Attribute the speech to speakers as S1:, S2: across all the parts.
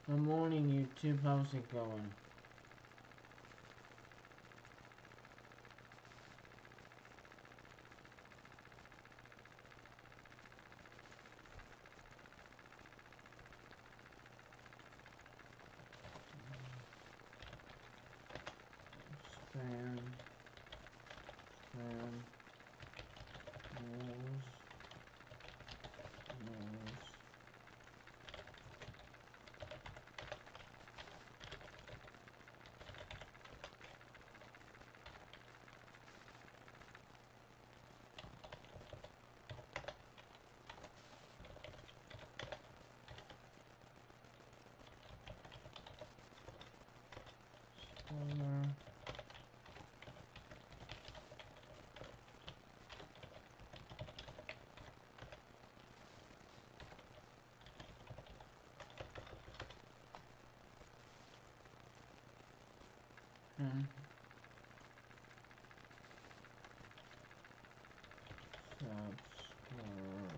S1: Good morning, YouTube. How's it going? Spam, spam, rules, rules. Spammer. Hmm. Subscribe. Rules,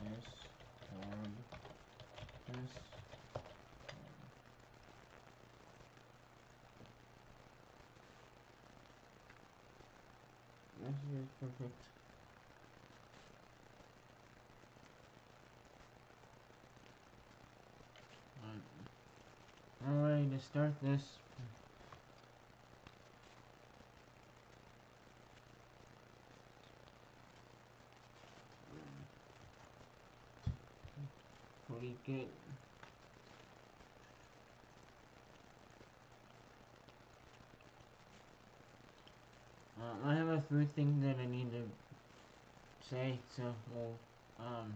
S1: this, this. This is perfect. Alright, to start this. Pretty good. I have a few things that I need to say, so I'll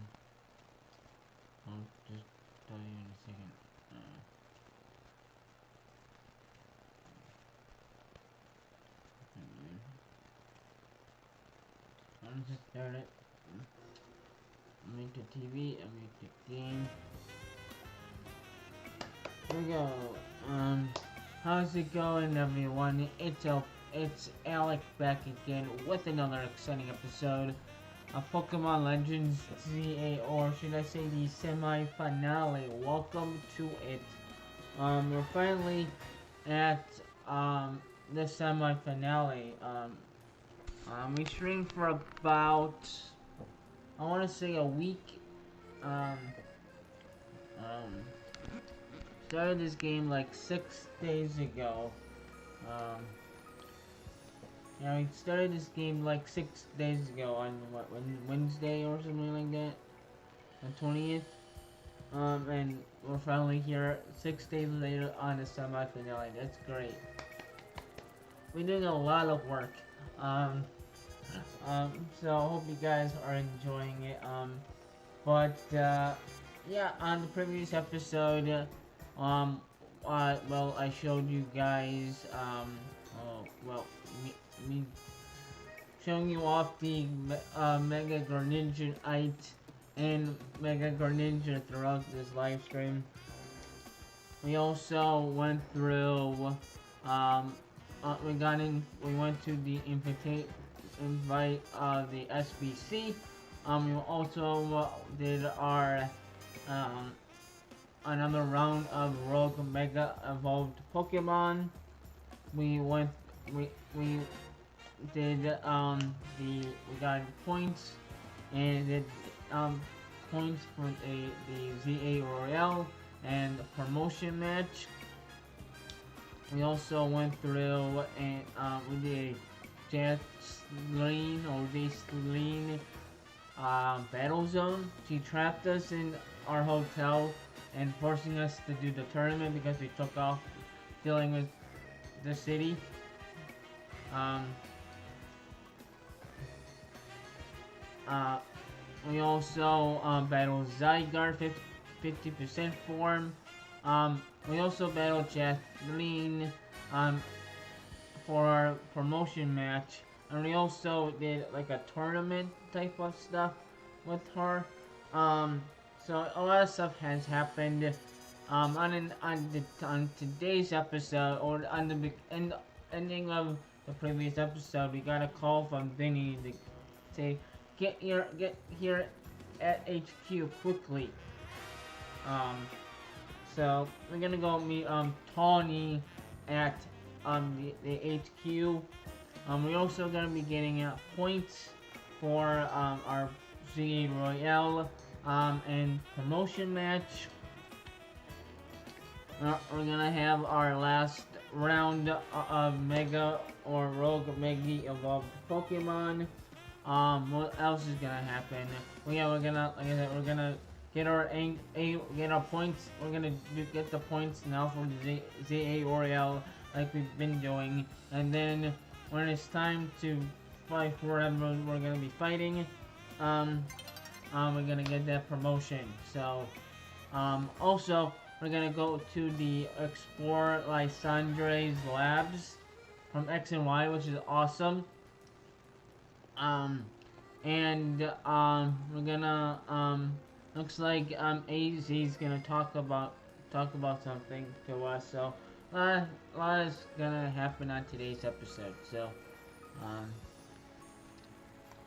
S1: just tell you in a second. I'll just start it. Make the TV, I'll make the game. Here we go. How's it going, everyone? It's Alec back again with another exciting episode of Pokemon Legends ZA, or should I say the semi-finale. Welcome to it. We're finally at the semi-finale. We streamed for about, I want to say, a week. Um, um, Started this game like 6 days ago. Um, yeah, we started this game like 6 days ago on Wednesday or something like that, on 20th. And we're finally here 6 days later on the semi-finale. That's great. We're doing a lot of work. Um, so I hope you guys are enjoying it. Yeah, on the previous episode, well, I showed you guys, me showing you off the Mega Greninja-ite and Mega Greninja throughout this live stream. We also went through, we went to the invite the SBC. We also did our another round of Rogue Mega Evolved Pokemon. We went we did we got points and did points for the ZA Royale and the promotion match. We also went through and we did Jetline or Jetline battle zone. She trapped us in our hotel and forcing us to do the tournament because we took off dealing with the city. Um, uh, we also battle Zygarde 50% form. We also battled Kathleen for our promotion match, and we also did like a tournament type of stuff with her. Um, so a lot of stuff has happened. On today's episode, or on the ending of the previous episode, we got a call from Vinny to say, get here at HQ quickly. Um, so we're gonna go meet Tawny at the HQ. We're also gonna be getting points for our ZA Royale and promotion match. We're gonna have our last round of Mega or Rogue Mega Evolved Pokemon. What else is gonna happen? Well, yeah, we're gonna, like I said, we're gonna get our get our points. We're gonna get the points now for the ZA Royale, like we've been doing, and then when it's time to fight for whatever we're gonna be fighting, we're gonna get that promotion. So, also we're gonna go to the Explore Lysandre's labs from X and Y, which is awesome. And we're gonna looks like AZ's gonna talk about something to us. So a lot is gonna happen on today's episode. So um,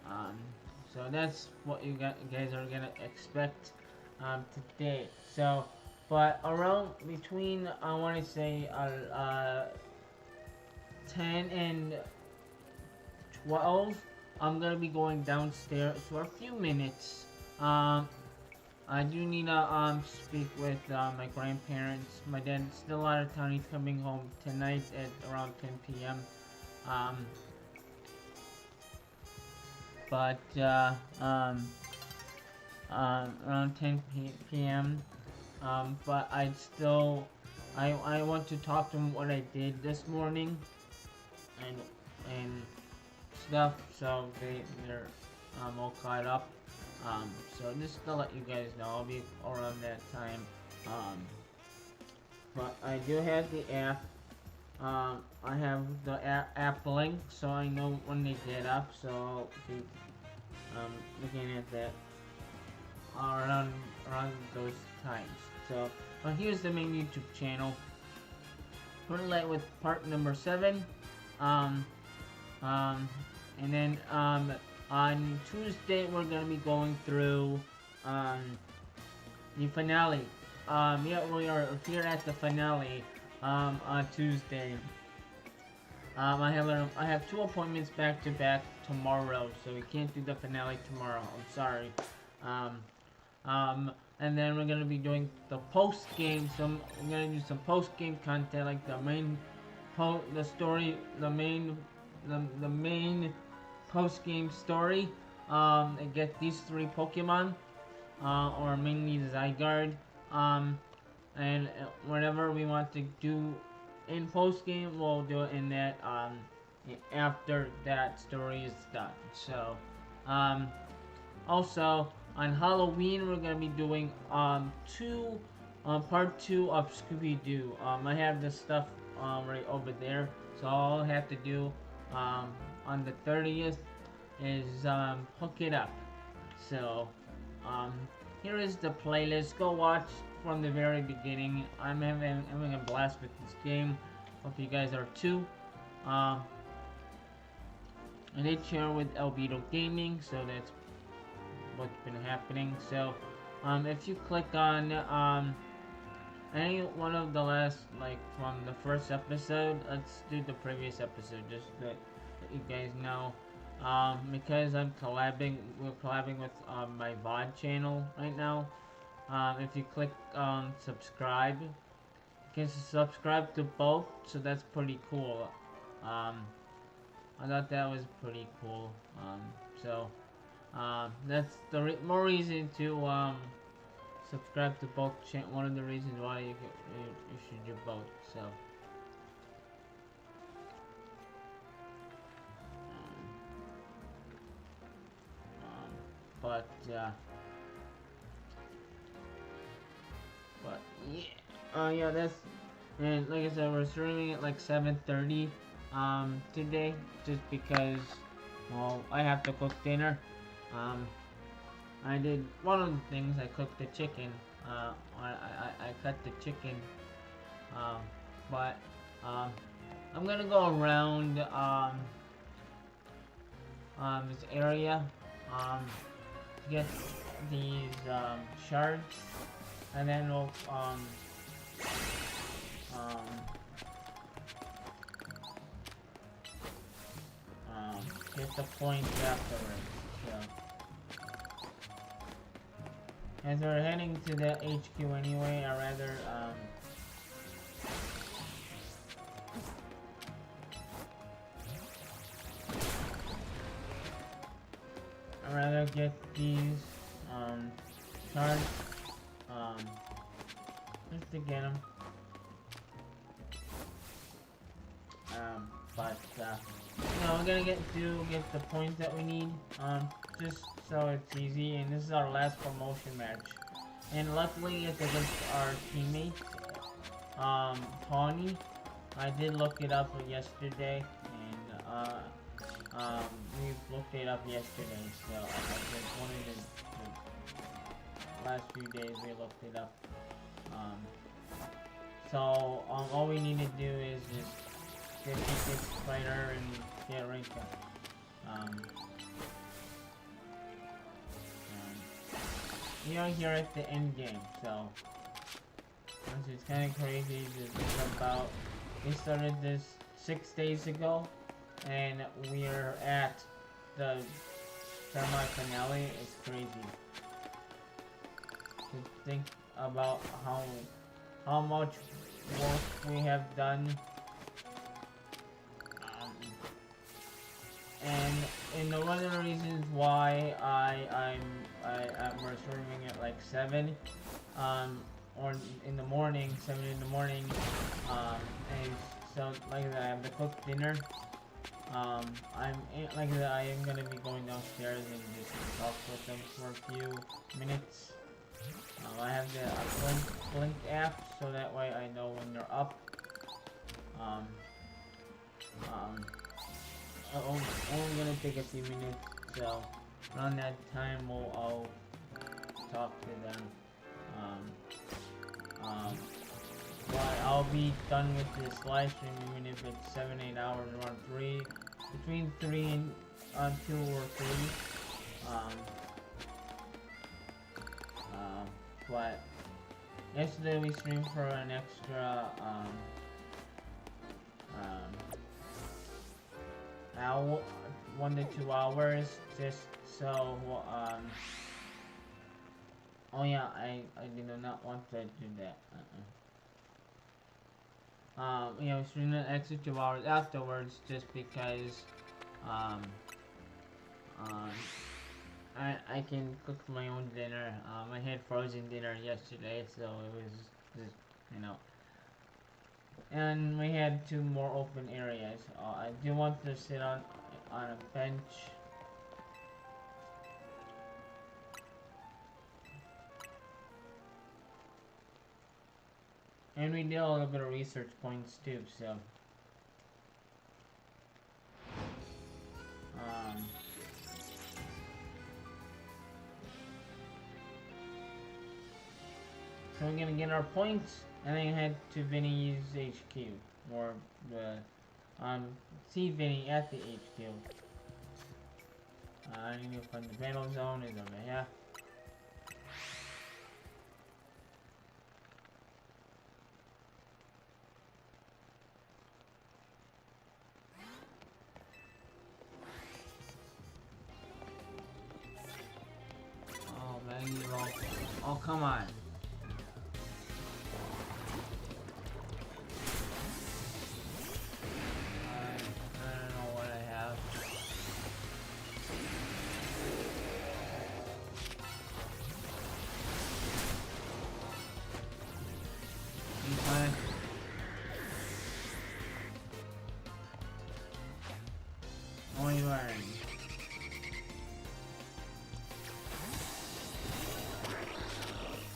S1: um, so that's what you guys are gonna expect today. So, but around between I want to say 10 and 12, I'm gonna be going downstairs for a few minutes. I do need to speak with my grandparents. My dad's still out of town. He's coming home tonight at around 10 p.m. But around 10 p.m. But I want to talk to him what I did this morning and stuff, so they're all caught up. So just to let you guys know, I'll be around that time. But I do have the app. I have the app link, so I know when they get up. So I'll be looking at that around those times. So here's the main YouTube channel. We're light with part number 7. And then on Tuesday we're gonna be going through the finale. Yeah, we are here at the finale on Tuesday. I have 2 appointments back to back tomorrow, so we can't do the finale tomorrow. I'm sorry. And then we're gonna be doing the post game. So I'm gonna do some post game content, like the main the main post game story. And get these 3 Pokemon, or mainly Zygarde. And whatever we want to do in post game, we'll do it in that after that story is done. So also on Halloween we're gonna be doing part 2 of Scooby-Doo. I have this stuff right over there, so all I have to do on the 30th is hook it up. So here is the playlist. Go watch from the very beginning. I'm having a blast with this game. Hope you guys are too. I did share with Albedo Gaming, so that's what's been happening. So if you click on any one of the last, like from the first episode, let's do the previous episode just to let you guys know. Because we're collabing with my VOD channel right now. If you click subscribe, you can subscribe to both, so that's pretty cool. I thought that was pretty cool. So that's the more reason to subscribe to both. One of the reasons why you should do both. So but but yeah, yeah, that's, and like I said, we're streaming at like 7:30 today, just because, well, I have to cook dinner. Um, I did one of the things. I cooked the chicken. I cut the chicken. Um, but I'm gonna go around this area to get these shards, and then we'll um, get the points afterwards. So, as we're heading to the HQ anyway, I rather get these shards just to get them. But we're gonna get the points that we need, just so it's easy. And this is our last promotion match, and luckily it's against our teammate, Tawny. I did look it up yesterday, and we looked it up yesterday. So I just wanted the last few days we looked it up. So all we need to do is just get this fighter and get ranked up. We are here at the end game, so it's kind of crazy to think about. We started this 6 days ago, and we're at the semi-finale. It's crazy to think about how much work we have done. And one of the reasons why we're streaming at like 7, or in the morning, 7 in the morning, and so like that I have to cook dinner. I am gonna be going downstairs and just talk with them for a few minutes. I have the Blink app, so that way I know when they're up. Only gonna take a few minutes, so around that time I'll talk to them. But I'll be done with this live stream, even if it's 7-8 hours, around between 3 and 2 or 3. But yesterday we streamed for an extra hour, 1 to 2 hours, just so oh yeah, I did not want to do that. We streamed an extra 2 hours afterwards, just because I can cook my own dinner. I had frozen dinner yesterday, so it was just, and we had 2 more open areas. I do want to sit on a bench. And we did a little bit of research points too, so so we're gonna get our points and then head to Vinny's HQ, or see Vinny at the HQ. I need to find the battle zone. Is over here. Oh, Maggie roll. Oh, come on.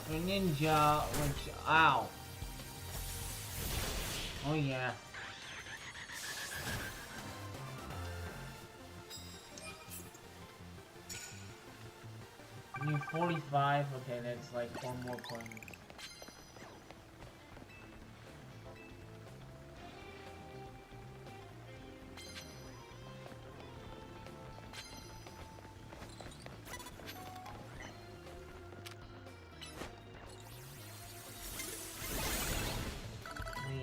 S1: a ninja, which, ow. Oh yeah. I need 45, okay, that's like 4 more points.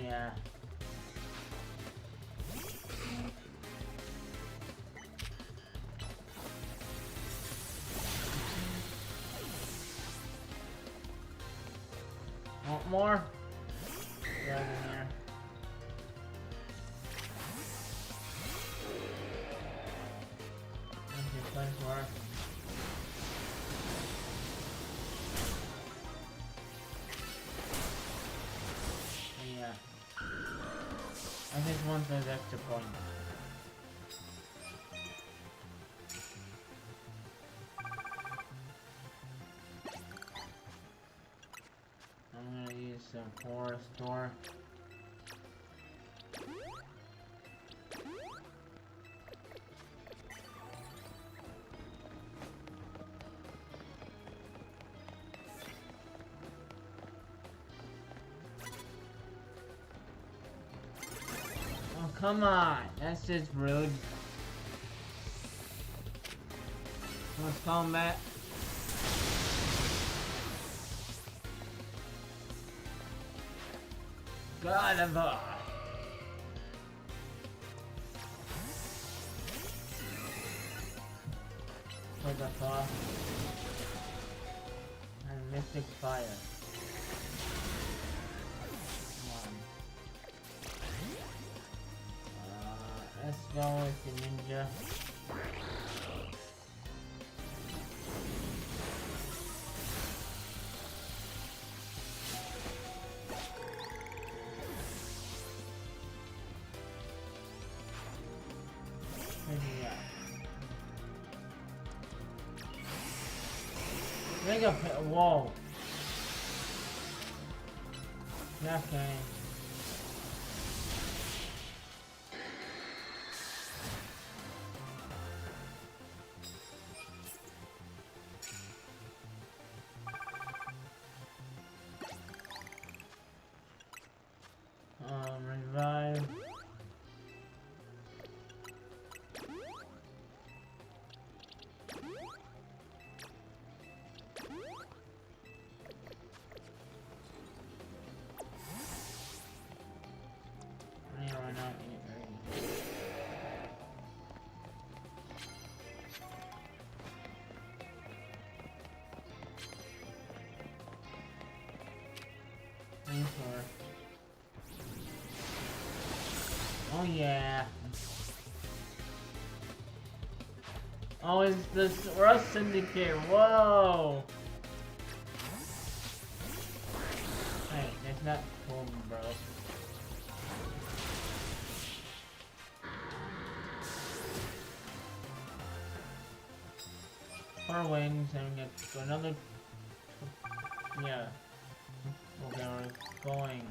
S1: Yeah. Want more? Right in there. Okay, plenty more. Yeah. I just want those extra points. I'm gonna use some forest door. Oh, come on! That's just rude. Let's combat. God of for the frost and mystic fire. Come on. Let's go with the ninja. Whoa. Okay. Revive. Oh yeah. Oh, it's this Rust Syndicate. Whoa. Hey, that's not cool, bro. Four wins and we get another. Yeah. Okay, we're going.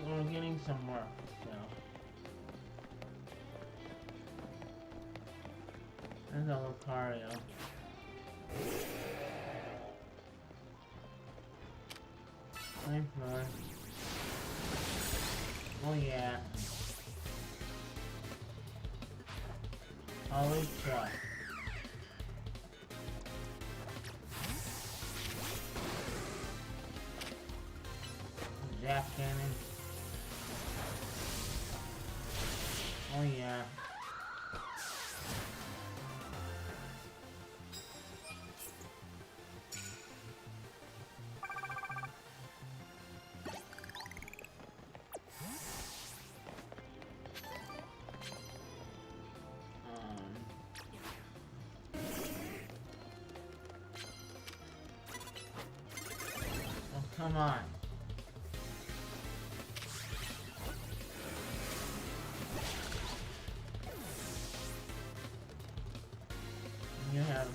S1: We're getting some work, so. There's a Lucario. Flamethrower. Oh yeah. Always try. Zap cannon. Oh yeah. Come on. You have,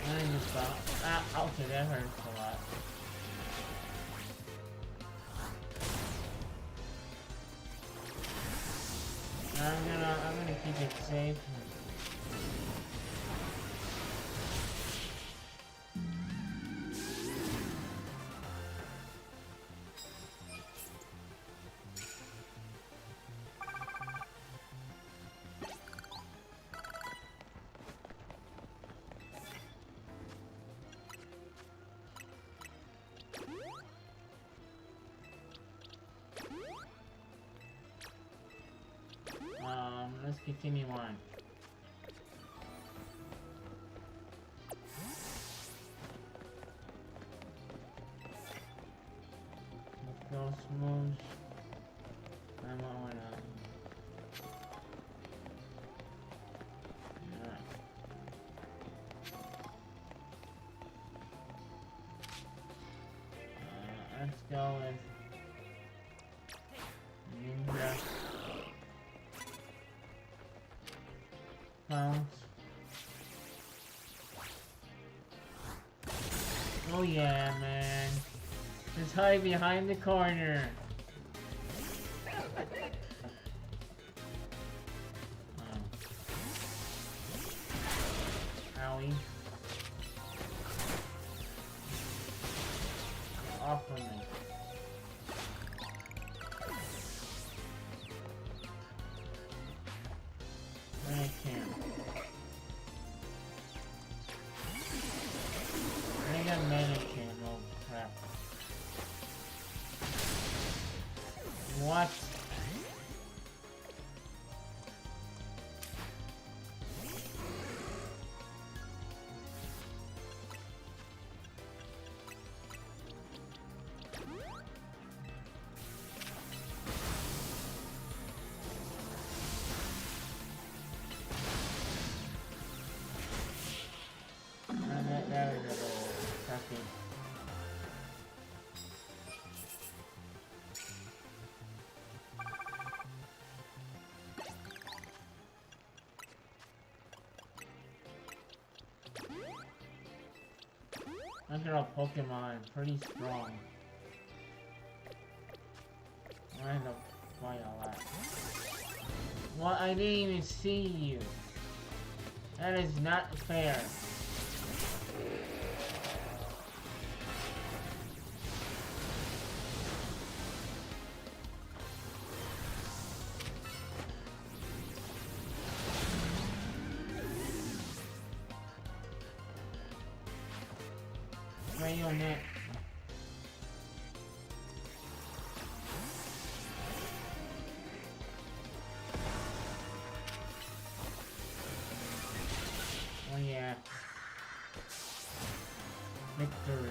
S1: I just thought, okay, that hurts a lot. I'm gonna keep it safe. Let's continue on. Ghost moves. I'm on let's go with Ninja. Pounce. Oh yeah, man. Just hide behind the corner. Owie. Off of me. I can't. I got mana can. Oh crap. What? That was a little sucky. Look at our Pokemon, pretty strong. I end up quite a lot. Well, I didn't even see you. That is not fair. Bayonet. Oh yeah. Victory.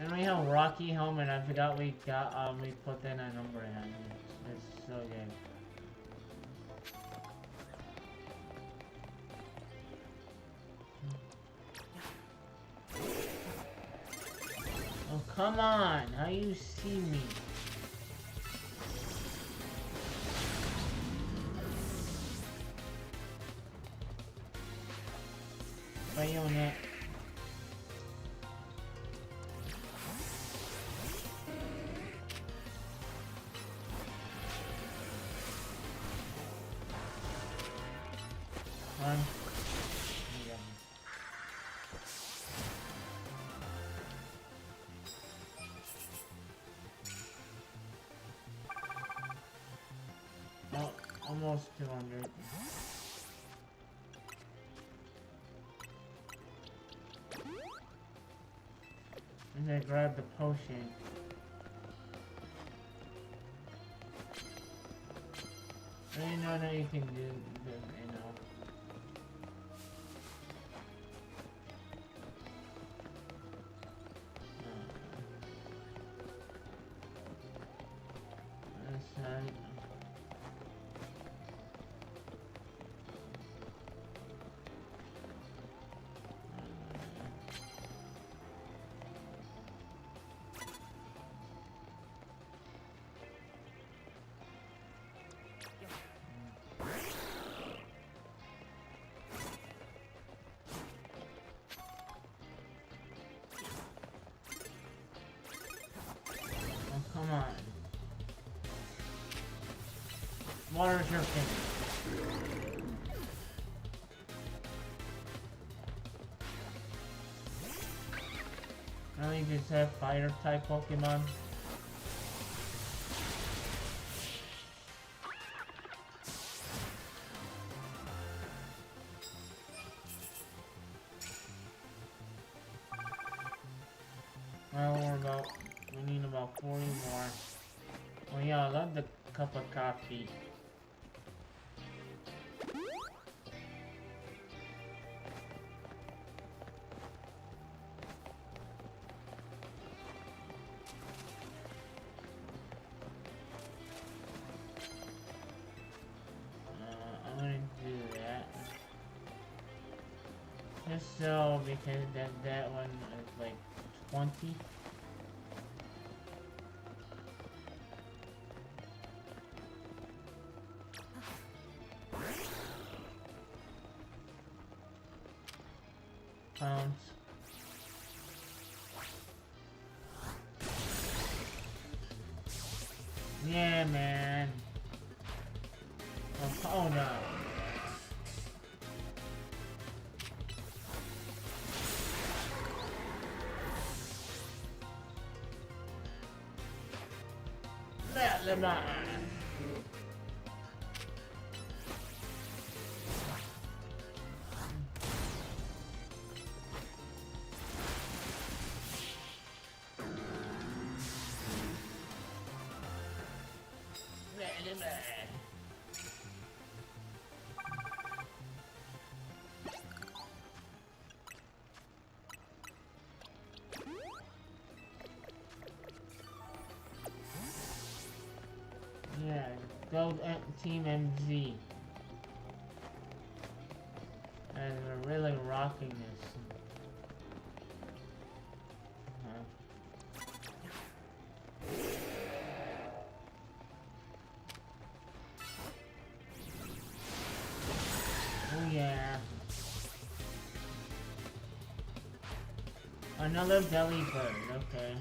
S1: And we have Rocky Helmet. I forgot we got we put in a number in it. It's so good. Oh come on! How you see me? Bayonet. One. Oh, almost 200. And I grab the potion. I didn't know that you can do, you know. Come on. Water's your thing. Now you just have fire type Pokemon. Well, we need about 40 more. Oh yeah, I love the cup of coffee. I'm gonna do that. Just so, because that one is like 20. Pounds. Yeah, man. Oh no. Let them on. Yeah, go Team MZ. And we're really rocking this. Oh yeah. Another belly bird, okay.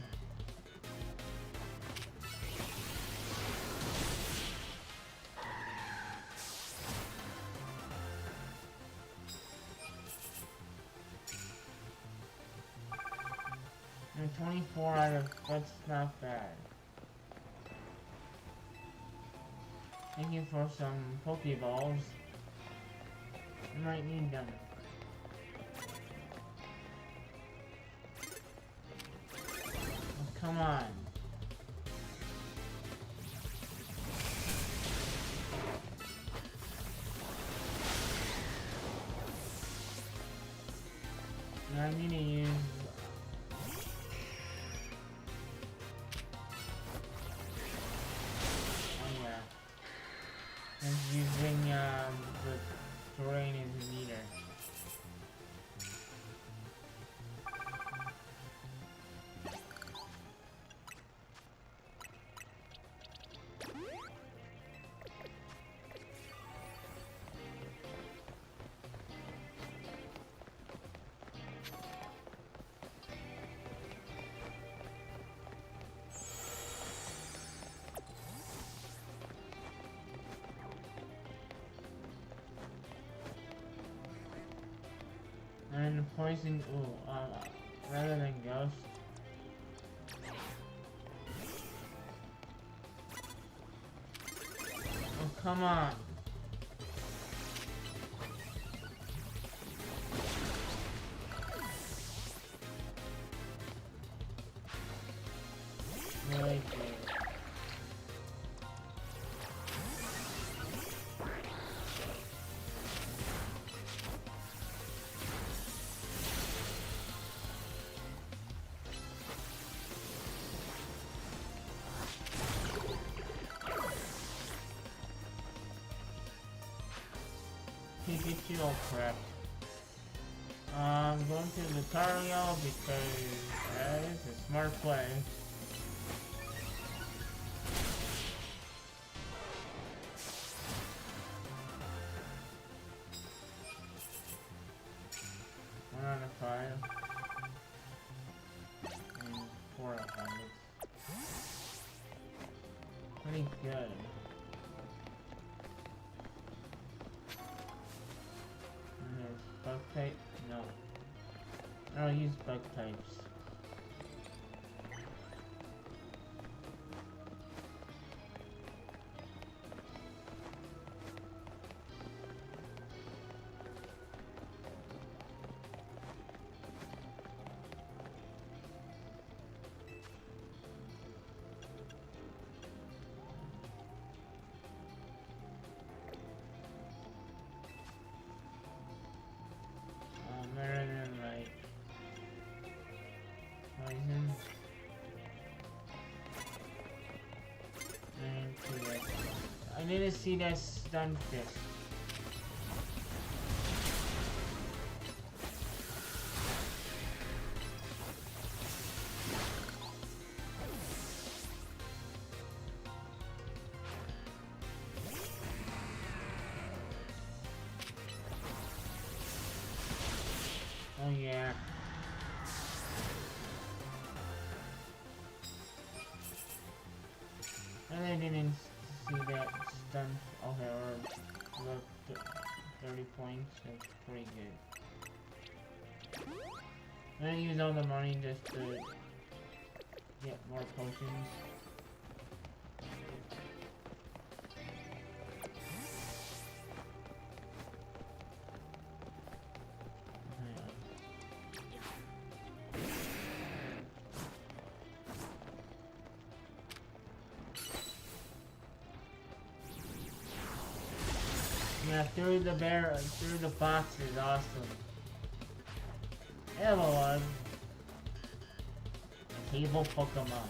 S1: And 24 out of, that's not bad. Thank you for some Pokeballs. I might need them. Oh, come on. Now I need to use... Oh yeah. I'm using the terrain as a meter. And poison, rather than ghost. Oh, come on. Really good. Pikachu, oh crap. I'm going to Lucario because that is a smart play. One out of 5. And 4 out of 5. Pretty good. And there's bug type? No. I don't use bug types. Better than like poison. I need to see that stun fist. Oh yeah. And I didn't see that stun. Okay, or look, 30 points. That's pretty good. I'm gonna use all the money just to get more potions. Yeah, through the box is awesome. Hello, cable Pokemon.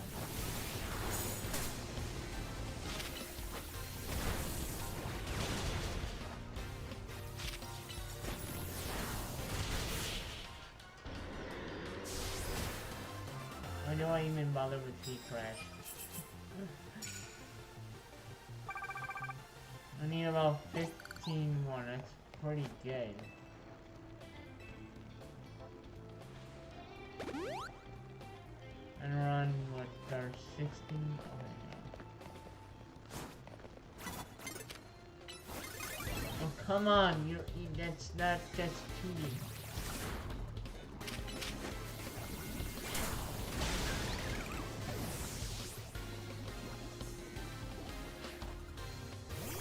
S1: Why do I even bother with T-Crash? I need about 15 more, that's pretty good. And run with our 16. Oh, come on, that's cheating.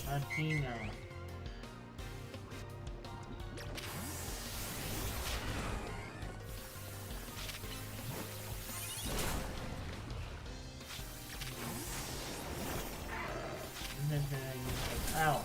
S1: Latino. Ow.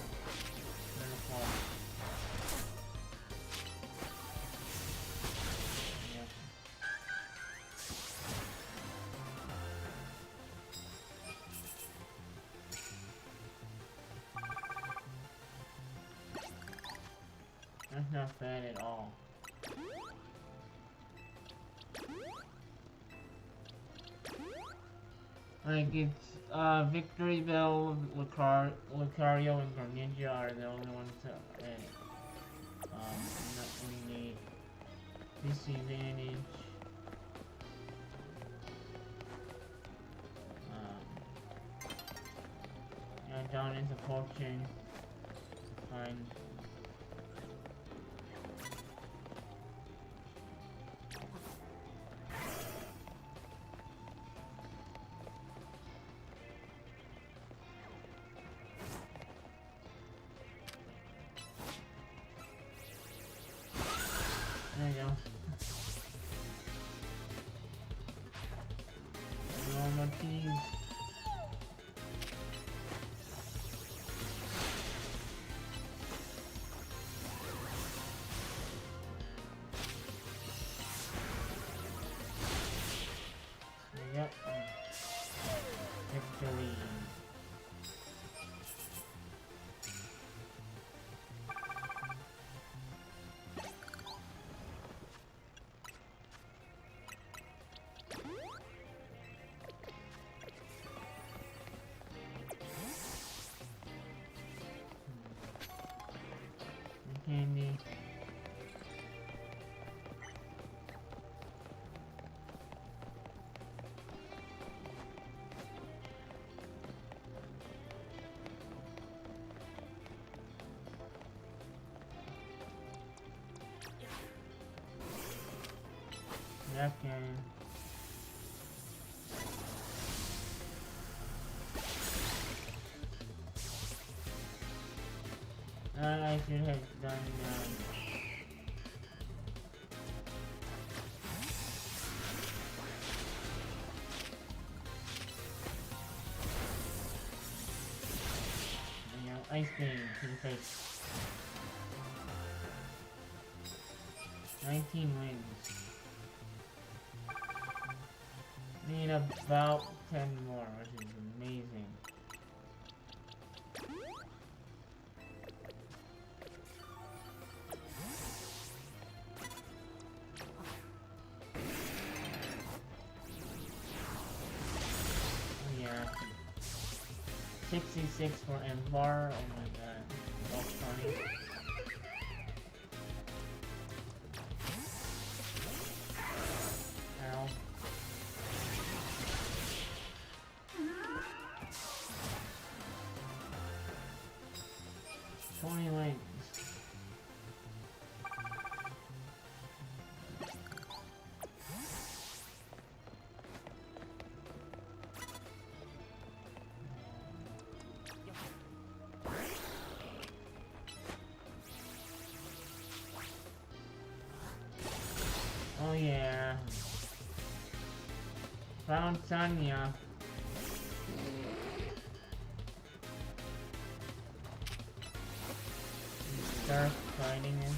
S1: That's not bad at all. Like it's Victory Bell, Lucario, and Greninja are the only ones that not really disadvantage. Yeah, down into Fortune. Fine. There you go. Normal keys. Yep. Victory. Second. I should have done ice cream to the face. 19 wins. Need about 10 more, which is amazing. Oh yeah. 66 for Embar. Oh my god. That's funny. Ow. 20 wins. Oh yeah. Found Tanya. Start fighting him.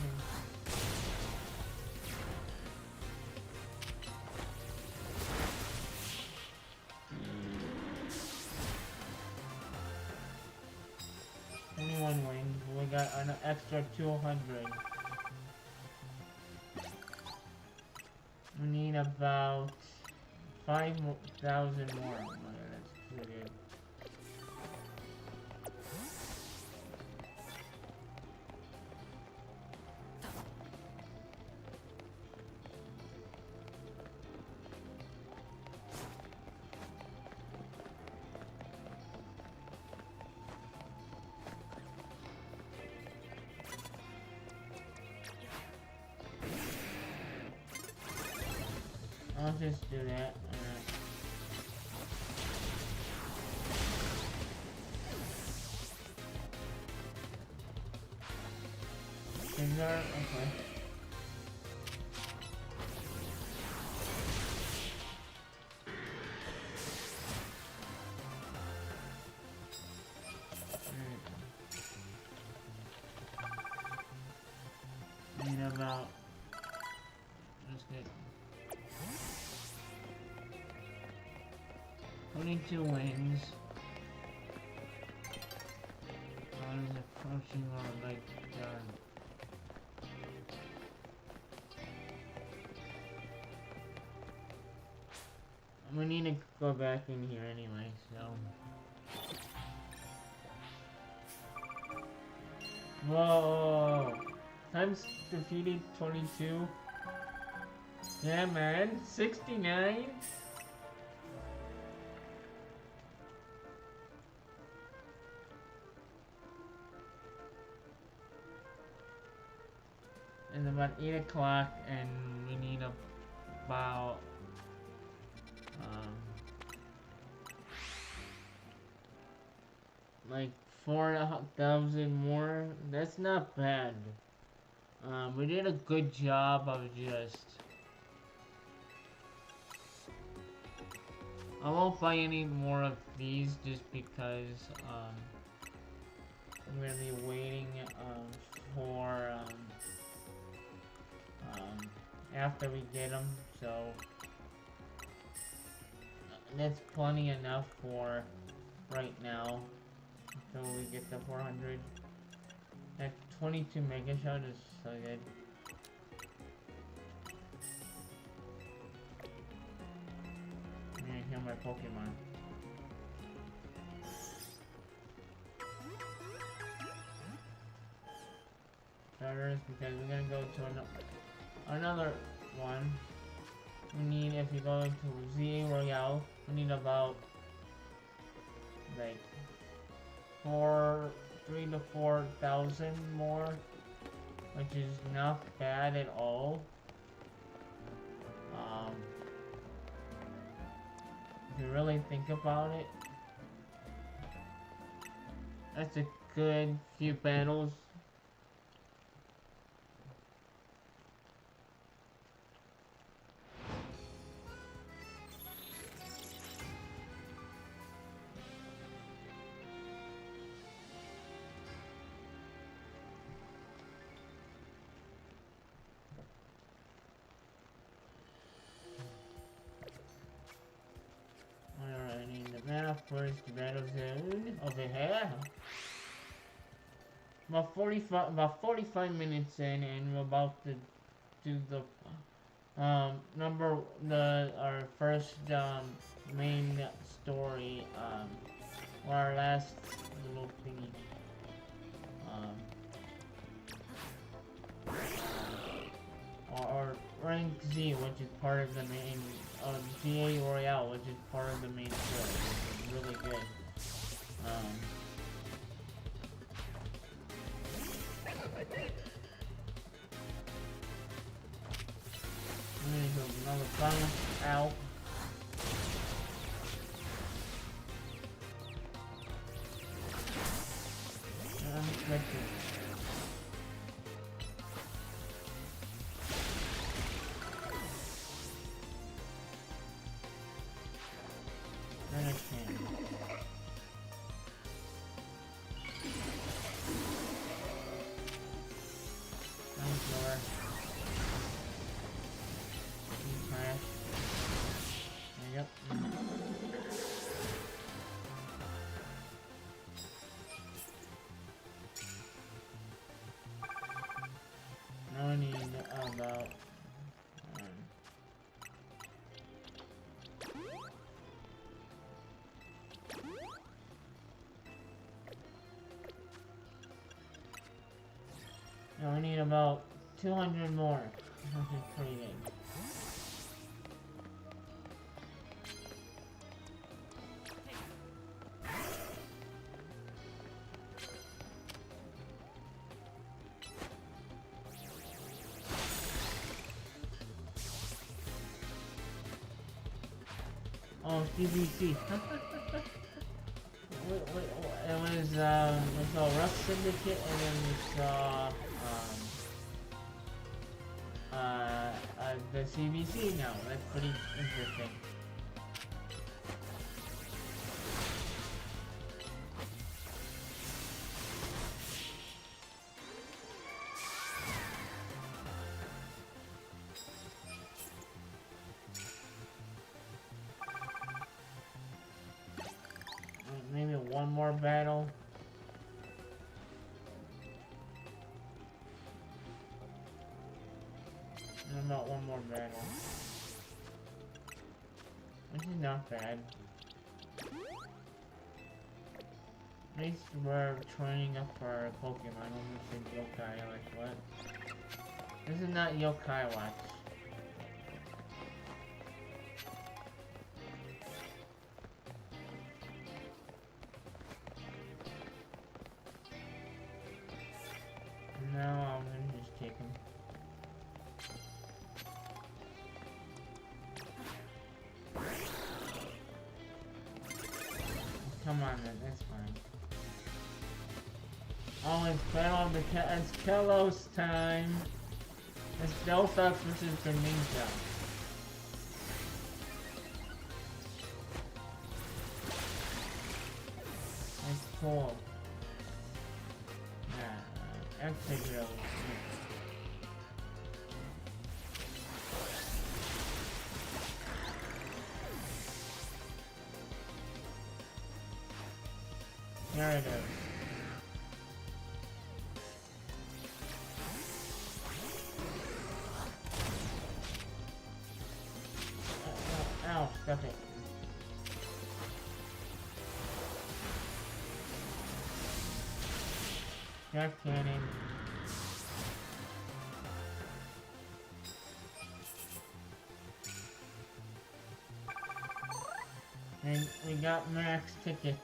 S1: Anyone wins. We got an extra 200. We need about 5,000 more. Oh, that's pretty good. I'll just do that. Finger, okay. Need about. Let's get 22 wins. I was approaching our like we need to go back in here anyway, so. Whoa! Times defeated 22. Yeah, man. 69? It's about 8 o'clock and we need about like 4,000 more. That's not bad. We did a good job of just. I won't buy any more of these just because I'm gonna be waiting for after we get them, so that's plenty enough for right now until we get the 400. That 22 Mega Shot is so good. I'm gonna heal my Pokemon. Starters, because we're gonna go to another one. We need, if you go into ZA Royale, we need about like 3 to 4,000 more, which is not bad at all. If you really think about it, that's a good few battles. Alrighty, the map first, the battle zone over here. About 45 minutes in, and we're about to do the our first main story, or our last little thingy, or rank Z, which is part of the main, GA Royale, which is part of the main story, which is really good. Another bounce out. Unexpected. Yep. Now I need about now we need about 200 more. Which is pretty good. Oh, CBC. It was we saw Rust Syndicate, and then we saw the CBC now. That's pretty interesting. Maybe one more battle. And about one more battle. Which is not bad. At least we're training up for our Pokemon. I almost said yokai, like what? This is not yokai watch. Now I'm gonna just take him. Come on then, that's fine. Oh, it's Battle of the it's Kelos time. It's Delphox versus Greninja. That's cool. That's really there it is. Ow, stuff it. Just kidding. And we got max tickets.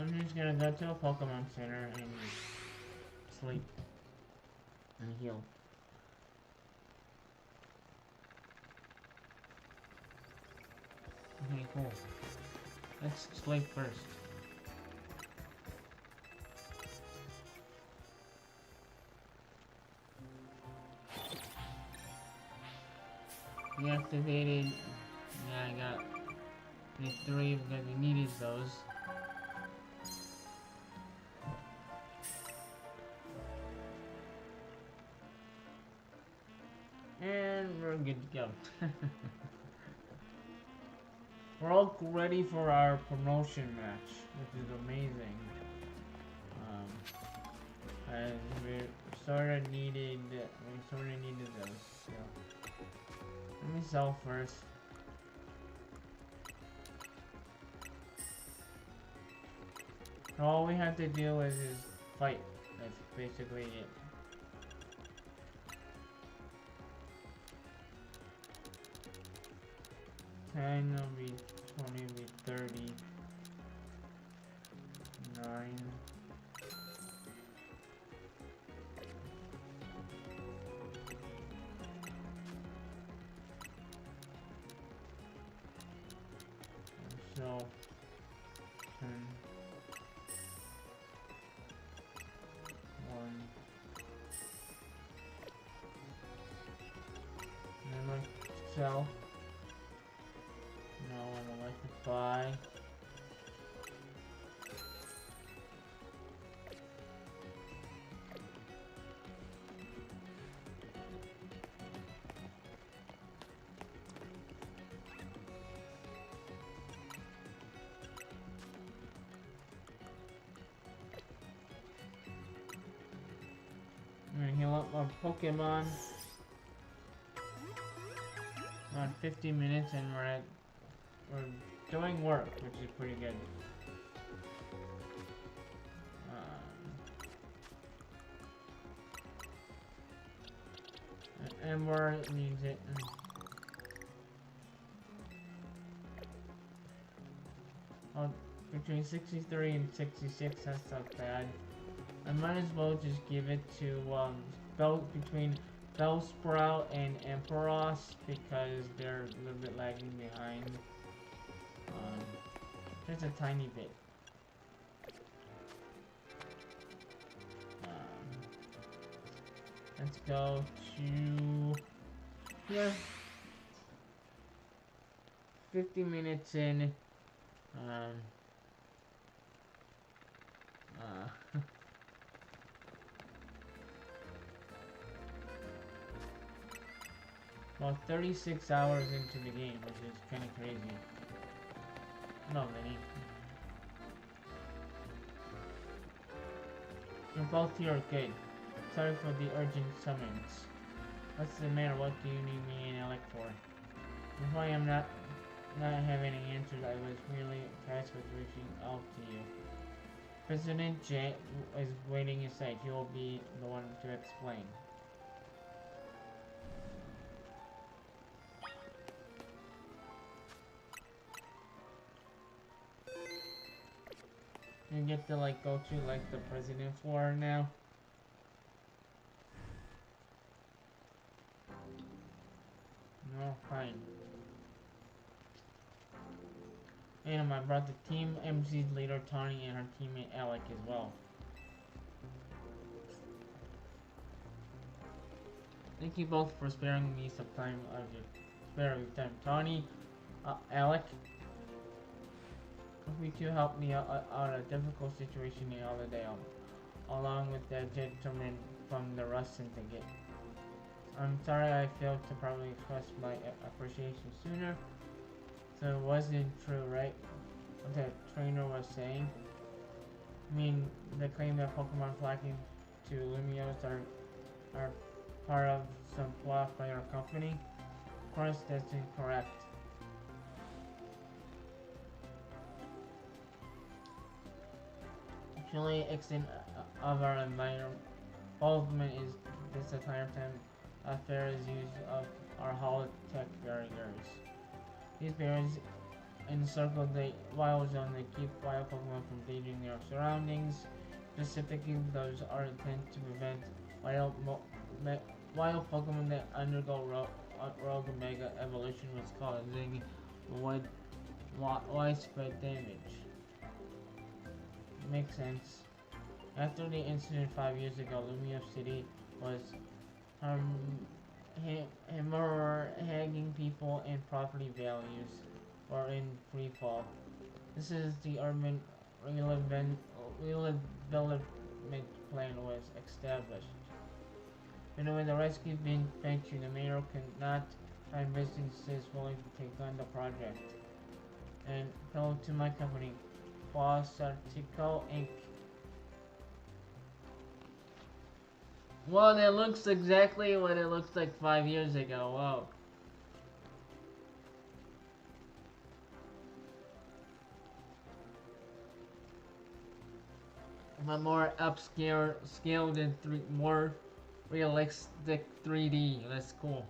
S1: I'm just gonna go to a Pokemon Center and sleep and heal. Okay, cool. Let's sleep first. Deactivated. Yeah, I got the 3 because we needed those. And we're good to go. We're all ready for our promotion match, which is amazing. And we sort of needed those. So let me sell first. All we have to do is fight. That's basically it. Ten will be 20, will be 30. 9. So 10. 1. And then like sell. No, I would like to buy. I'm gonna heal up my Pokemon. Around 50 minutes and we're doing work, which is pretty good. Ember needs it. Oh, between 63 and 66, that's not bad. I might as well just give it to between Bellsprout and Emperos because they're a little bit lagging behind. Just a tiny bit. Let's go to here. 50 minutes in. Well, 36 hours into the game, which is kind of crazy. No, Vinny. You're both here, good. Sorry for the urgent summons. What's the matter? What do you need me and Alec for? Before I am not having any answers, I was merely tasked with reaching out to you. President J is waiting inside. He will be the one to explain. You get to like go to like the president's floor now. No, fine. And I brought the team MC's leader Tawny and her teammate Alec as well. Thank you both for sparing me some time of your time. Tawny, Alec, you two helped me out a difficult situation the other day, along with the gentleman from the Rustin ticket. I'm sorry I failed to probably express my appreciation sooner. So it wasn't true, right? What the trainer was saying. I mean, the claim that Pokemon flocking to Lumios are part of some plot by our company. Of course, that's incorrect. Actually, extent of our involvement is this entire time fair is use of our holotech barriers. These barriers encircle the wild zone that keep wild Pokemon from endangering their surroundings. Specifically, those are intended to prevent wild, wild Pokemon that undergo rogue Mega evolution, was causing wide, widespread damage. Makes sense. After the incident 5 years ago, Lumia City was hemorrhaging people and property values were in free fall. This is the urban redevelopment plan was established. But when the rescue venture, the mayor could not find businesses willing to take on the project. And fell to my company, Quasartico Inc. Well, it looks exactly what it looks like 5 years ago. Whoa. But more scaled and more realistic 3D. That's cool.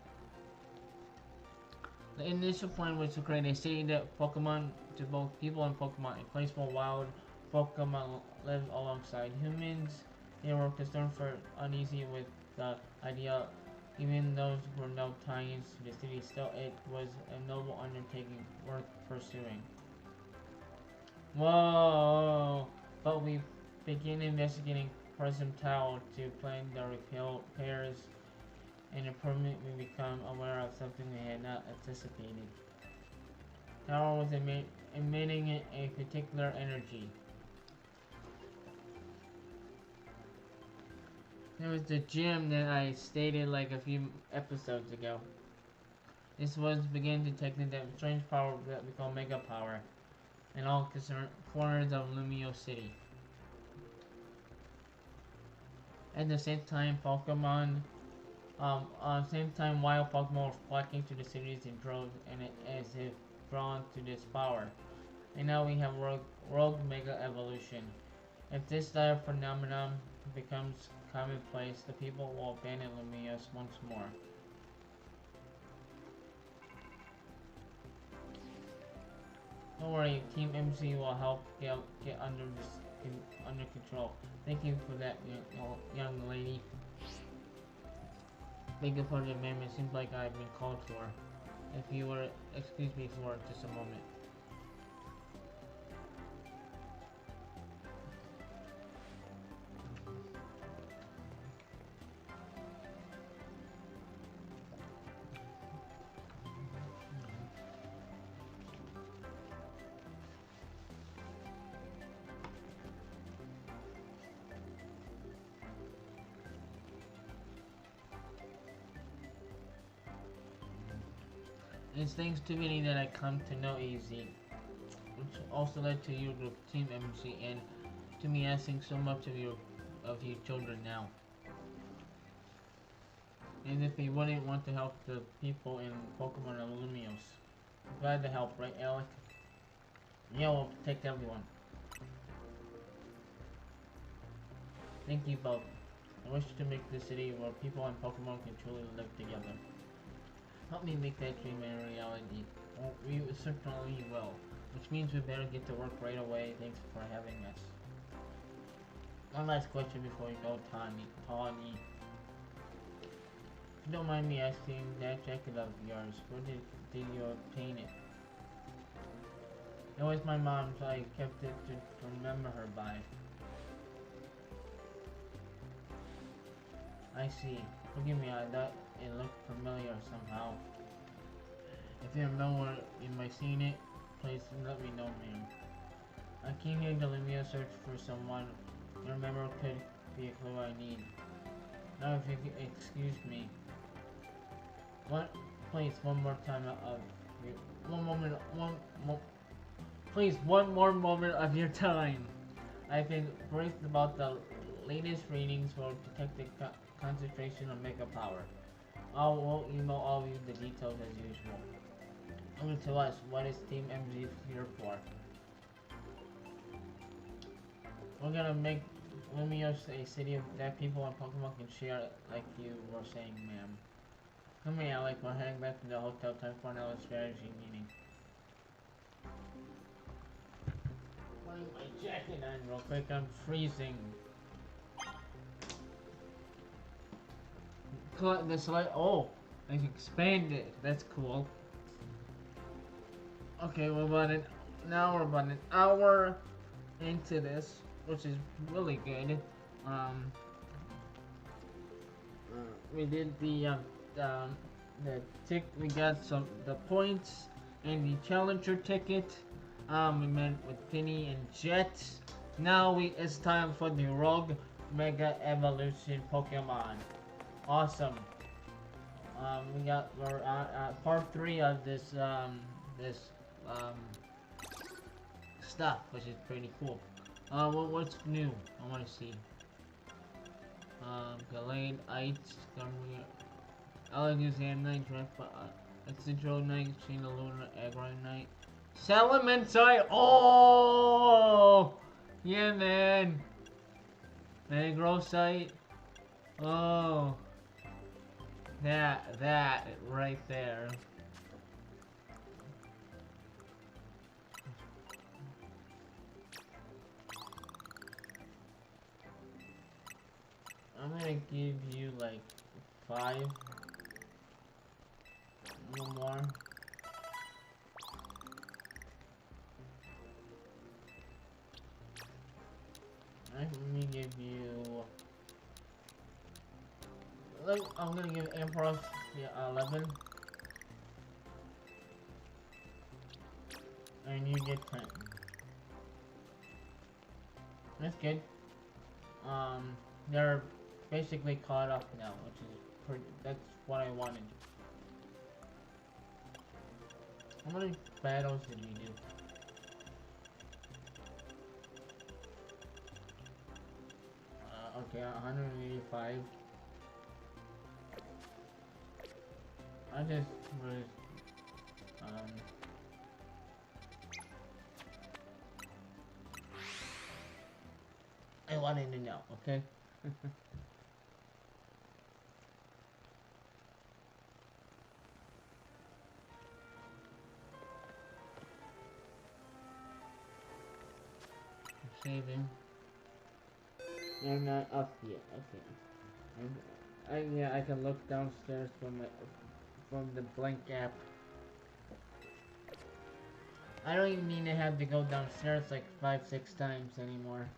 S1: The initial plan was to create a city that Pokemon to both people and Pokemon, a place where wild Pokemon live alongside humans. They were concerned for uneasy with the idea, even those were no tie-ins to the city. Still, it was a noble undertaking worth pursuing. Whoa! But we began investigating Prism Tower to plan the repairs and improvement. We become aware of something we had not anticipated. Tower was emitting a particular energy. There was the gym that I stated like a few episodes ago. This was began detecting that strange power that we call Mega Power in all corners of Lumio City. At the same time, wild Pokemon were flocking to the cities in droves and as if drawn to this power. And now we have rogue Mega Evolution. If this dire phenomenon becomes commonplace, the people will abandon Lumios once more. Don't worry, Team MC will help get under control. Thank you for that, young lady. Thank you for the amendment. Seems like I've been called for. If you were, excuse me for just a moment. It's thanks to Vinny that I come to know AZ, which also led to your group, Team MC, and to me asking so much of you children now. And if you wouldn't want to help the people in Pokemon and Lumios, I'm glad to help, right, Alec? Yeah, we'll protect everyone. Thank you both. I wish to make the city where people and Pokemon can truly live together. Help me make that dream a reality. Well, we certainly will. Which means we better get to work right away. Thanks for having us. One last question before we go, Tawny. If you don't mind me asking, that jacket of yours, where did you obtain it? It was my mom's. I kept it to remember her by. I see. Forgive me, I thought it looked familiar somehow. If you remember you might seen it, please let me know, ma'am. I came here to Lumia search for someone your memory could be a clue I need. Now if you could excuse me. Please, one more time please, one more moment of your time. I've been briefed about the latest readings for detected concentration of Mega Power. I will email all of you the details as usual. Over to us, what is Team MG here for? We're gonna make Lumios a city that people and Pokemon can share, like you were saying, ma'am. Come here, Alec, we're heading back to the hotel. Time for another strategy meeting. Putting my jacket on real quick, I'm freezing. This light, oh, I can expand it. That's cool. Okay, now we're about an hour into this, which is really good. Um, we did we got the points and the challenger ticket. We met with Penny and Jet. Now it's time for the Rogue Mega Evolution Pokemon. Awesome. We're at part 3 of this stuff, which is pretty cool. What's new? I want to see. Gallade, Ice, Alakazam, Excitro Knight, Sheena Luna, Aggron Knight, Salamence. Oh! Yeah, man. Negrosite. Oh. That right there. I'm gonna give you like 5. A little more. Let me give you. I'm gonna give Ampharos 11. And you get 10. That's good. They're basically caught up now, which is pretty. That's what I wanted. How many battles did we do? Okay, 185. I just was I wanted to know, okay? Saving. I'm not up yet. Okay. Yeah, I can look downstairs from the blank app. I don't even need to have to go downstairs like 5-6 times anymore.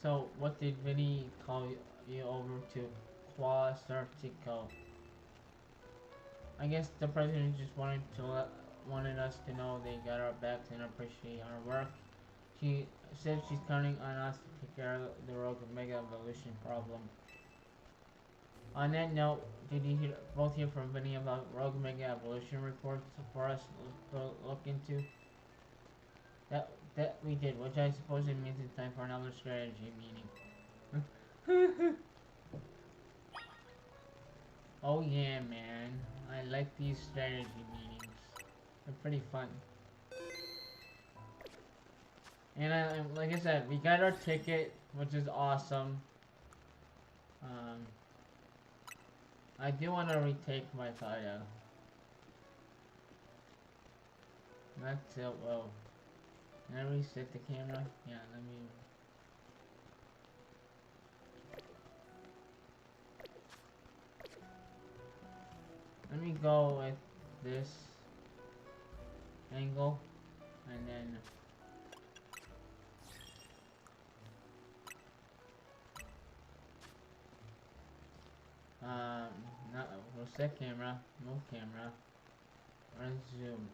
S1: So, what did Vinny call you over to Quasartico? I guess the president just wanted us to know they got our backs and appreciate our work. She said she's counting on us to take care of the Rogue Mega Evolution problem. On that note, did you both hear from Vinny about Rogue Mega Evolution reports for us to look into? That we did, which I suppose it means it's time for another strategy meeting. Oh yeah, man. I like these strategy meetings. They're pretty fun. And like I said, we got our ticket, which is awesome. I do want to retake my title. Not tilt, well. Can I reset the camera? Yeah, let me go with this angle, and then not reset camera, move camera, run zoom.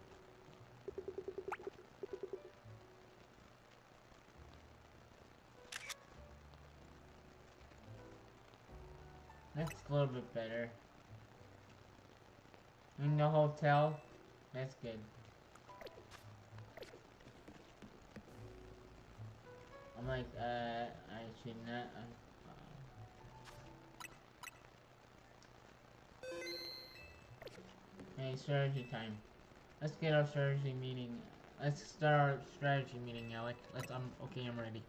S1: That's a little bit better. In the hotel, that's good. I'm like, I should not. Hey, strategy time. Let's get our strategy meeting. Let's start our strategy meeting, Alec. Okay, I'm ready.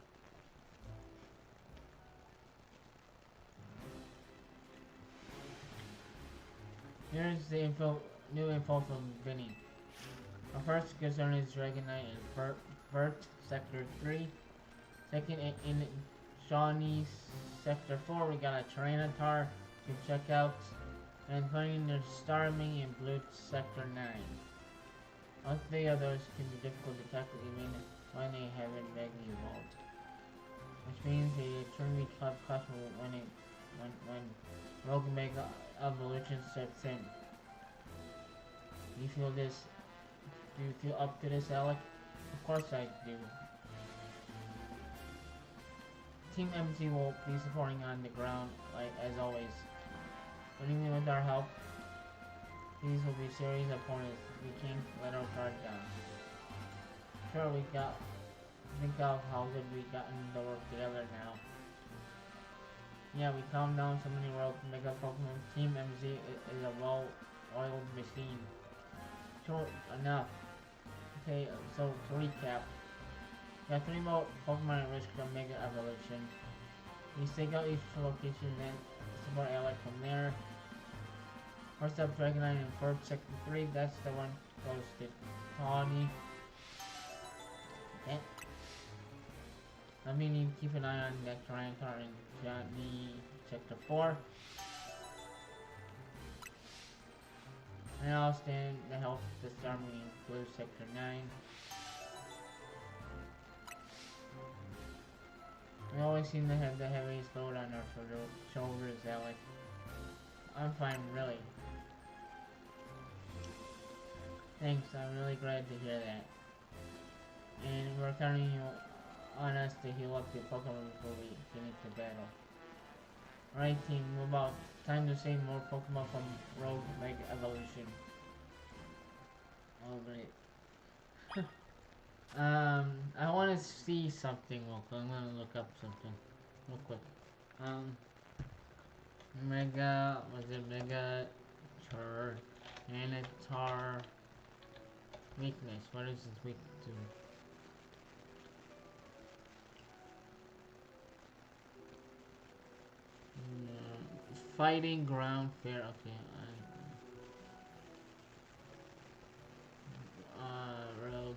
S1: Here's the new info from Vinny. Our first concern is Dragonite and Vert, Sector 3. Second, in Shawnee's Sector 4, we got a Tyranitar to check out. And finally, there's Starmie in Blue Sector 9. All three of those can be difficult to tackle even when they haven't Mega evolved. Which means the Eternity Club customer when Rogue Mega Evolution sets in. Do you feel this? Do you feel up to this, Alec? Of course I do. Team MC will be supporting on the ground, like as always. But even with our help, these will be series of opponents. We can't let our guard down. Sure, think of how good we gotten to work together now. Yeah, we calmed down so many Rogue Mega Pokemon. Team MZ is a well-oiled machine. Sure enough. Okay, so to recap, we got 3 more Pokemon at risk from Mega Evolution. We stake out each location, then support Alec from there. First up, Dragonite in Fort Sector 3, that's the one goes to Tawny. Okay. I mean, you keep an eye on that Tyranitar in Johnny Sector 4. And I'll stand to help the Starmie in Blue Sector 9. We always seem to have the heaviest load on our shoulders, Alec. I'm fine, really. Thanks, I'm really glad to hear that. And we're counting on us to heal up the Pokemon before we get into battle. Alright team, move out. Time to save more Pokemon from Rogue Mega Evolution. Alright. I want to see something real quick. I'm gonna look up something real quick. Mega Tyranitar weakness. What is its weak to? Fighting ground fair. Okay. Road.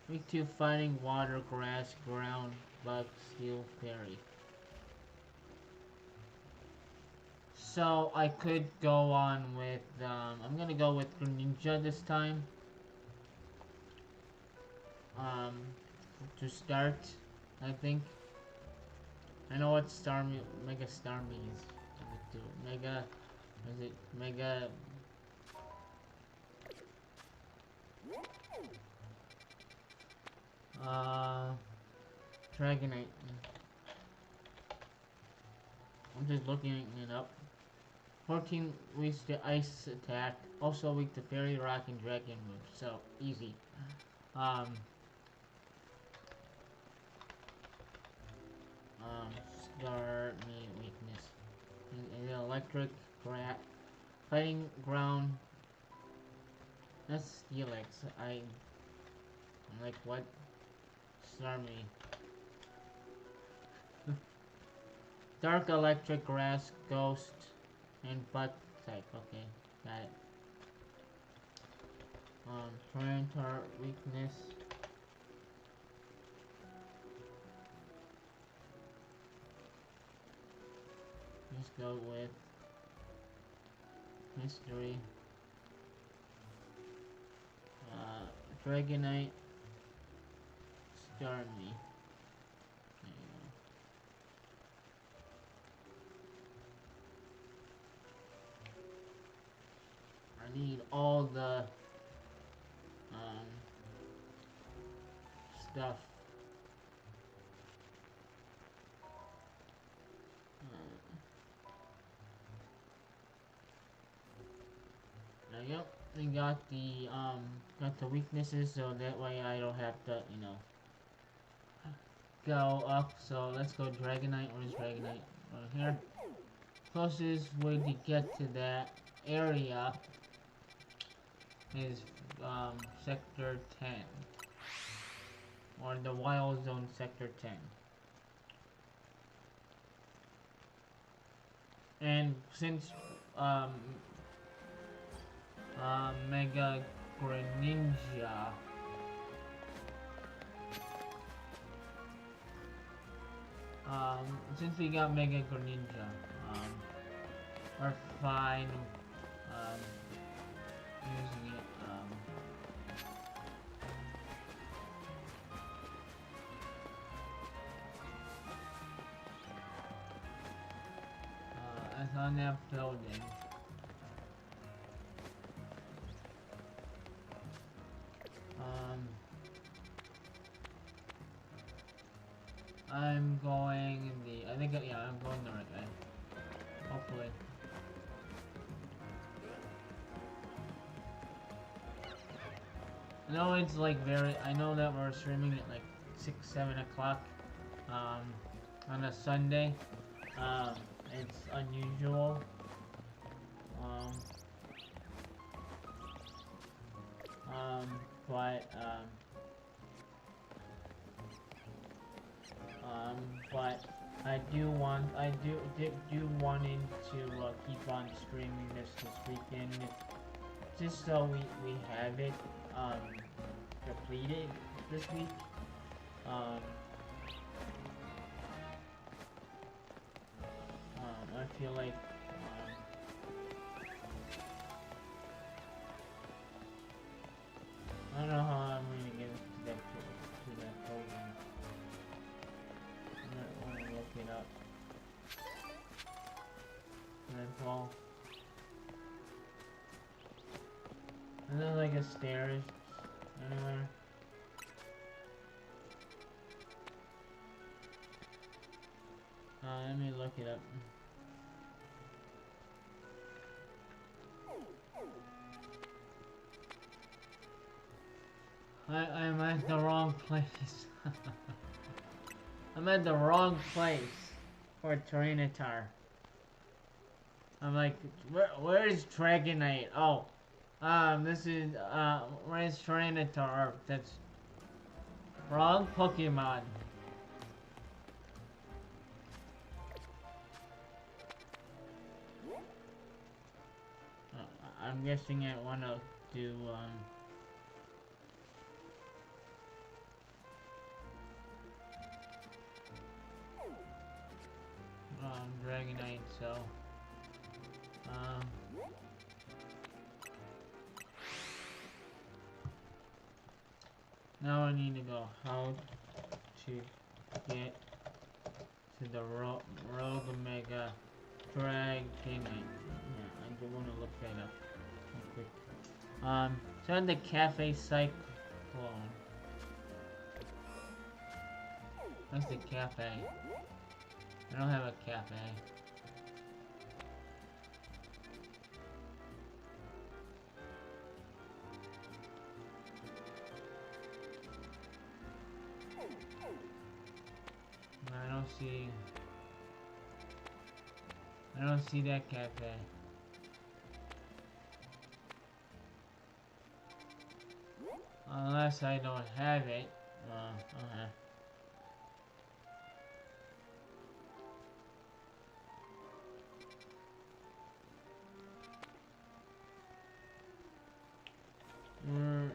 S1: Weak to fighting water, grass, ground, bug, steel, fairy. So I could go on with. I'm gonna go with Greninja this time. To start, I think. I know what Mega Starmie is. Mega, is it Mega? Dragonite. I'm just looking it up. 14 weak to ice attack, also weak to fairy, rock, and dragon moves. So easy. Start me weakness. In electric, fighting ground. That's Steelix. I'm like, what? Start me. Dark electric, grass, ghost, and butt type. Okay, got it. Tyranitar weakness. Let's go with history. Dragonite, Starmie. There you go. I need all the stuff. There you go. We got the weaknesses, so that way I don't have to, go up. So let's go Dragonite. Where's Dragonite? Right here. Closest way to get to that area is Sector 10. Or the Wild Zone Sector 10. And since Mega Greninja. Since we got Mega Greninja, we're fine, using it, it's on that building. I'm going I think, yeah, I'm going the right way. Hopefully. I know it's like I know that we're streaming at like 6, 7 o'clock, on a Sunday. It's unusual. But I do wanting to keep on streaming this weekend, just so we have it completed this week. I feel like I don't know how I'm gonna get to that program. I want to look it up. Red ball. Is there like a stairs anywhere? Let me look it up. I'm at the wrong place. I'm at the wrong place for Tyranitar. I'm like, where's Dragonite? Oh, this is, where's Tyranitar? That's wrong Pokemon. I'm guessing I wanna do, Dragonite, so, now I need to go how to get to the Rogue Mega Dragonite. Yeah, I do want to look that up real quick. So in the Cafe Cyclone. That's the cafe. I don't have a cafe. I don't see that cafe. Unless I don't have it. Okay. Where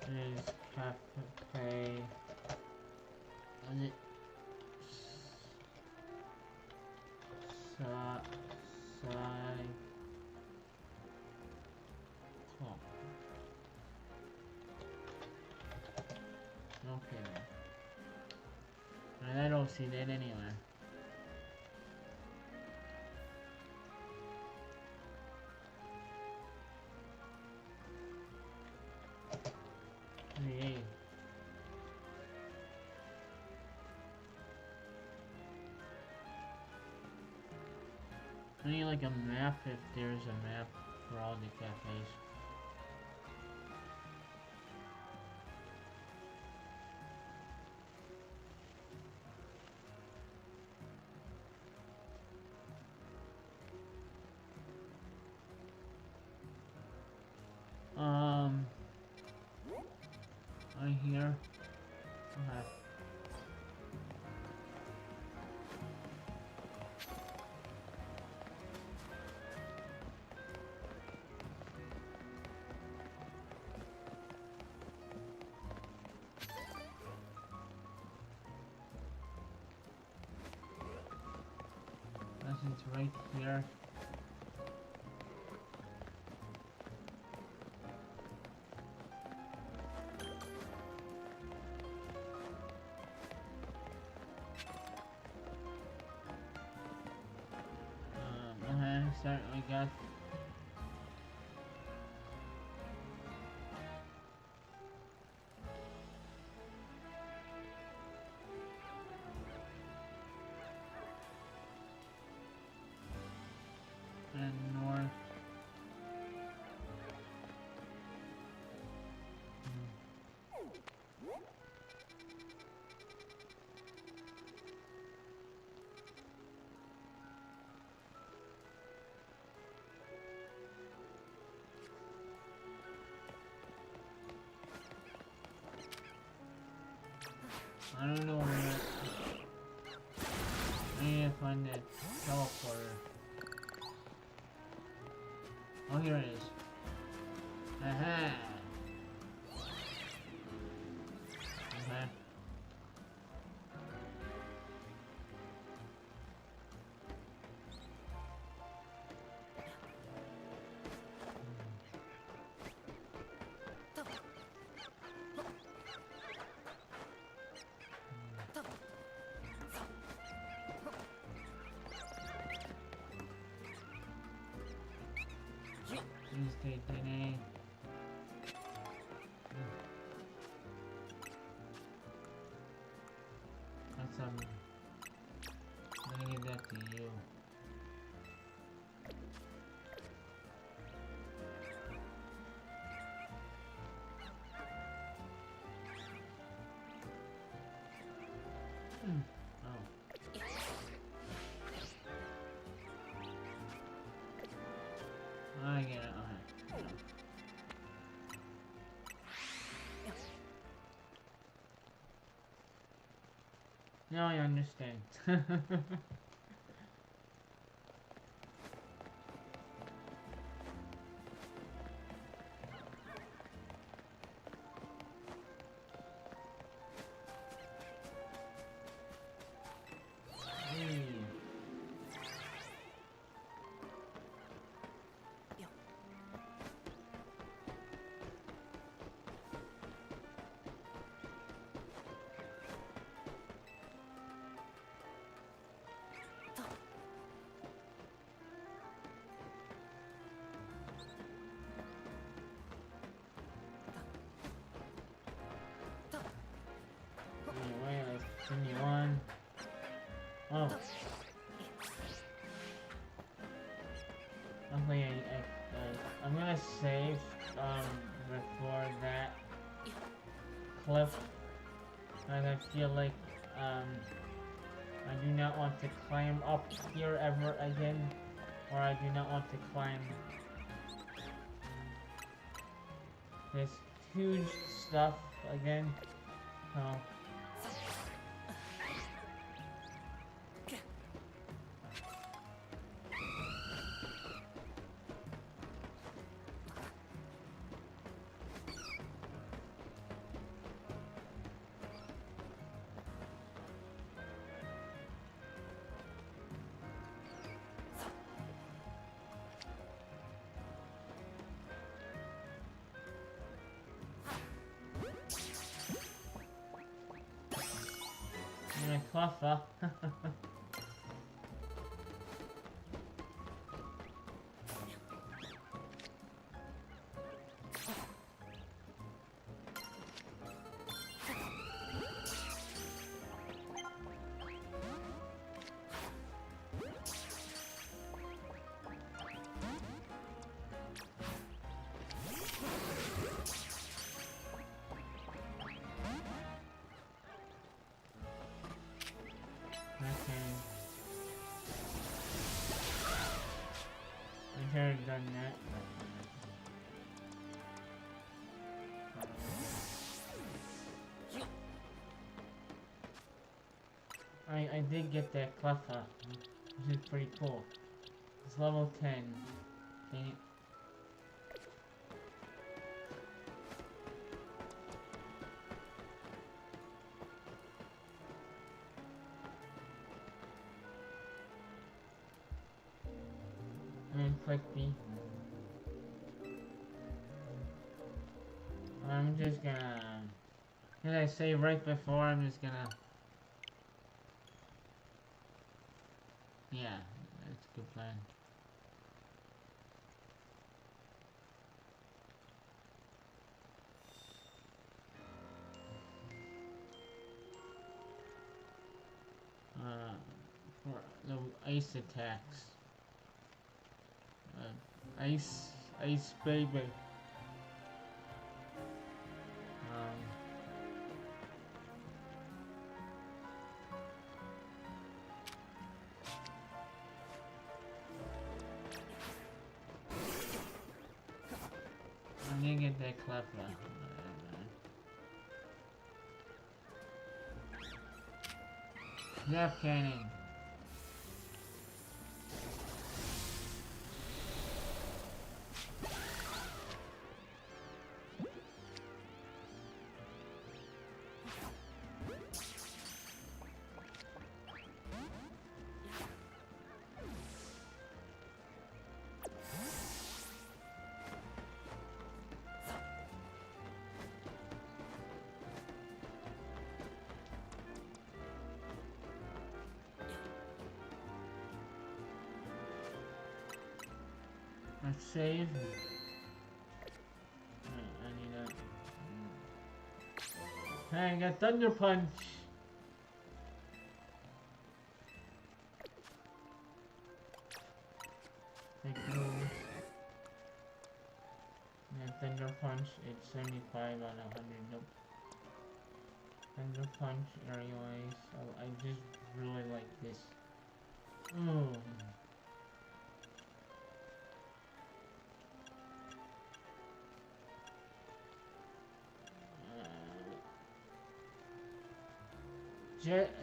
S1: is cafe? Is it okay. And I don't see that anywhere. Hey. I need like a map if there's a map for all the cafes. Right here. Okay. It's right here. Certainly got. And north. I don't know where. I need to find that teleporter. Oh, here it is. Aha! Okay. Tuesday today. That's I'm gonna give that to you. I get it. Okay. Now I understand. Anyway, let's continue on. Oh. Okay, I'm gonna save before that cliff, and I feel like I do not want to climb up here ever again, or I do not want to climb this huge stuff again. So. Clever. I've already done that. I did get that Cleffa, which is pretty cool. It's level 10. Dang it. click B. I'm just gonna, as I say right before, I'm just gonna, yeah, that's a good plan. For the ice attacks. Ice baby. I'm gonna get that clever. Death cannon. Let's save. I need a. Hey, I got Thunder Punch. Take those. And Thunder Punch, it's 75 out of 100. Nope. Thunder Punch, aerial ice. Oh, I just really like this. Ooh.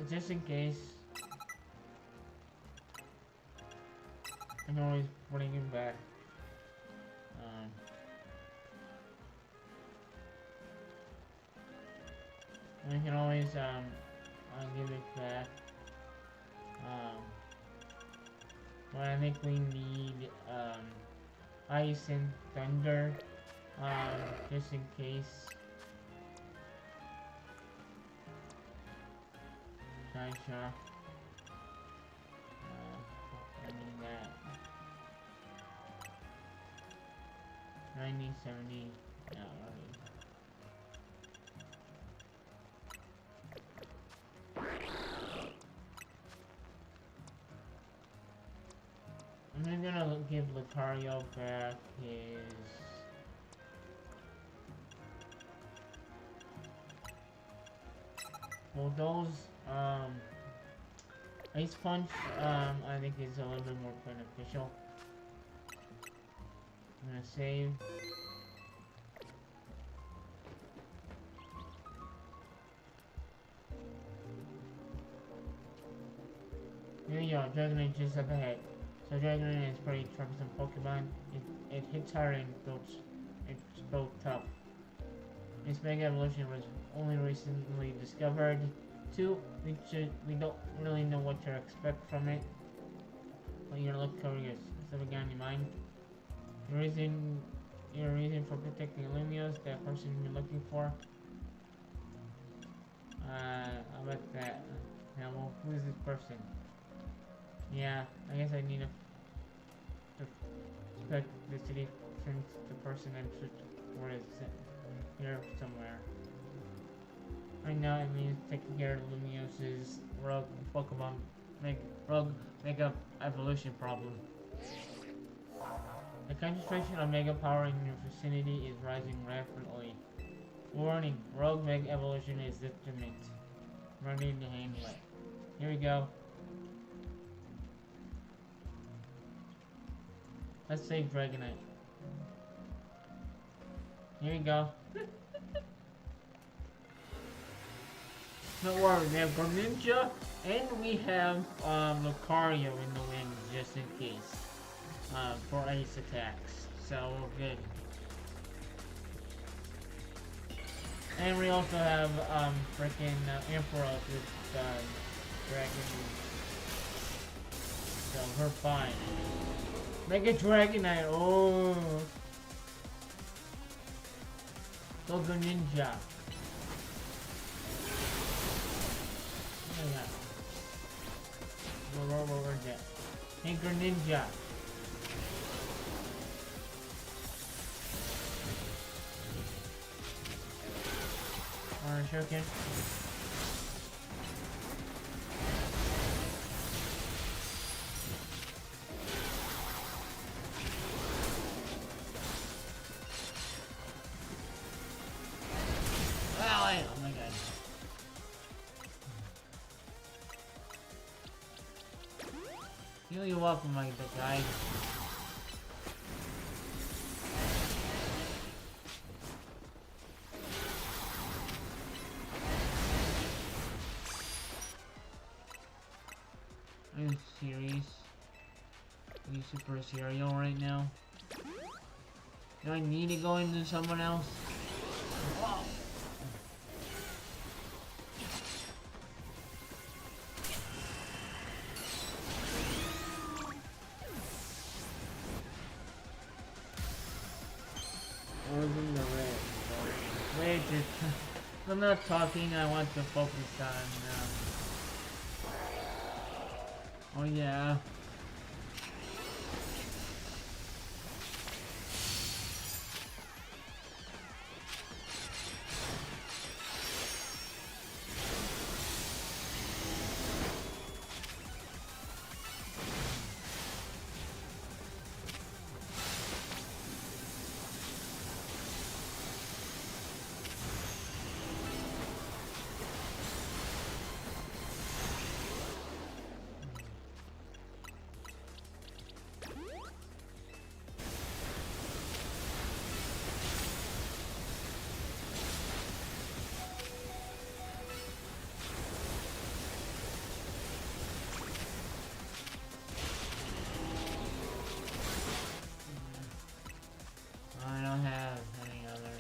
S1: Just in case, I can always bring him back. I can always I'll give it back. But I think we need ice and thunder, just in case. Sure. I need that. 90, 70. Yeah, alright. I'm gonna give Lucario back his. Well, those. Ice Punch, I think is a little bit more beneficial. I'm gonna save. Here you go, Dragonite just up ahead. So Dragonite is pretty troublesome Pokemon. It hits hard and it's both tough. Its Mega Evolution was only recently discovered. 2, we don't really know what to expect from it. But you're look curious. Something got in your mind? Your reason for protecting Lumios, that person you're looking for? How about that? Now, well, who is this person? Yeah, I guess I need to spec the city since the person entered where it's here somewhere. Right now, it means taking care of Lumios's rogue Pokemon Mega Evolution problem. The concentration of Mega Power in your vicinity is rising rapidly. Warning, Rogue Mega Evolution is determined. Ready to handle it. Here we go. Let's save Dragonite. Here we go. Don't worry, we have Greninja and we have Lucario in the wings just in case. For ice attacks. So we're good. And we also have freaking Emperor with Dragon. So we're fine. Make a Dragonite. Oh. Go Ninja. Oh yeah. Where that? Anchor Ninja. Alright, Shuriken. Oh my god. You're welcome, my big guy. Are you serious? Are you super serial right now? Do I need to go into someone else? Whoa. In the red. Wait, I'm not talking. I want to focus on. Oh yeah. I don't have any other.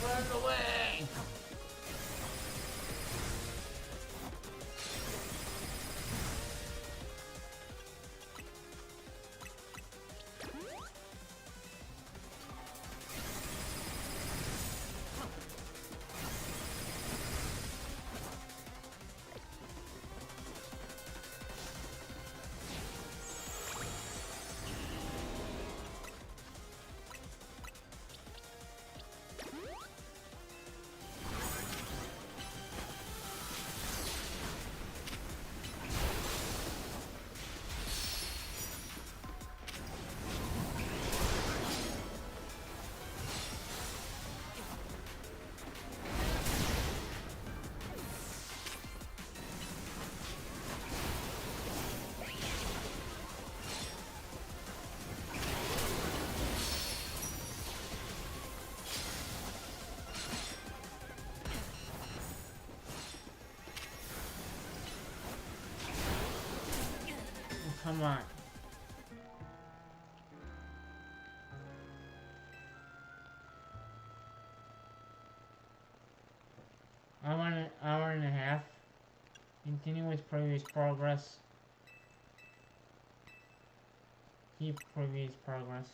S1: Run away! Come on. Hour and a half. Continue with previous progress. Keep previous progress.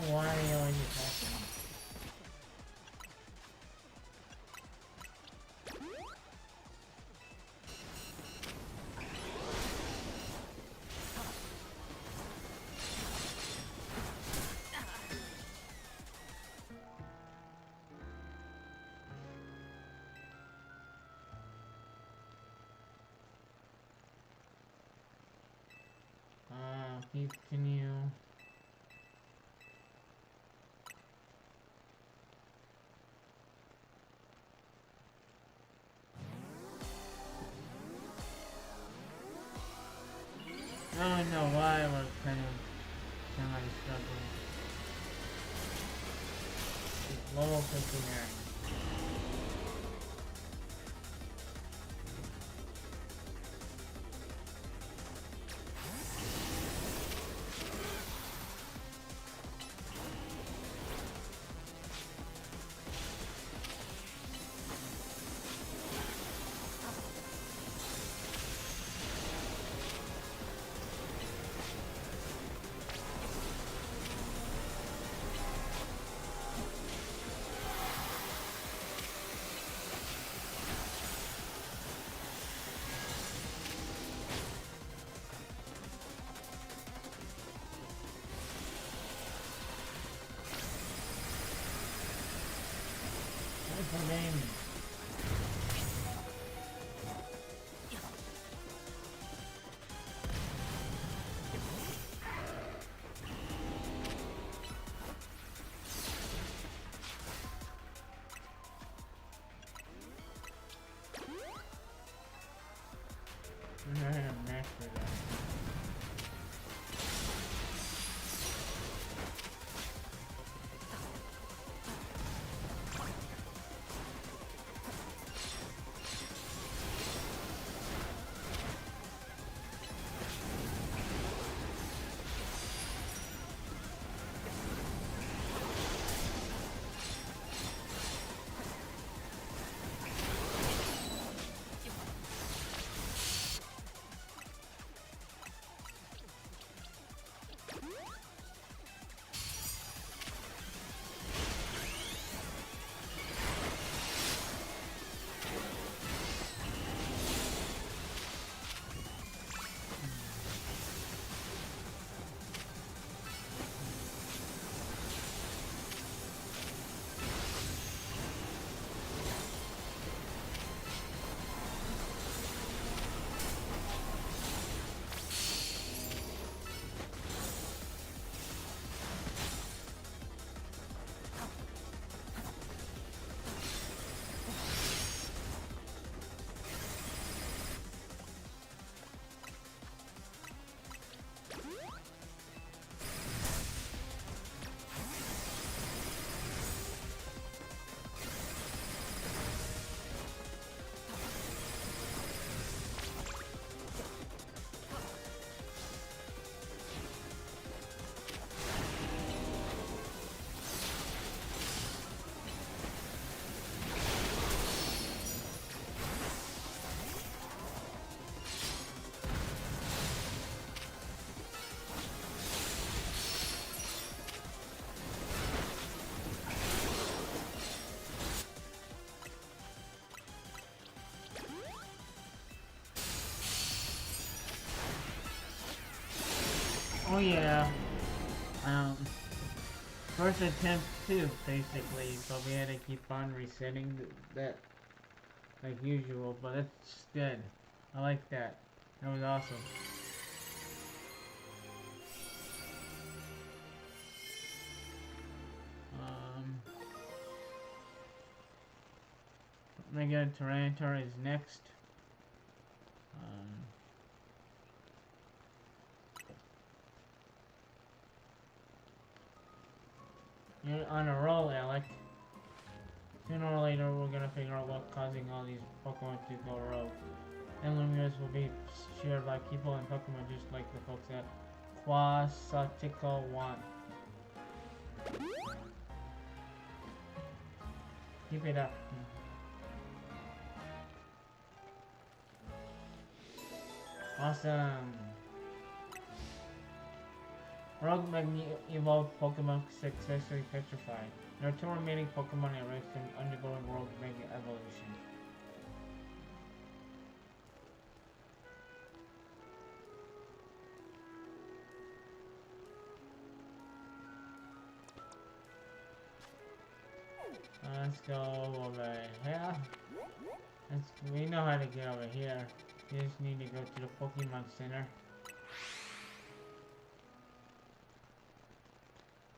S1: Why are you attacking? Continue. I don't know why we're kind of struggling. It's level 59. What's her name? I'm not gonna master that. Oh yeah. Um, first attempt too, basically, but we had to keep on resetting that like usual, but it's good. I like that. That was awesome. Mega Tyranitar is next. You're on a roll, Alec. Sooner or later, we're gonna figure out what's causing all these Pokemon to go rogue. And Lumiose will be shared by people and Pokemon just like the folks at Quasatico want. Keep it up. Awesome. Rogue Magni evolved Pokemon successfully petrified. There are two remaining Pokemon at risk from undergoing Rogue Mega evolution. Let's go over here. We know how to get over here. We just need to go to the Pokemon Center.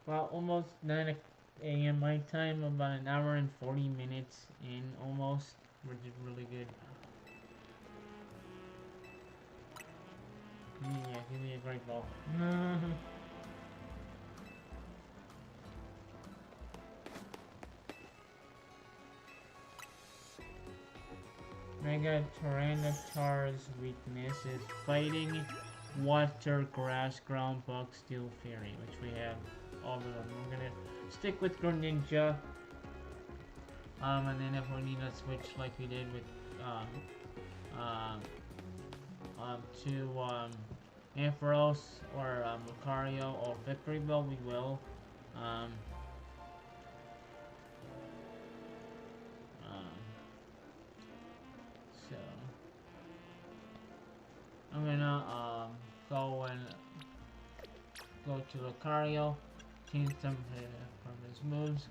S1: Well, almost 9 a.m. my time, about an hour and 40 minutes in almost, which is really good. Yeah, give me a great ball. Mega Tyranitar's weakness is fighting, water, grass, ground, bug, steel, fairy, which we have all of them. We're gonna stick with Greninja. And then if we need to switch like we did with to Ampharos or Lucario or Victoryville, we will. So I'm gonna go and go to Lucario, change some from his moves.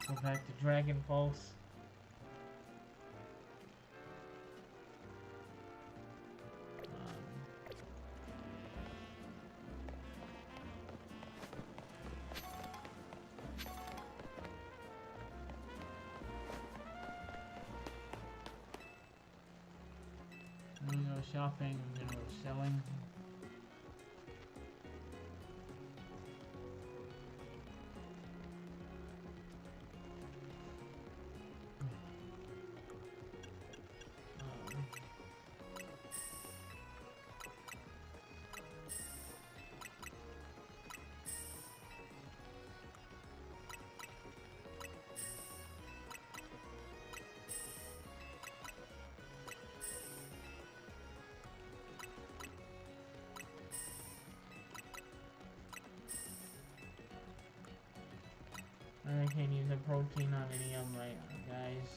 S1: Go back to Dragon Pulse. I'm gonna go shopping, I'm gonna go selling. I can't use a protein on any of my guys.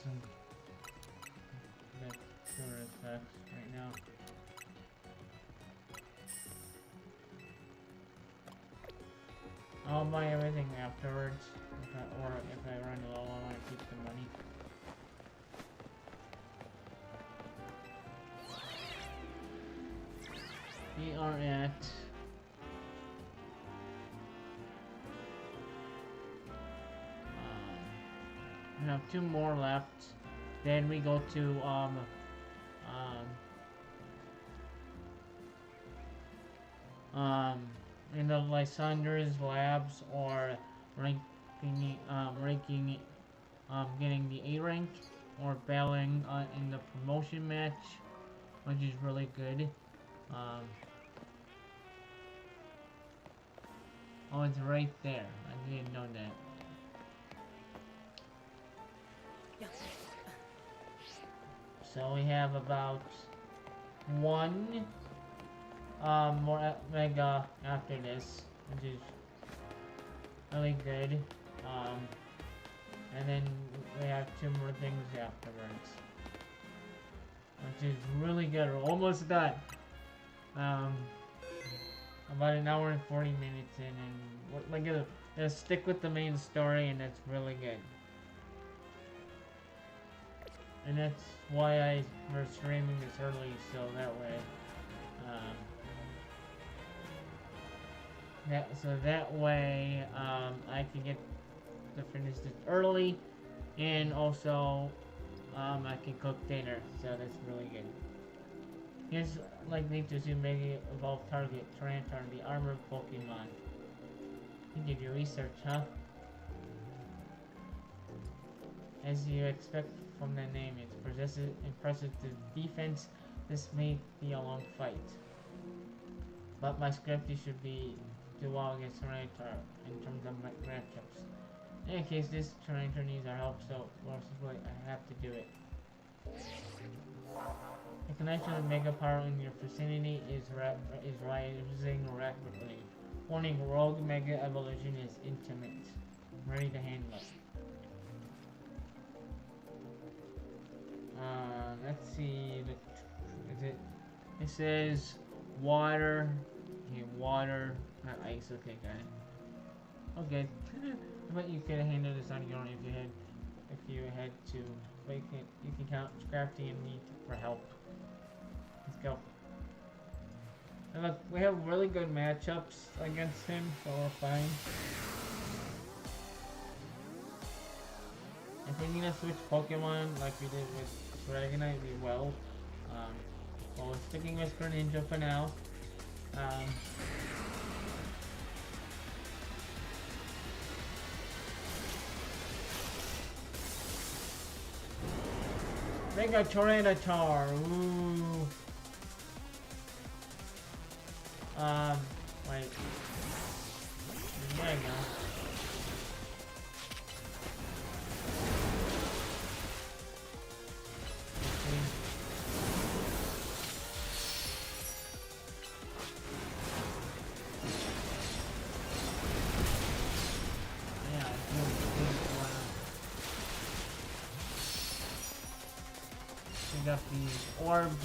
S1: That's sure effects right now. I'll buy everything afterwards, if I run low, I want to keep the money. We are at we have 2 more left. Then we go to in the Lysandre's labs or getting the A rank or battling in the promotion match, which is really good. Oh, it's right there. I didn't know that. So we have about 1 more mega after this, which is really good. And then we have 2 more things afterwards, which is really good. We're almost done. about an hour and 40 minutes in, and like it'll stick with the main story, and that's really good. And that's why we're streaming this early, so that way, I can get to finish this early, and also I can cook dinner, so that's really good. Here's like need to zoom Mega Evolve Target Tyranitar, the armored Pokemon. You did your research, huh? As you expect from the name, it's impressive to defense. This may be a long fight. But my script, you should do well against Tyranitar in terms of matchups. In any case, this Tyranitar needs our help, so I have to do it. The connection of Mega Power in your vicinity is rising rapidly. Warning, Rogue Mega Evolution is intimate. I'm ready to handle it. Let's see. It says water. Okay, water, not ice. Okay, got it. Okay. But you could handle this on your own if you had to. But you can count Scrafty and need for help. Let's go. And look, we have really good matchups against him, so we're fine. If we need to switch Pokemon like we did with Dragonite, we will. Well, we're sticking with Greninja for now. Mega Tyranitar. Ooh. Wait. There you go. We got the orbs.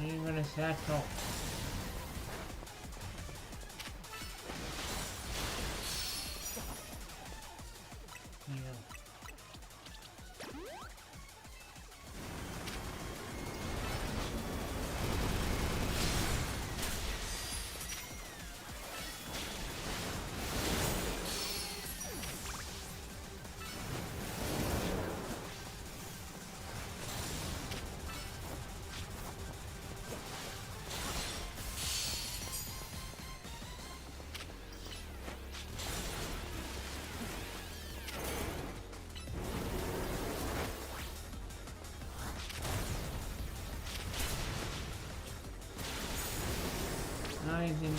S1: Even a satchel. Now he's in the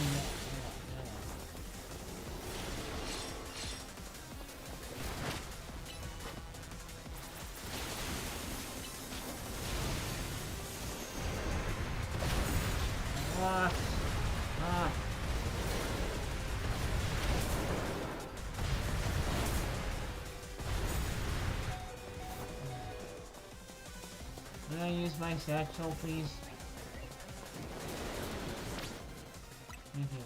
S1: Can I use my satchel, please? Thank you.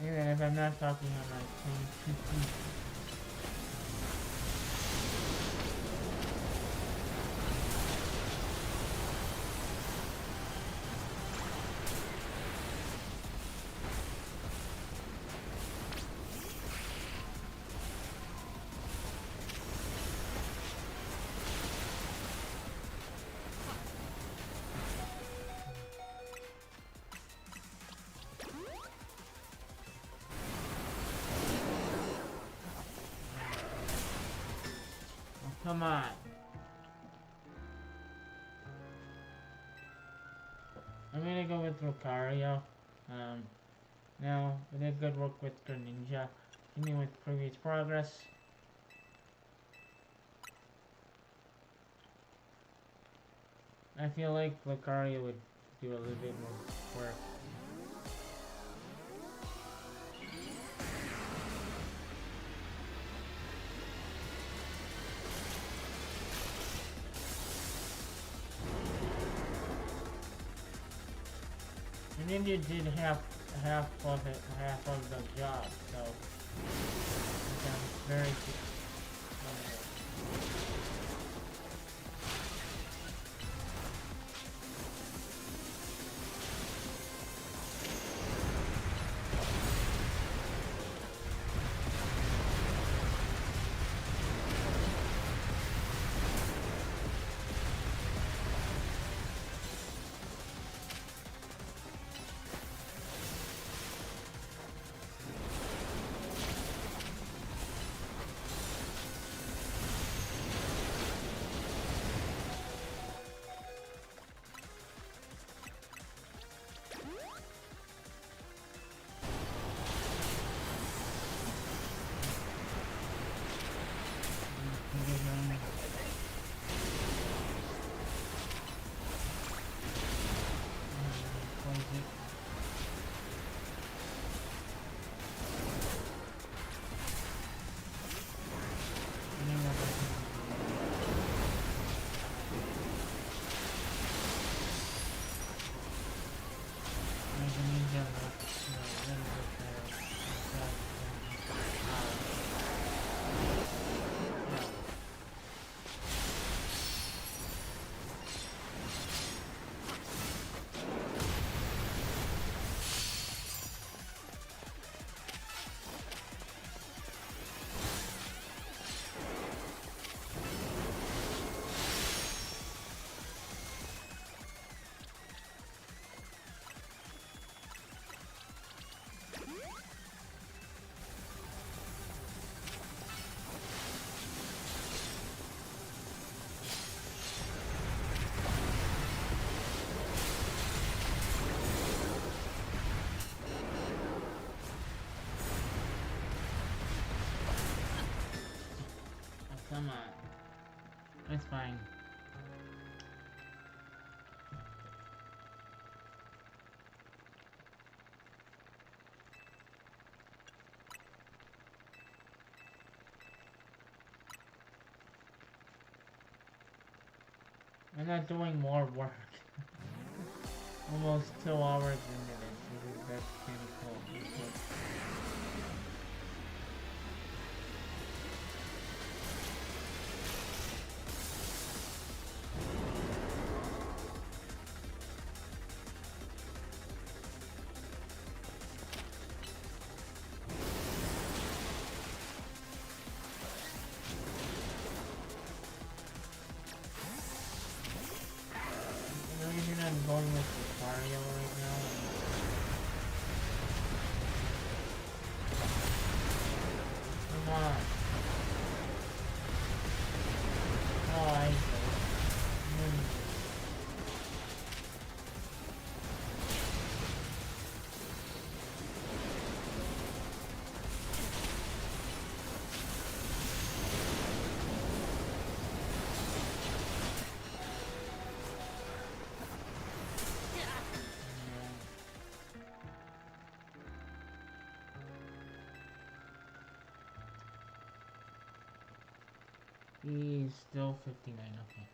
S1: Even if I'm not talking on my phone. Come on. I'm gonna go with Lucario. Now, we did good work with Greninja. Continue with previous progress. I feel like Lucario would do a little bit more work. Ninja did half of the job, so I'm very Come on. It's fine. I'm not doing more work. Almost 2 hours into this. That's pretty cool. I'm going with Lucario right now. Come on. Oh, I He's still 59, okay.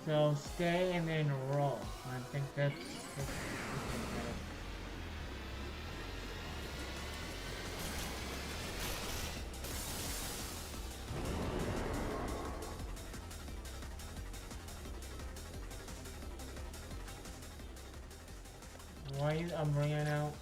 S1: So stay and then roll. I think that's why is Umbreon out?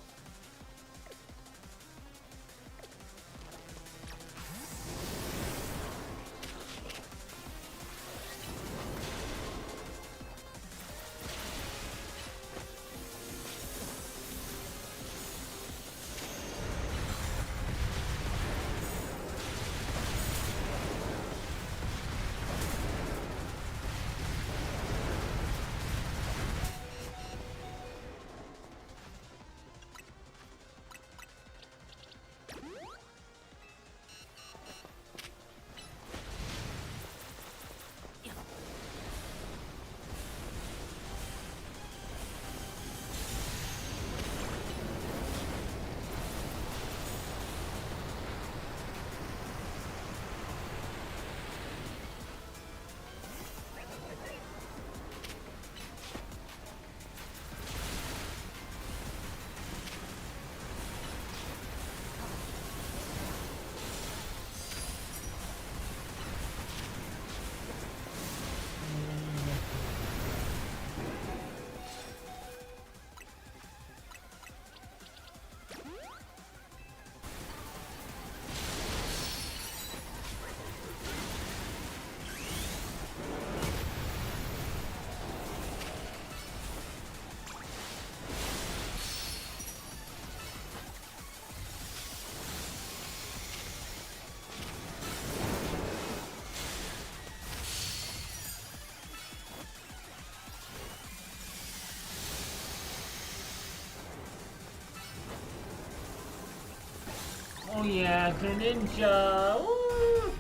S1: Oh yeah, Greninja! Woo!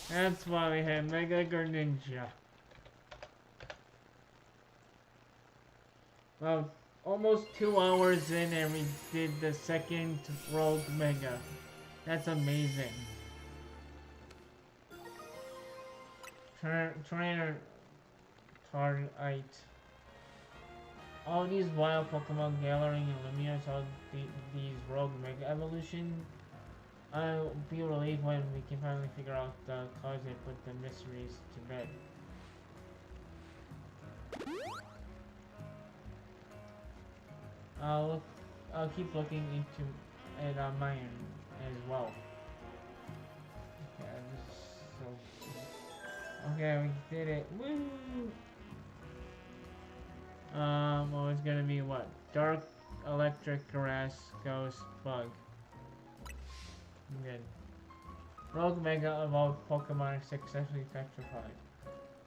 S1: That's why we have Mega Greninja. Well, almost 2 hours in and we did the second Rogue Mega. That's amazing. Trainer Tarite. All these wild Pokemon gathering in Lumia saw these Rogue Mega Evolution. I'll be relieved when we can finally figure out the cause and put the mysteries to bed. I'll keep looking into it on my end as well. Okay, okay, we did it. Woo! Well, it's gonna be what? Dark, electric, grass, ghost, bug. Good. Rogue Mega evolved Pokemon successfully petrified.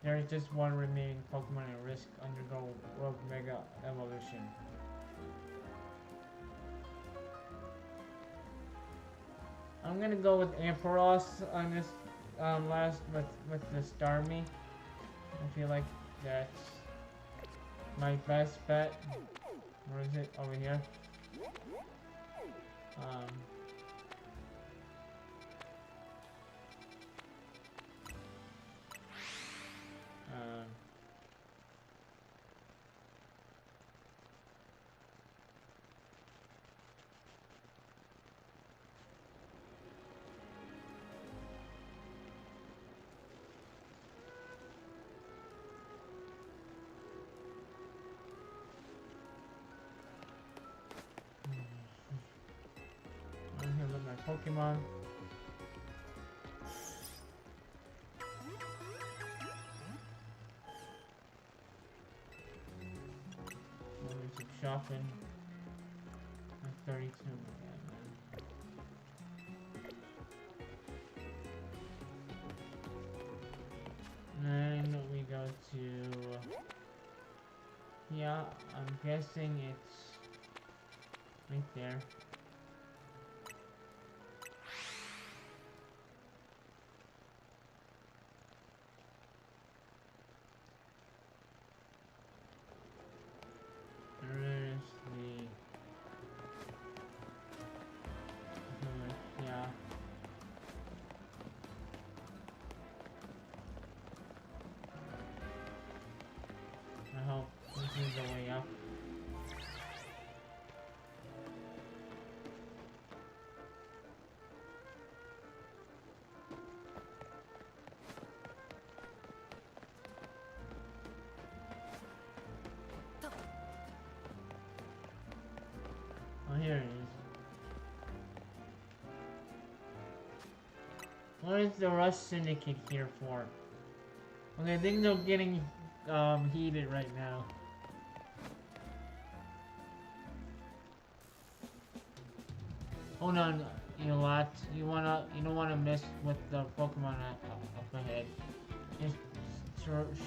S1: There is just one remaining Pokemon at risk undergo Rogue Mega evolution. I'm gonna go with Ampharos on this last with the Starmie. I feel like that's my best bet. Where is it? Over here. Um, I'm here with my Pokemon. Doing some shopping. I'm 32 again. Then we go to, yeah, I'm guessing it's right there. There's the, yeah. I hope this is the way up. Oh, here it is. What is the Rush Syndicate here for? Okay, I think they're getting heated right now. Hold on, you lot. You don't wanna mess with the Pokemon up ahead. It's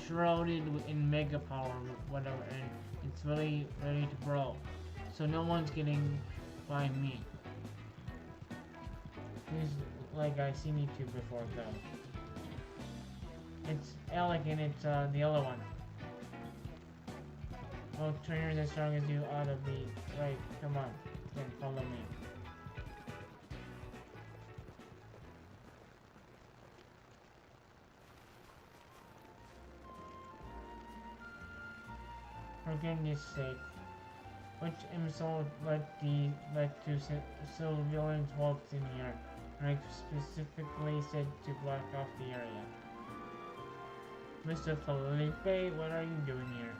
S1: shrouded in Mega Power, whatever, and it's really ready to grow. So no one's getting by me. He's like I seen YouTube before though. It's Alec and it's the other one. Oh, trainers as strong as you ought to be. Right, come on. Then follow me. For goodness sake. Which insult led to civilians walked in here? And I specifically said to block off the area. Mr. Felipe, what are you doing here?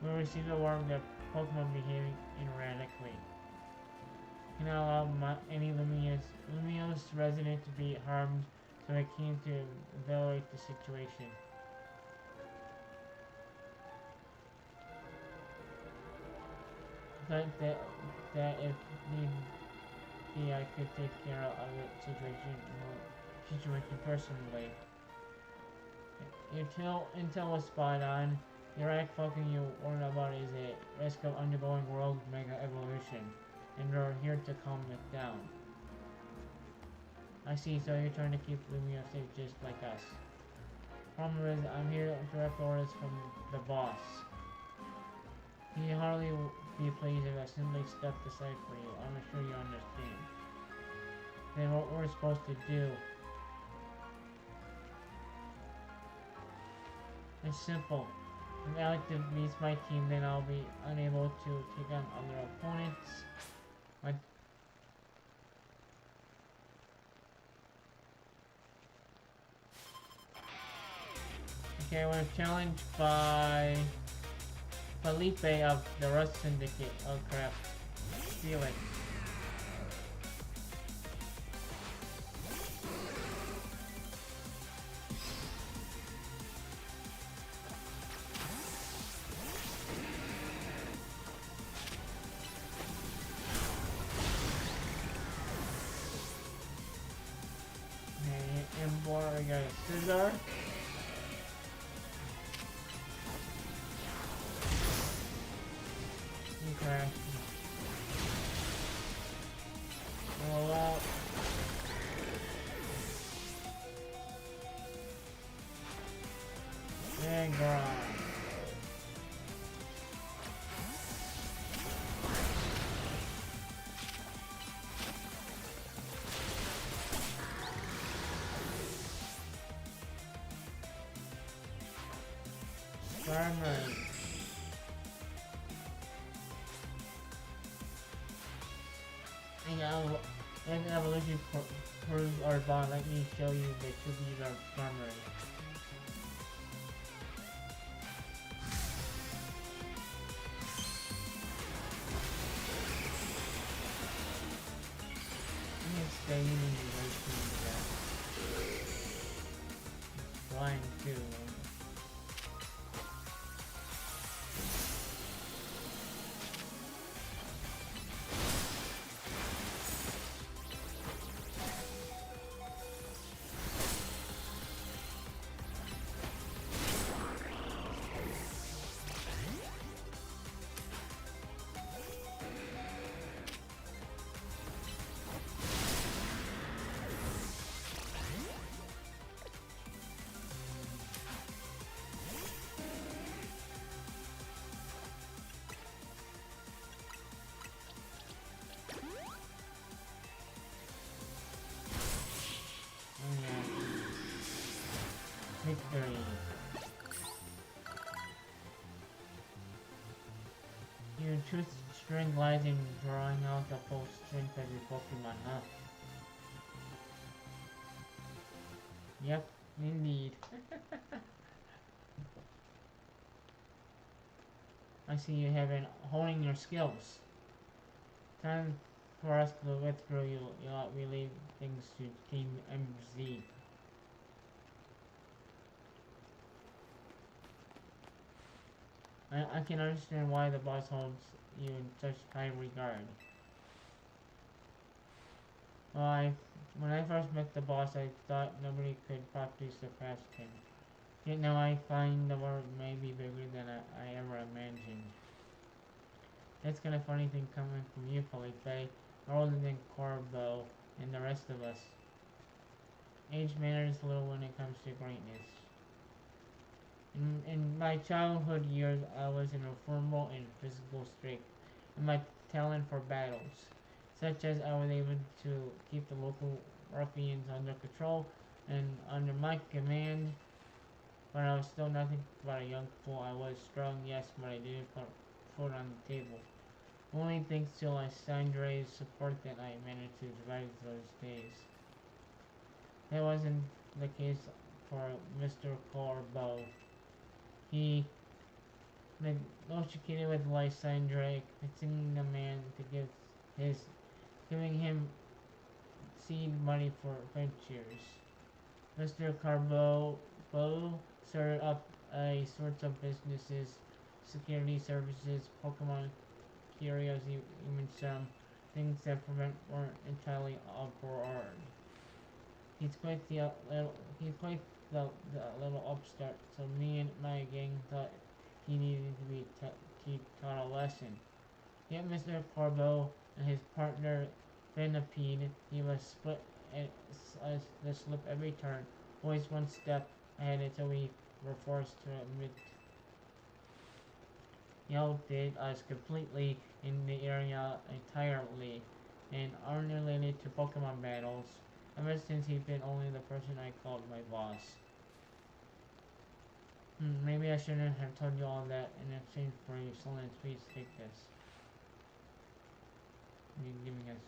S1: We received a warning that Pokemon behaving erratically. Cannot allow any Lumiose resident to be harmed, so I came to evaluate the situation. Thought that if need be, I could take care of the situation personally. Your intel was spot on. The erratic Pokemon you warned about is a risk of undergoing Rogue Mega Evolution, and are here to calm it down. I see, so you're trying to keep Lumia safe just like us. Problem is, I'm here to direct orders from the boss. He hardly be pleased if I simply stepped aside for you. I'm sure you understand. Then what we're supposed to do? It's simple. If Alec beats my team, then I'll be unable to take on other opponents. Okay, we're challenged by Felipe of the Rust Syndicate. Oh crap. Steal it. Okay, Embor, we got a Scissor. Okay. Roll out. And grind. Farmers. And evolution proves our bond. Let me show you the tribute of farmers. Stay in the flying too. Victory. Your true strength lies in drawing out the full strength of your Pokemon, huh? Yep, indeed. I see you have been honing your skills. Time for us to withdraw you. We leave things to Team MZ. I can understand why the boss holds you in such high regard. Well, when I first met the boss, I thought nobody could properly surpass him. Yet now I find the world may be bigger than I ever imagined. That's kind of funny thing coming from you, Felipe, older than Corbo and the rest of us. Age matters little when it comes to greatness. In my childhood years, I was in a formal and physical strength, and my talent for battles, such as I was able to keep the local ruffians under control and under my command. But I was still nothing but a young fool. I was strong, yes, but I didn't put food on the table. Only thanks to Lysandre's support that I managed to survive those days. That wasn't the case for Mr. Corbo. He negotiated with Lysandre, convincing the man to giving him seed money for ventures. Mr. Corbo started up a sorts of businesses, security services, Pokemon curiosity, even some things that weren't entirely aboard. The little upstart, so me and my gang thought he needed to be taught a lesson. Yet Mr. Corbo and his partner Venipede. He was split the slip every turn, always one step ahead until we were forced to admit did us completely in the area entirely and unrelated to Pokemon battles. Ever since he'd been only the person I called my boss. Maybe I shouldn't have told you all that in exchange for your silence. Please take this. You're giving us.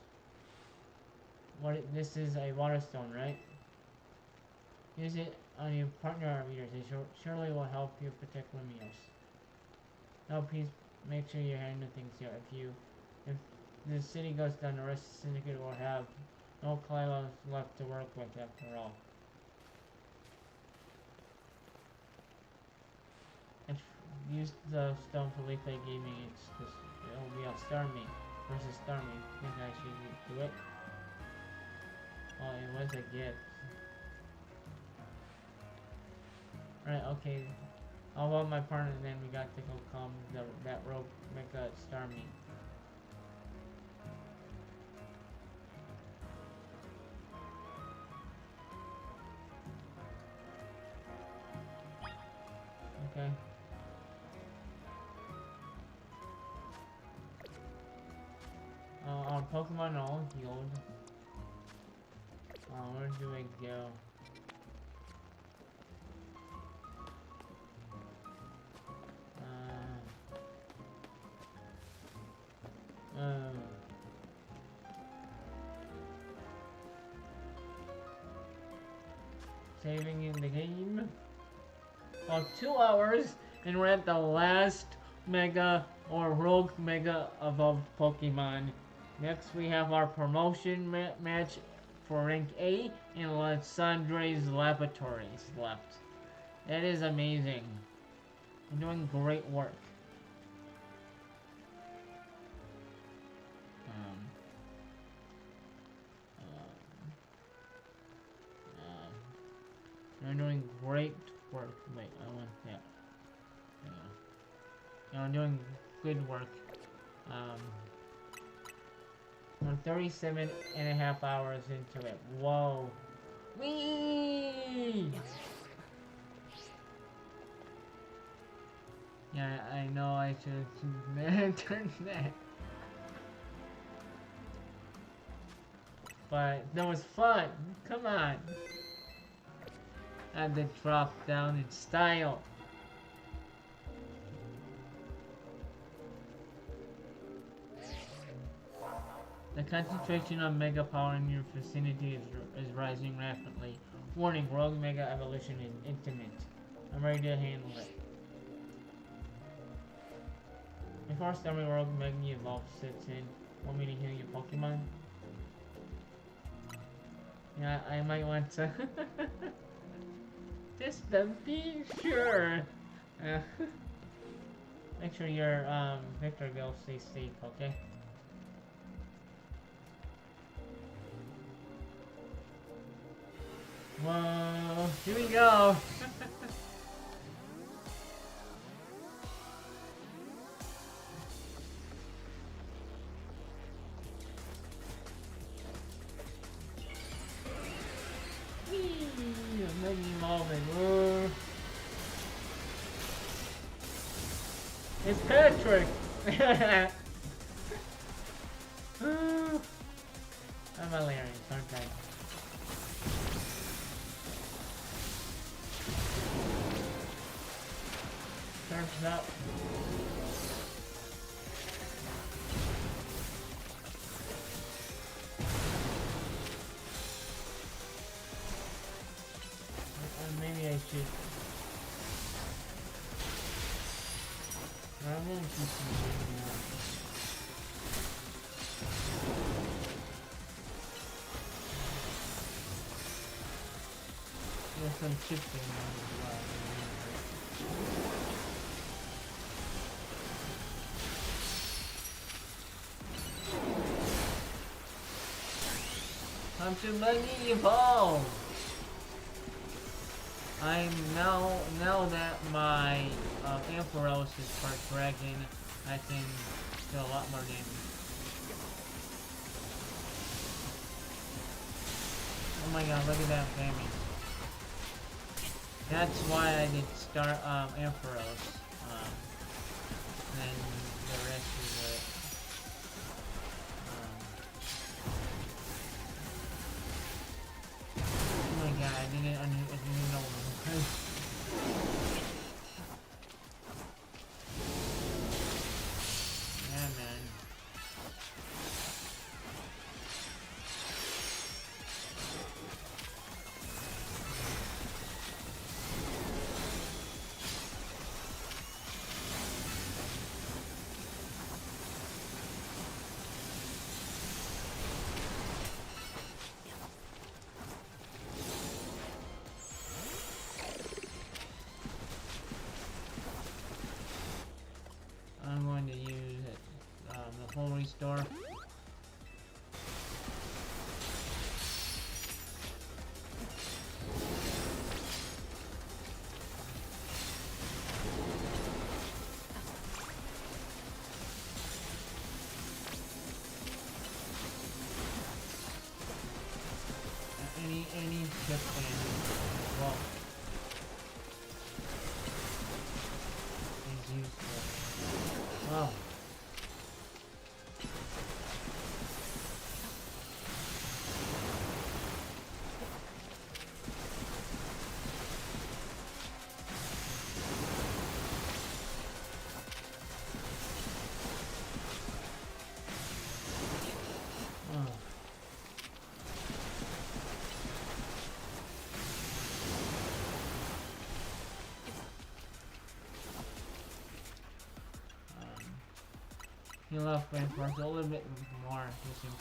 S1: This is a water stone, right? Use it on your partner readers. It surely will help you protect Limios. Now please make sure you handle things here. If the city goes down, the rest of the syndicate will have no Kylos left to work with after all. Use the stone for Leaf Gaming. It'll be a Starmie versus Starmie. Think I should do it? Oh, it was a gift. Right, okay. How about my partner then? We got to go calm that rope, make a Starmie. Okay. Our Pokemon are all healed. Where do we go? Saving in the game. About 2 hours, and we're at the last Mega or Rogue Mega evolved Pokemon. Next, we have our promotion match for rank A in Lysandre's laboratories left. That is amazing. You're doing great work. You're doing great work. Wait, I want that. You're doing good work. I'm 37.5 hours into it. Whoa. Whee! Yeah, I know I should turn that. But that was fun. Come on. And then drop down in style. The concentration of Mega Power in your vicinity is rising rapidly. Warning, Rogue Mega Evolution is intimate. I'm ready to handle it. Before Starmie Rogue Mega Evolve sits in, want me to heal your Pokemon? Yeah, I might want to. Just to be sure. Make sure your Victor girl stays safe, okay? Whoa, here we go. It's Patrick! I'm hilarious, aren't I? Turns up. Maybe I should. I won't keep using that. There's some shifting on as well. Time to let me evolve! I'm now that my Ampharos is part dragon, I can do a lot more damage. Oh my god, look at that damage. That's why I did start Ampharos. And the rest is it. Oh my god, I didn't know. Yeah, man. I'm going to use the full restore. Any chip well is useful. Wow. Heal up reinforce a little bit more just in case.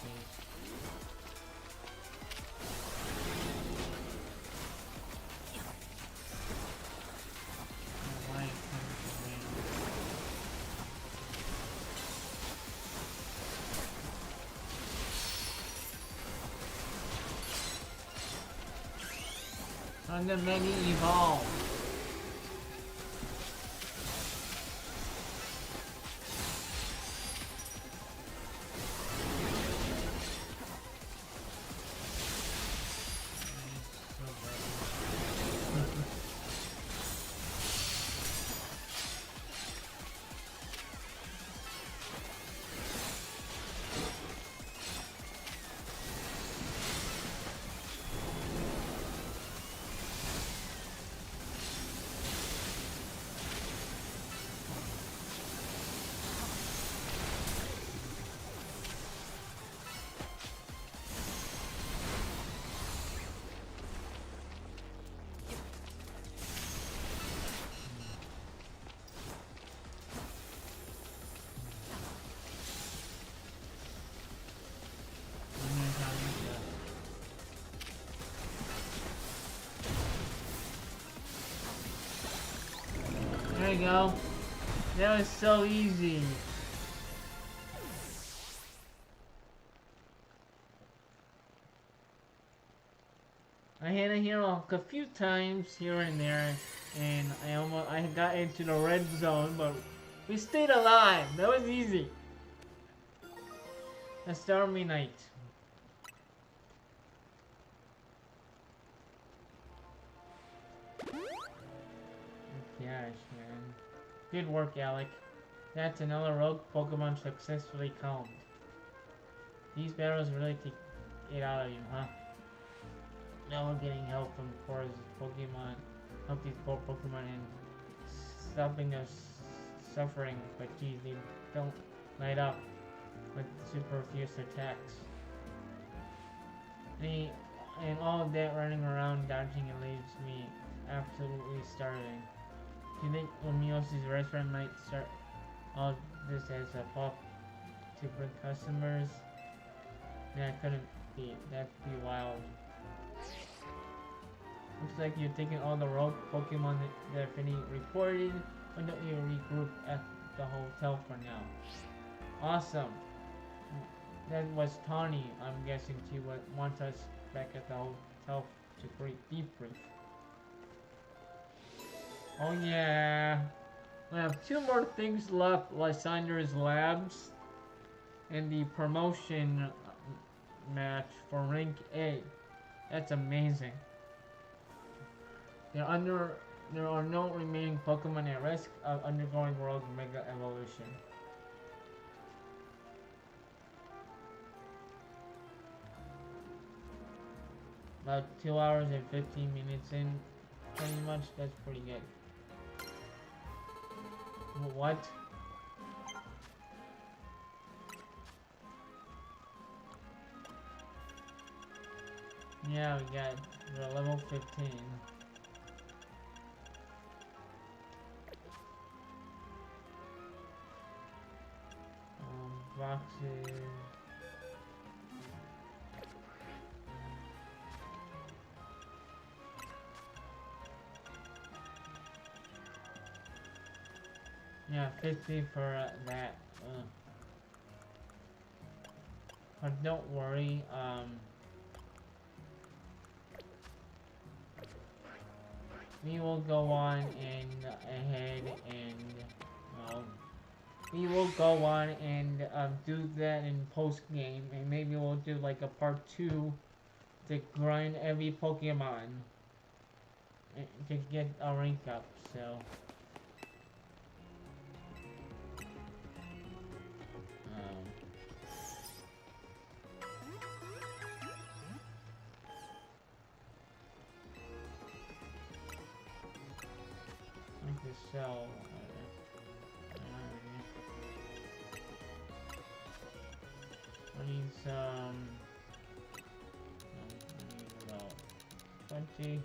S1: On the many evolve. There you go. That was so easy. I had a hero a few times here and there, and I got into the red zone, but we stayed alive. That was easy. The Stormy Knight. Gosh, man. Good work, Alec. That's another rogue Pokemon successfully calmed. These battles really take it out of you, huh? Now we're getting help from Cora's Pokemon. Help these poor Pokemon in stopping us suffering, but geez, they don't light up with super fierce attacks. And all of that running around dodging it leaves me absolutely starving. Do you think Omios' restaurant might start all this as a pop to bring customers? That couldn't be. That'd be wild. Looks like you're taking all the rogue Pokemon that Finny reported. Why don't you regroup at the hotel for now? Awesome. That was Tawny. I'm guessing she would want us back at the hotel to debrief. Oh yeah. We have 2 more things left. Lysandre's Labs and the promotion match for rank A. That's amazing. There under there are no remaining Pokemon at risk of undergoing World Mega Evolution. About 2 hours and 15 minutes in, pretty much. That's pretty good. What? Yeah, we're level 15. Boxes. Yeah, 50 for that. But don't worry, we will go on and ahead and we will go on and do that in post game, and maybe we'll do like a part 2 to grind every Pokemon to get a rank up. So like the cell. I need some. I need about 20.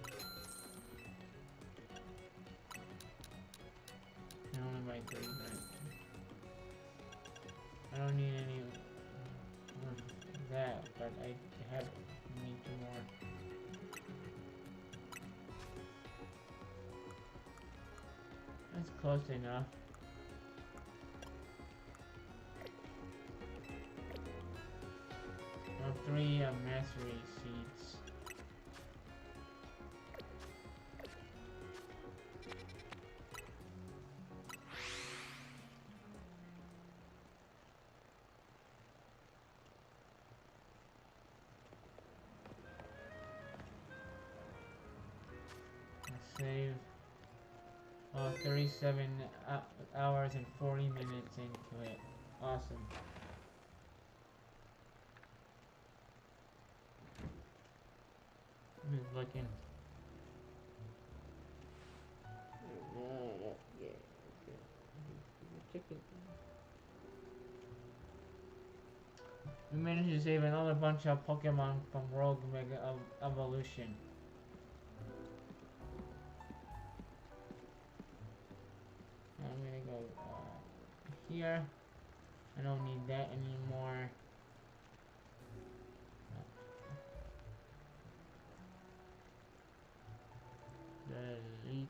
S1: I only buy 30 minutes. I don't need any more of that, but I need 2 more. That's close enough. Now 3 mastery seeds. Save 37 hours and 40 minutes into it. Awesome. I'm just looking. We managed to save another bunch of Pokemon from World Mega Evolution. I'm gonna go here. I don't need that anymore. Delete.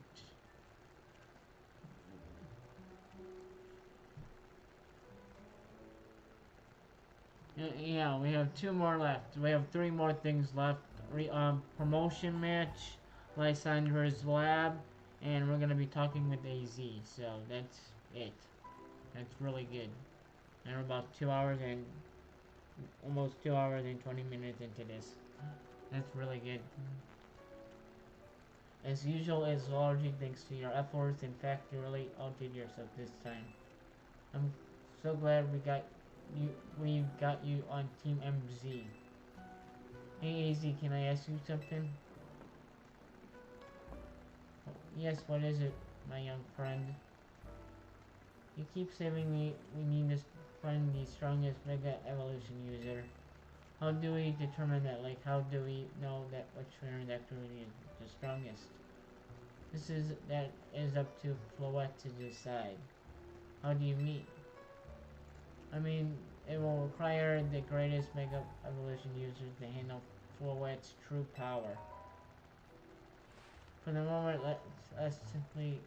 S1: Yeah, we have 2 more left. We have 3 more things left. Promotion match, Lysandre's lab, and we're gonna be talking with AZ. So that's it. That's really good. And we're about 2 hours and almost 2 hours and 20 minutes into this. That's really good. As usual, it's largely thanks to your efforts. In fact, you really outdid yourself this time. I'm so glad we got you on Team MZ. Hey AZ, can I ask you something? Yes, what is it, my young friend? You keep saying we need to find the strongest Mega Evolution user. How do we determine that? Like, how do we know that which parent activity is the strongest? That is up to Floette to decide. How do you mean? I mean, it will require the greatest Mega Evolution user to handle Floette's true power. For the moment, let's simply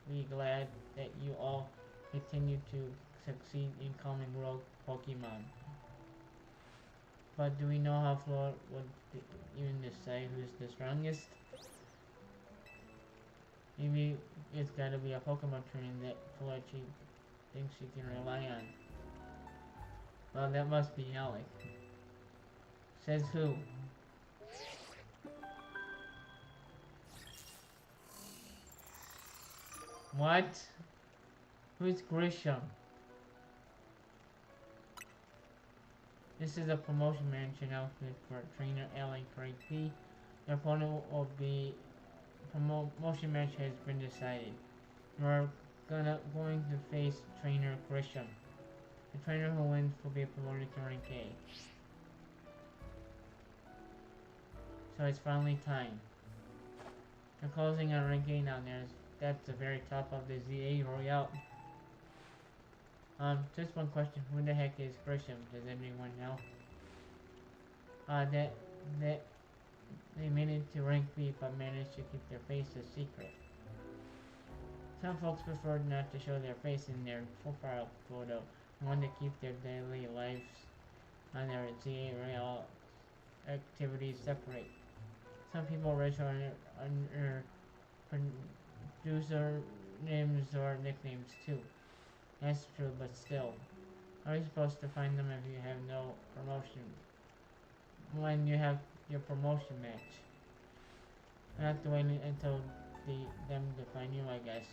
S1: be glad that you all continue to succeed in calming rogue Pokemon. But do we know how Floette would even decide who's the strongest? Maybe it's gotta be a Pokemon trainer that Floette thinks she can rely on. Well, that must be Alec. Says who? What? Who's Grisham? This is a promotion match announcement for trainer Alan Craig P. The opponent will be promotion match has been decided. We're going to face trainer Grisham. The trainer who wins will be promoted to rank A. So it's finally time. They're closing on rank A now. That's the very top of the ZA Royale. Just one question. Who the heck is Grisham? Does anyone know? That they made it to rank B but managed to keep their face a secret. Some folks prefer not to show their face in their profile photo and want to keep their daily lives on their ZA Royale activities separate. Some people register under producer names or nicknames too. That's true, but still. How are you supposed to find them if you have no promotion? When you have your promotion match. I have to wait until them to find you, I guess.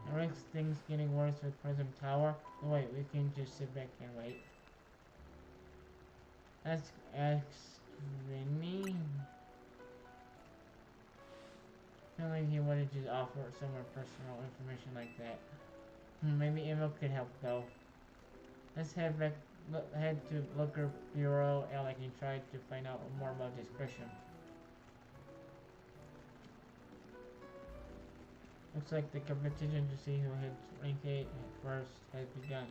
S1: It makes things getting worse with Prism Tower. No, wait, we can just sit back and wait. Ask Vinny. I feel like he would have just offered some more personal information like that. Maybe Emil could help though. Let's head to Looker Bureau Alec and try to find out more about this Grisham. Looks like the competition to see who hits rank 8 first has begun.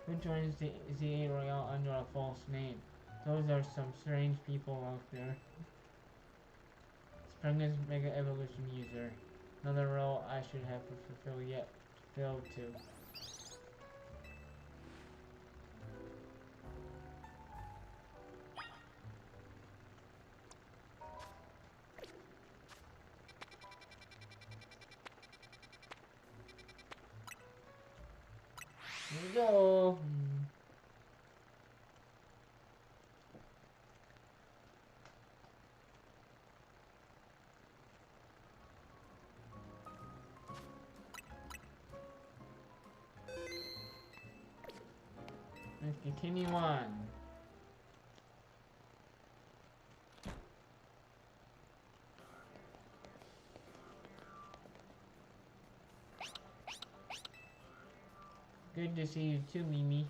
S1: Who joins the ZA Royale under a false name? Those are some strange people out there. Spreng's Mega Evolution user. Another role I should have to fulfill yet. Failed to. Here we go. Let's continue on. Good to see you too, Mimi.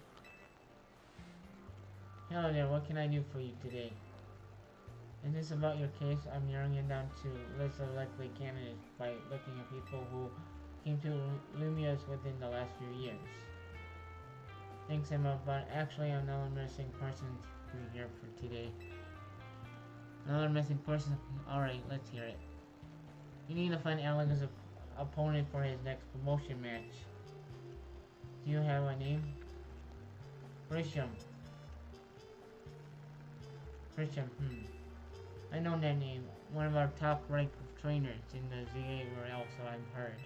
S1: Hello there, what can I do for you today? Is this about your case? I'm narrowing it down to a list of likely candidates by looking at people who came to Lumia's within the last few years. Thanks, Emma, but actually another missing person to be here for today. Another missing person? Alright, let's hear it. You need to find Alex as an opponent for his next promotion match. Do you have a name? Grisham. Grisham, I know that name. One of our top ranked trainers in the ZA Royale, so I've heard.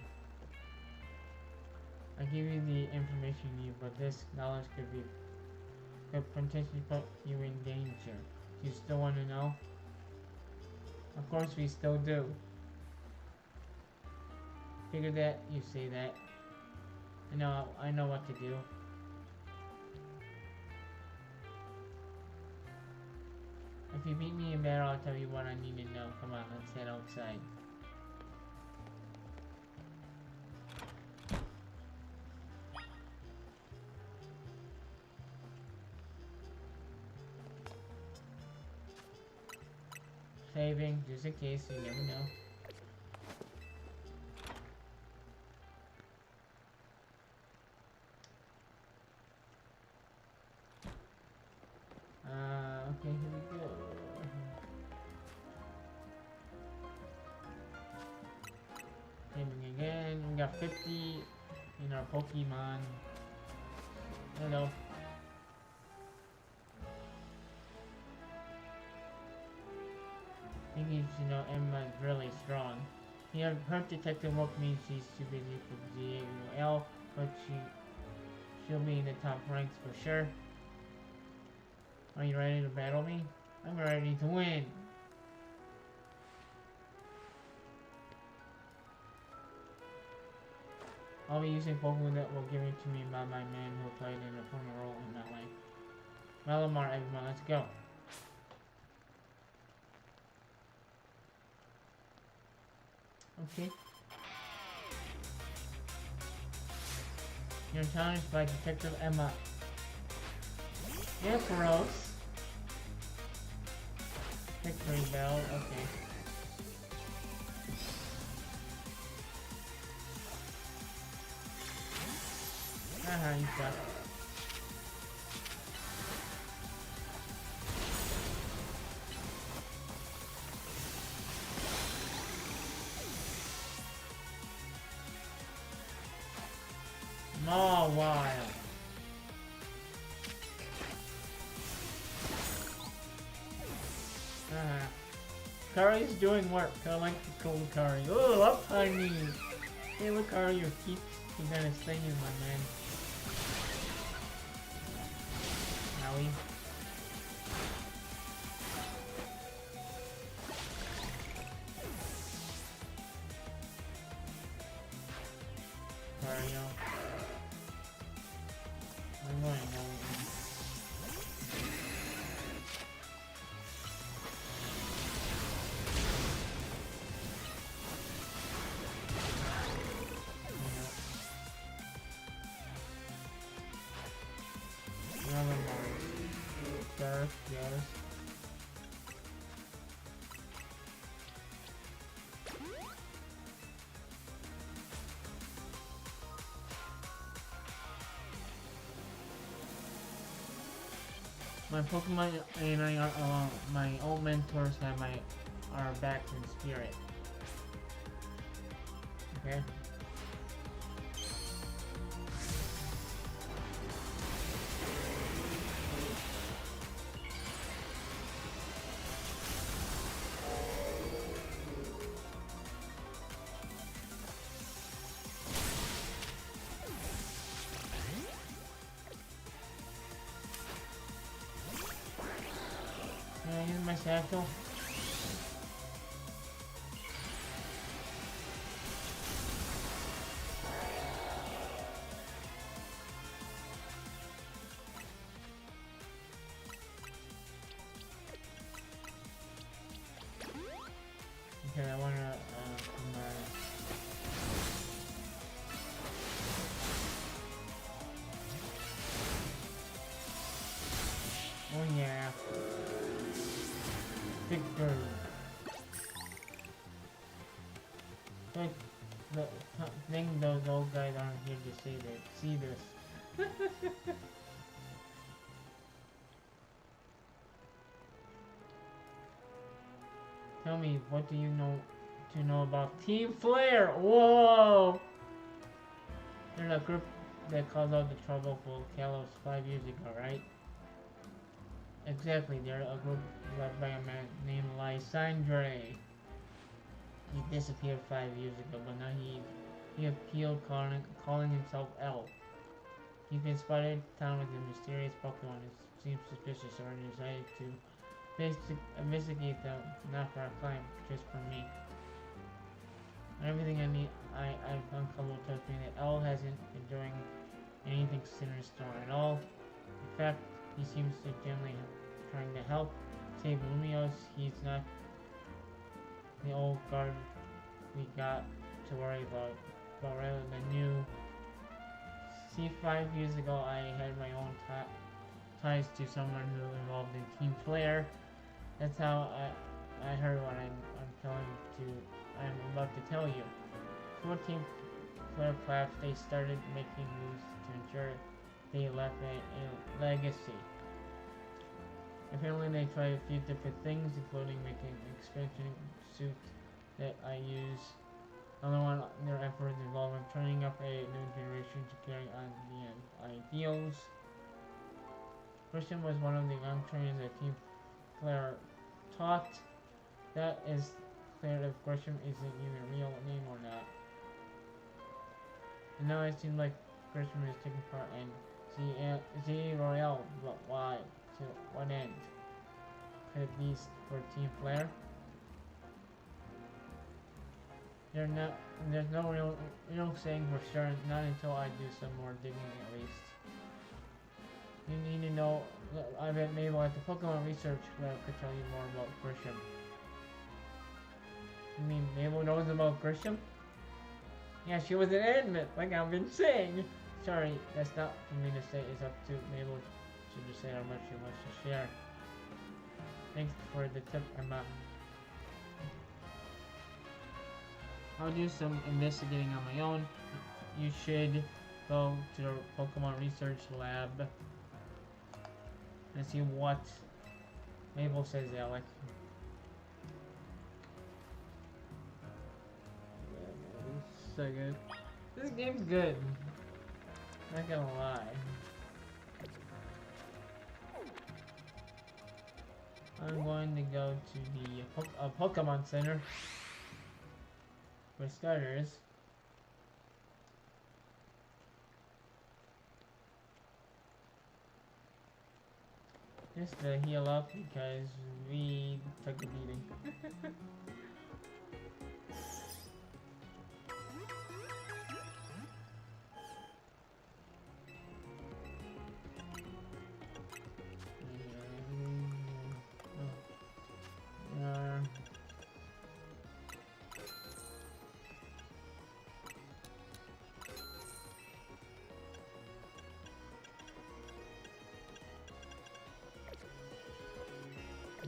S1: I give you the information you need, but this knowledge could potentially put you in danger. Do you still want to know? Of course we still do. Figure that, you say that. I know what to do. If you beat me in battle, I'll tell you what I need to know. Come on, let's head outside. Saving, just in case, you never know. Okay, here we go. Saving again. We got 50 in our Pokemon. Hello. I think you should know Emma is really strong. Her detective work means she's too busy for GAL, but she'll be in the top ranks for sure. Are you ready to battle me? I'm ready to win. I'll be using Pokemon that were given to me by my man who played an important role in my life. Malamar, everyone, let's go. Okay. You're challenged by Detective Emma. Yeah, Gross. Victory Bell, okay. Haha, you suck. Oh, wild. Curry's doing work. I like the cool Curry. Oh, up, honey. Hey, look, Curry, your feet keep kind of stinging, my man. Howie. Mario. I'm going to go. Yes. My Pokemon and I are my old mentors have our backs in spirit. Okay. Can I use my satchel? Okay, I wanna oh yeah. Victory. But the thing those old guys aren't here to see this. Tell me, what do you know about Team Flare? Whoa! They're the group that caused all the trouble for Kalos 5 years ago, right? Exactly, they're a group led by a man named Lysandre. He disappeared 5 years ago, but now he appealed calling himself L. He's been spotted town with a mysterious Pokemon and seems suspicious, so I decided to investigate them, not for a climb, just for me. Everything I've uncovered tells me that L hasn't been doing anything sinister at all. In fact, he seems to genuinely trying to help save Lumios. He's not the old guard we got to worry about, but rather the new. See, 5 years ago I had my own ties to someone who involved in Team Flare. That's how I heard what I'm about to tell you. Before Team Flare collapsed, they started making moves to ensure they left a legacy. Apparently they tried a few different things, including making an expansion suit that I use. Another one, their efforts involving training up a new generation to carry on the ideals. Christian was one of the young trainers that Team Flare taught. That is clear if Gresham isn't even a real name or not. And now it seems like Gresham is taking part in Z Royale, but why? To what end? Could it be for Team Flare? There's no, there's no real saying for sure, not until I do some more digging at least. You need to know, I bet Mabel at the Pokemon Research Lab could tell you more about Grisham. You mean Mabel knows about Grisham? Yeah, she was an admin, like I've been saying. Sorry, that's not for me to say, it's up to Mabel to just say how much she wants to share. Thanks for the tip, Emma. I'll do some investigating on my own. You should go to the Pokemon Research Lab and see what Mabel says, Alec. So good. This game's good. Not gonna lie. I'm going to go to the Pokemon Center for starters. Just to heal up because we took a beating.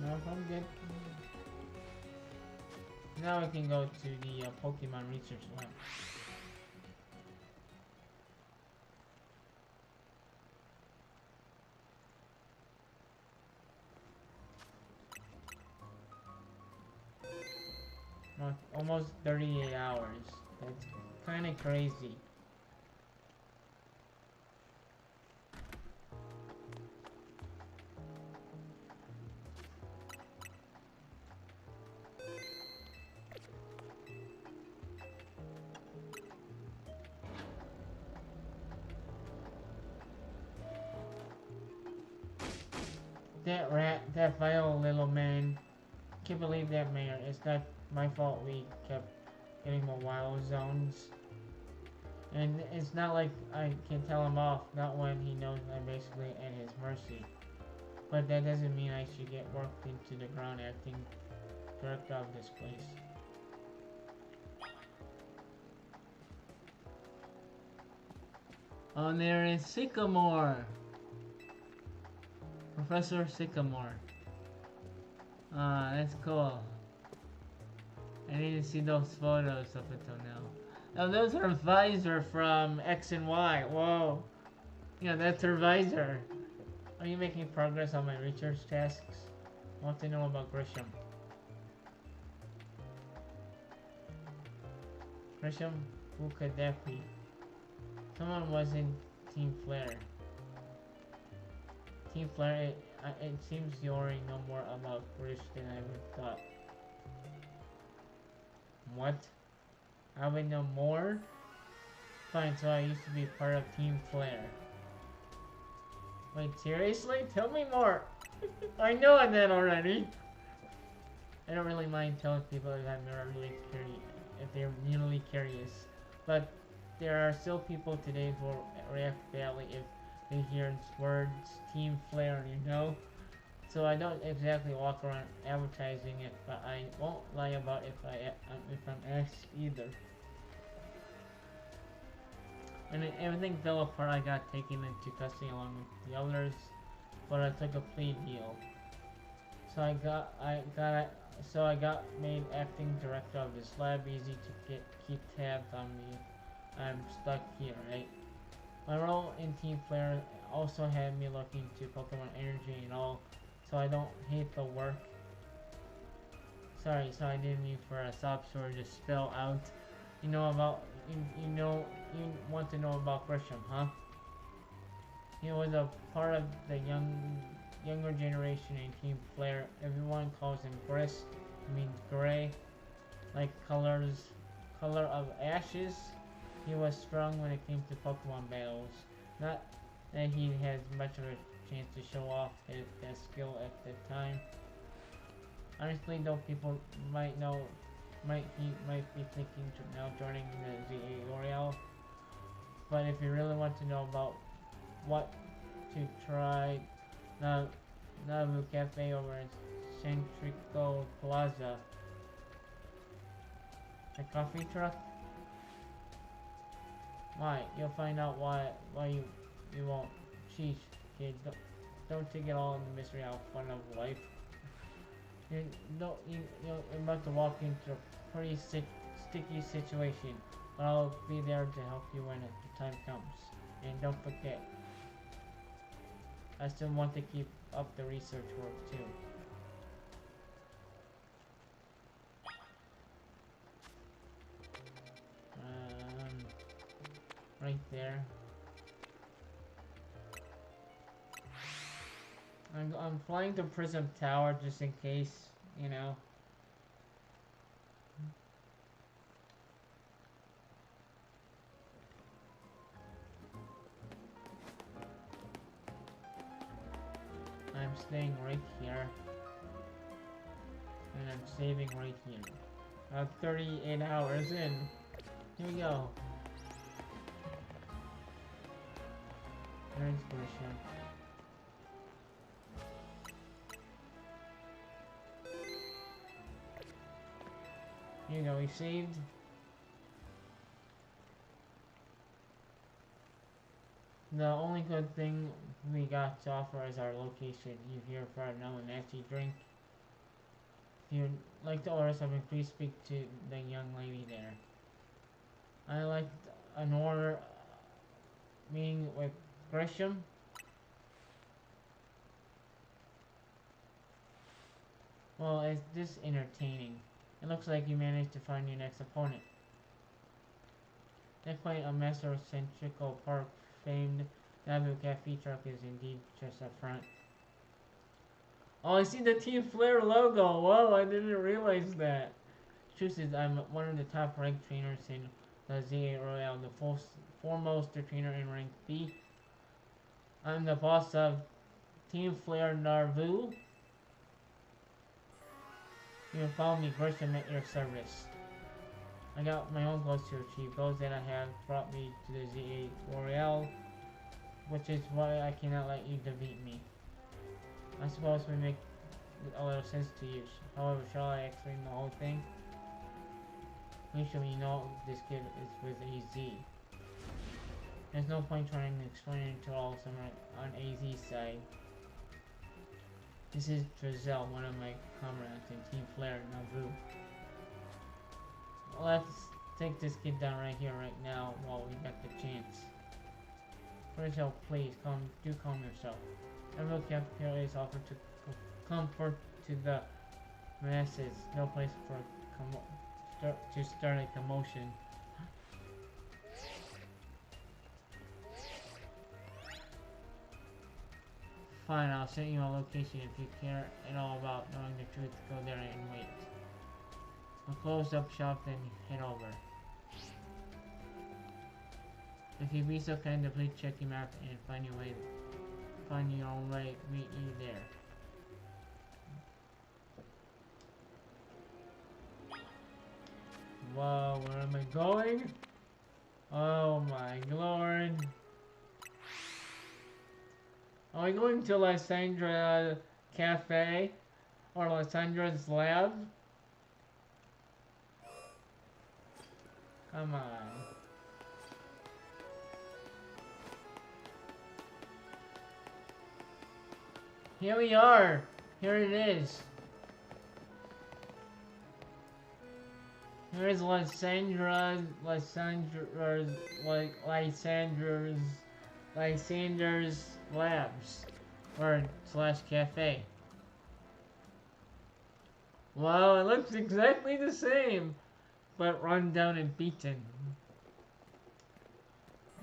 S1: No, I'm good. Now we can go to the Pokemon Research Lab. Almost 38 hours. That's kind of crazy. That rat, that vile little man. Can't believe that mayor. It's not my fault we kept getting more wild zones. And it's not like I can tell him off, not when he knows I'm basically at his mercy. But that doesn't mean I should get worked into the ground acting director of this place. Oh, there is Sycamore! Professor Sycamore. Ah, that's cool. I need to see those photos up until now. Oh, those are visor from X and Y. Whoa. Yeah, that's her visor. Are you making progress on my research tasks? I want to know about Grisham. Grisham? Who could that be? Someone was in Team Flare. Team Flare, it seems you already know more about Grish than I ever thought. What? I would know more? Fine, so I used to be part of Team Flare. Wait, seriously? Tell me more! I know that already! I don't really mind telling people if I'm really curious, if they're really curious. But there are still people today who react badly if they hear words Team Flare, you know? So I don't exactly walk around advertising it, but I won't lie about if I'm asked either. And then everything fell apart. I got taken into custody along with the others, but I took a plea deal. So I got made acting director of this lab. Easy to keep tabs on me. I'm stuck here, right? My role in Team Flare also had me looking to Pokemon energy and all, so I don't hate the work. Sorry, I didn't mean for a sob story to spill out. You want to know about Grisham, huh? He was a part of the younger generation in Team Flare. Everyone calls him Gris. It means gray, like color of ashes. He was strong when it came to Pokemon battles. Not that he had much of a chance to show off that skill at the time. Honestly, though, people might know might be thinking to now joining the ZA L'Oreal. But if you really want to know about what to try, Nabu Cafe over in Centrico Plaza, the coffee truck. Why? You'll find out why you won't. Sheesh, kid. Don't take it all in the mystery out fun of life. You're about to walk into a pretty sticky situation, but I'll be there to help you when the time comes. And don't forget, I still want to keep up the research work too. Right there. I'm flying to Prism Tower just in case, you know. I'm staying right here. And I'm saving right here. 38 hours in. Here we go. There's Grisha. Here you go, we saved. The only good thing we got to offer is our location. You here for a now and nasty drink. If you'd like to order something, please speak to the young lady there. I like an order meeting with Gresham. Well, is this entertaining? It looks like you managed to find your next opponent. Despite a master of Centrical Park famed Nabu Cafe truck is indeed just up front. Oh, I see the Team Flare logo. Whoa, I didn't realize that. Truth is, I'm one of the top ranked trainers in the ZA Royale, the foremost trainer in rank B. I'm the boss of Team Flare Narvu. You can follow me, Gresham, at your service. I got my own goals to achieve, goals that I have brought me to the ZA L'Oreal, which is why I cannot let you defeat me. I suppose we make a lot of sense to you. However, shall I explain the whole thing? Make sure you know this kid is with AZ. There's no point trying to explain it to all someone on AZ's side. This is Drizel, one of my comrades in Team Flare Navu. Let's take this kid down right here, right now, while we got the chance. Drizel, please, do calm yourself. Every cafeteria is offered to comfort to the masses. No place for to start a commotion. Fine, I'll send you a location if you care at all about knowing the truth. Go there and wait. We'll close up shop, then head over. If you'd be so kind to please check your map and find your own way, meet you there. Whoa, where am I going? Oh my lord. Are we going to Lysandre Cafe? Or Lysandre's lab? Come on. Here we are! Here it is. Here's Lysandra's labs, or / cafe. Wow, it looks exactly the same, but run down and beaten.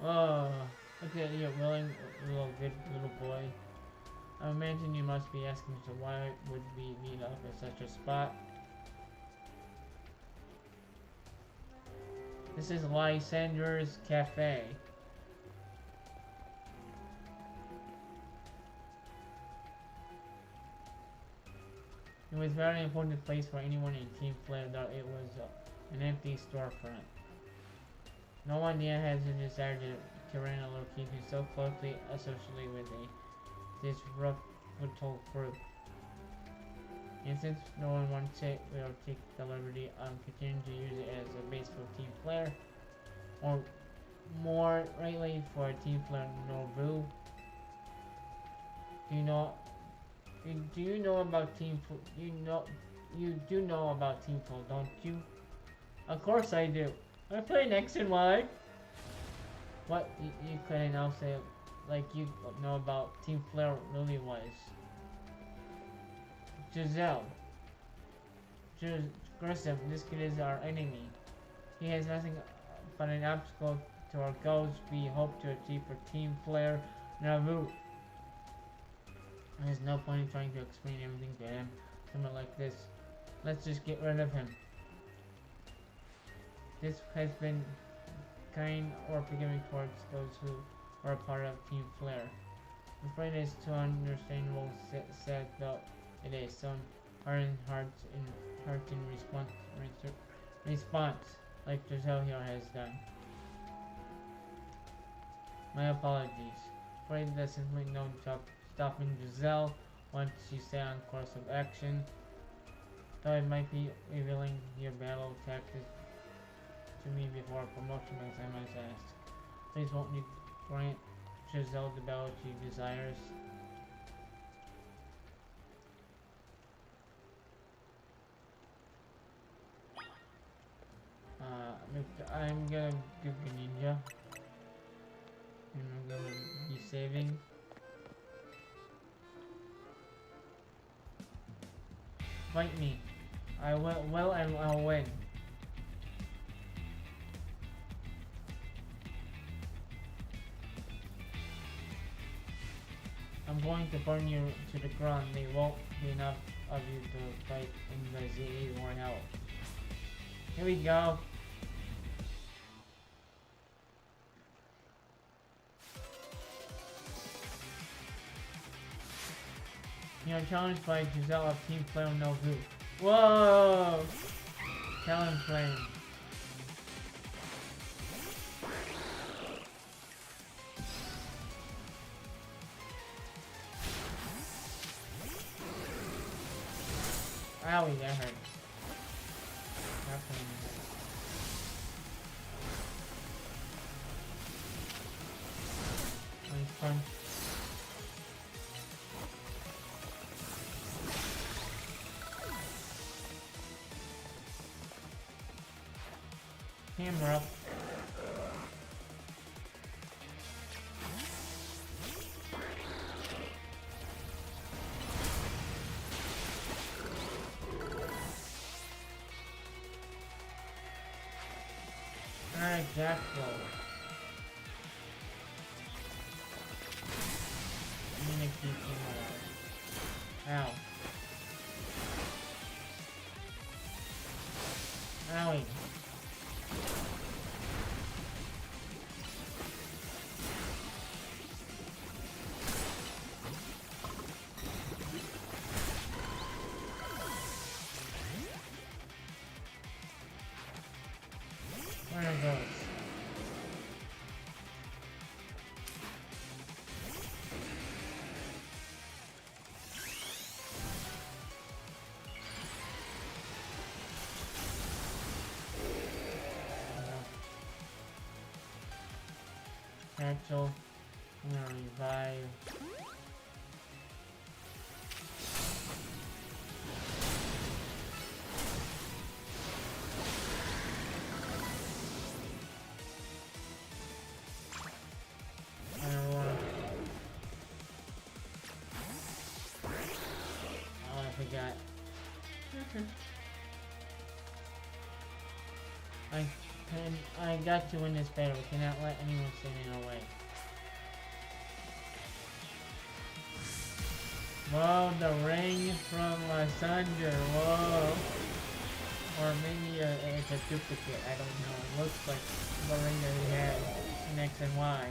S1: Oh, look at you, willing good little boy. I imagine you must be asking, so why would we meet up at such a spot? This is Lysandre's Cafe. It was a very important place for anyone in Team Flare, though it was an empty storefront. No one yet has a desire to rent a location so closely associated with a disreputable group. And since no one wants it, we'll take the liberty of continuing to use it as a base for Team Flare, or more rightly for Team Flare Nobu. Do you know about Team Flare? You do know about Team Flare, don't you? Of course I do. I play X and Y. What you couldn't also like you know about Team Flare really was. Giselle. Grissom, this kid is our enemy. He has nothing but an obstacle to our goals we hope to achieve for Team Flare Nauvoo. There's no point in trying to explain everything to him. Something like this. Let's just get rid of him. This has been kind or forgiving towards those who are a part of Team Flare. I'm afraid it's too understandable, sad though it is. Some hardened hearts in response, like Giselle here has done. My apologies. Afraid there's simply no stopping Giselle once she set on course of action. Though it might be revealing your battle tactics to me before promotion, as I must ask. Please won't you grant Giselle the battle she desires? I'm gonna give the ninja. And I'm gonna be saving. Fight me. I will and I'll win. I'm going to burn you to the ground. There won't be enough of you to fight in the ZA worn out. Here we go. You are challenged by Giselle of Team Flare Nobu. Whoa! Talon Flame. Owie, that hurt. Nice punch. Hammer up. Alright, Jackflow. I'm gonna keep him alive. Ow. Owie. There it goes. Cancel. I'm gonna revive. I got to win this battle. We cannot let anyone stand in our way. Whoa, the ring from Lysandre. Whoa. Or maybe it's a duplicate. I don't know. It looks like the ring that he had in X and Y.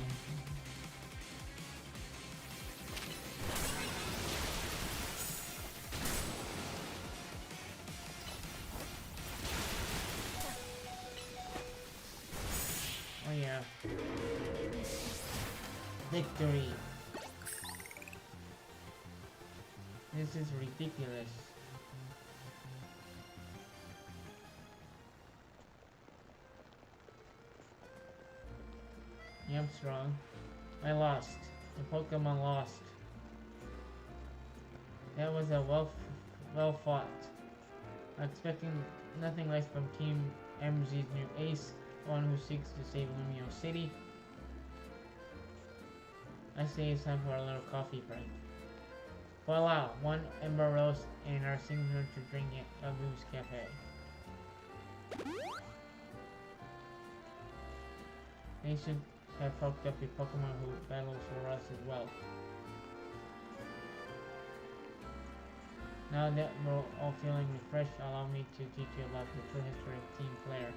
S1: Victory. This is ridiculous. Yeah, I'm strong. I lost. The Pokemon lost. That was a well fought. Expecting nothing less from Team MZ's new ace, one who seeks to save Lumio City. I say it's time for a little coffee break. Voila! One Ember Roast and our signature drink at Rouge Cafe. They should have hooked up a Pokemon who battles for us as well. Now that we're all feeling refreshed, allow me to teach you about the true history of Team Flare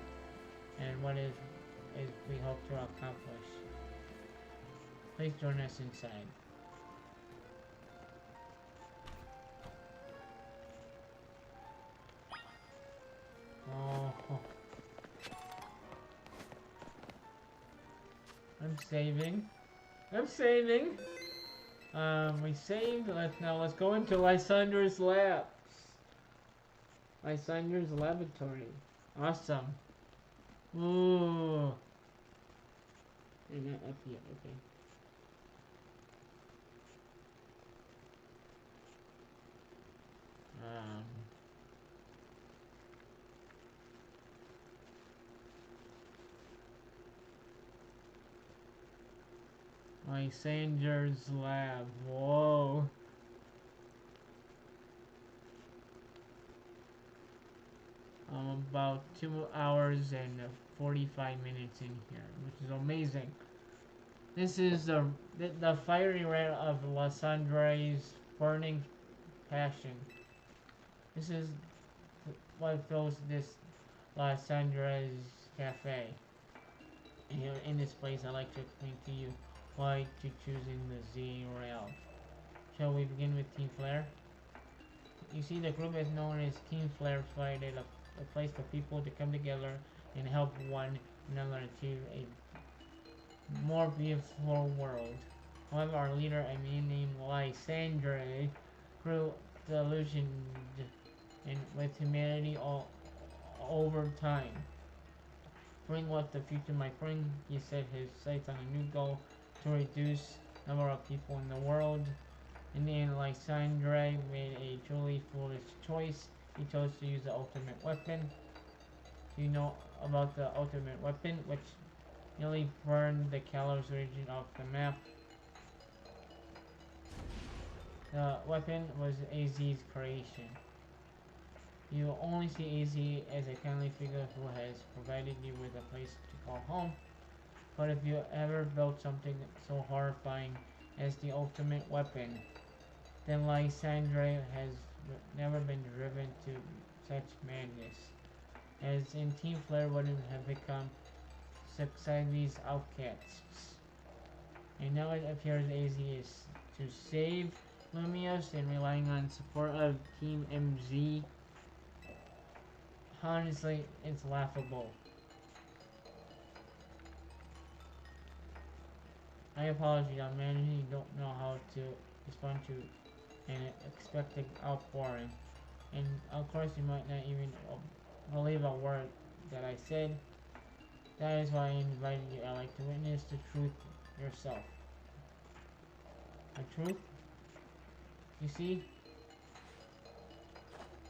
S1: and what is we hope to accomplish. Please join us inside. Oh, I'm saving. We saved. Let's go into Lysandre's labs. Lysandre's laboratory. Awesome. Ooh. And not up here. Okay. Lysandre's lab. Whoa. About 2 hours and 45 minutes in here, which is amazing. This is the fiery red of Lysandre's burning passion. This is what fills this Lysandre's cafe. And here in this place, I'd like to explain to you why to choosing the Z rail. Shall we begin with Team Flare? You see, the group is known as Team Flare provided a place for people to come together and help one another achieve a more beautiful world. However, our leader, a man named Lysandre, grew disillusioned with humanity all over time. Bring what the future might bring, he set his sights on a new goal to reduce the number of people in the world. In the end, Lysandre made a truly foolish choice. He chose to use the ultimate weapon. Do you know about the ultimate weapon, which nearly burned the Kalos region off the map? The weapon was AZ's creation. You only see AZ as a kindly figure who has provided you with a place to call home. But if you ever built something so horrifying as the ultimate weapon, then Lysandre has never been driven to such madness. As in Team Flare wouldn't have become Succeed's outcasts. And now it appears AZ is to save Lumios and relying on support of Team MZ. Honestly, it's laughable. I apologize, I'm managing, don't know how to respond to an expected outpouring. And of course you might not even believe a word that I said. That is why I invited you, Alec, to witness the truth yourself. The truth? You see?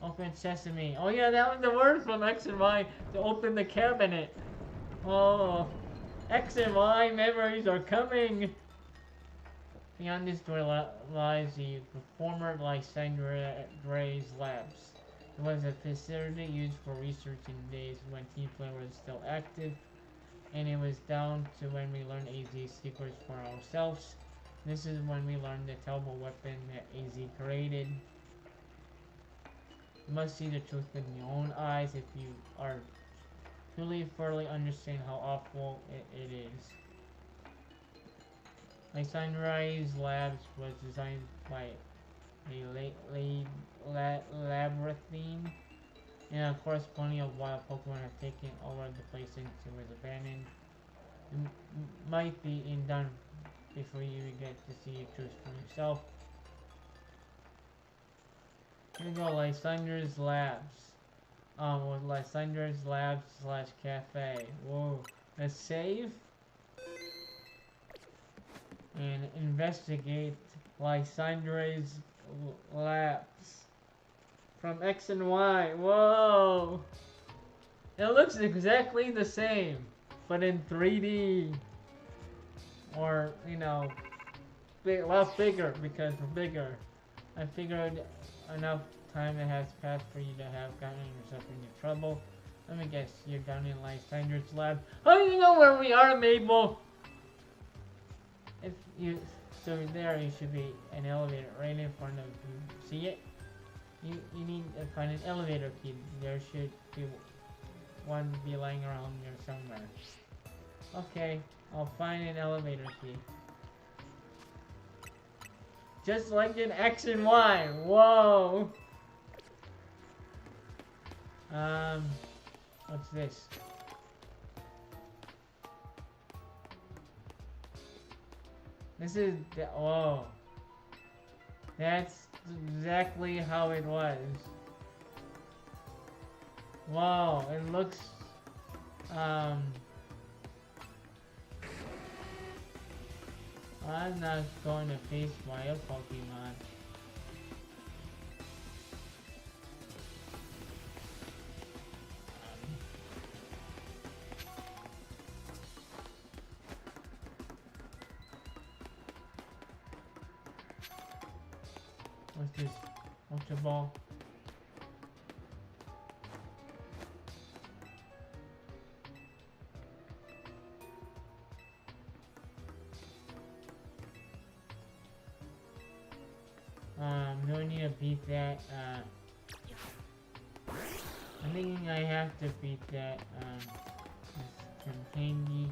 S1: Open sesame. Oh yeah, that was the word from X and Y to open the cabinet. Oh, X and Y memories are coming. Beyond this door lies the former Lysandre's labs. It was a facility used for research in days when Team Flare was still active, and it was down to when we learned AZ's secrets for ourselves. This is when we learned the terrible weapon that AZ created. You must see the truth with your own eyes if you are truly thoroughly understand how awful it is. Lysandre's labs was designed by a labyrinthine, and of course plenty of wild Pokemon have taken over the place since it was abandoned. It might be done before you even get to see it choose for yourself. Here we go, Lysandre's Labs. With Lysandre's Labs / Cafe. Whoa. Let's save. And investigate Lysandre's Labs. From X and Y. Whoa! It looks exactly the same, but in 3D. Or, you know, a lot bigger because we're bigger. I figured enough time that has passed for you to have gotten yourself into trouble. Let me guess, you're down in Lysandre's lab. How do you know where we are, Mabel? If you, so there you should be an elevator right in front of you. See it? You need to find an elevator key. There should be one lying around here somewhere. Okay, I'll find an elevator key. Just like in X and Y. Whoa. What's this? This is the, whoa. That's exactly how it was. Whoa, it looks, I'm not going to face my other Pokemon. What's this? Ultra Ball? No need to beat that. I'm thinking I have to beat that. This candy.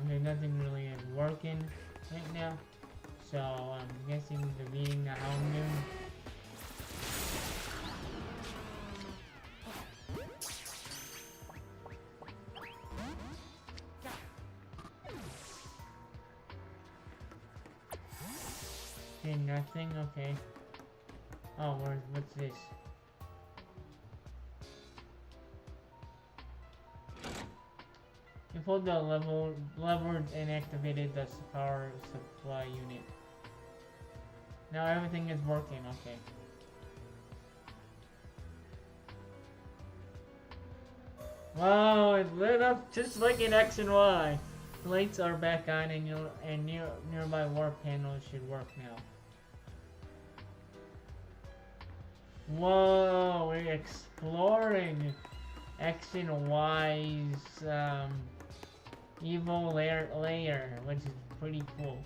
S1: There's nothing really is working right now. So I'm guessing the beating the Houndoom. Okay, nothing. Okay. Oh, what's this? You pulled the lever and activated the power supply unit. Now everything is working, okay. Wow, it lit up just like in X and Y. The lights are back on and nearby warp panels should work now. Whoa, we're exploring X and Y's evil layer, which is pretty cool.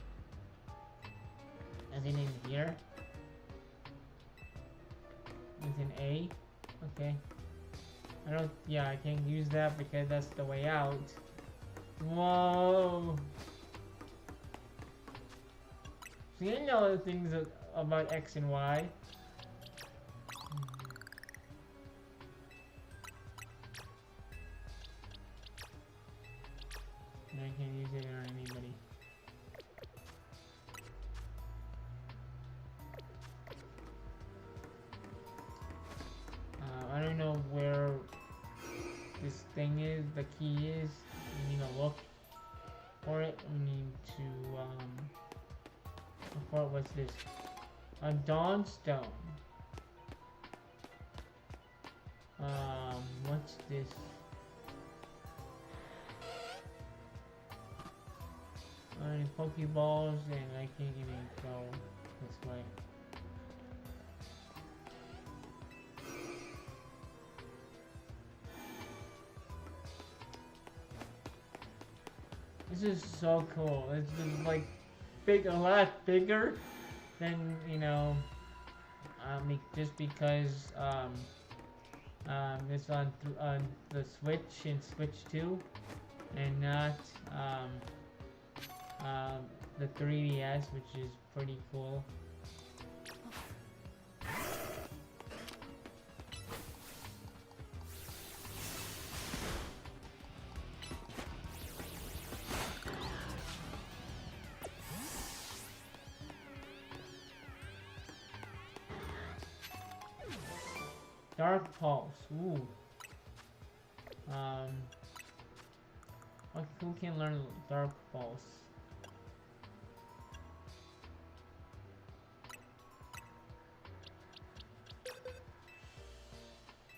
S1: Is it in here? It's an A? Okay. I can't use that because that's the way out. Whoa! See, I know the things about X and Y. And I can't use it on anybody. I don't know where this thing is, the key is. We need to look for it. We need to, what's this? A Dawnstone. What's this? Pokeballs, and I can't even go this way. This is so cool. It's just like a lot bigger than, you know, just because it's on the Switch and Switch 2, and not the 3DS, which is pretty cool. Dark Pulse. Ooh. Who can learn Dark Pulse?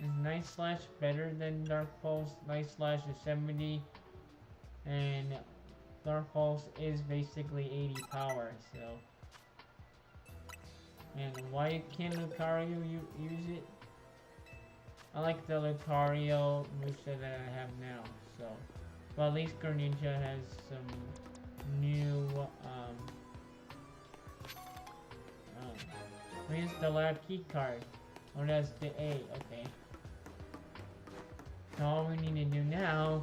S1: Is Night Slash better than Dark Pulse? Night Slash is 70, and Dark Pulse is basically 80 power, so. And why can't Lucario use it? I like the Lucario moveset that I have now, so. But at least Greninja has some new, where's the lab key card? Oh, that's the A, okay. So all we need to do now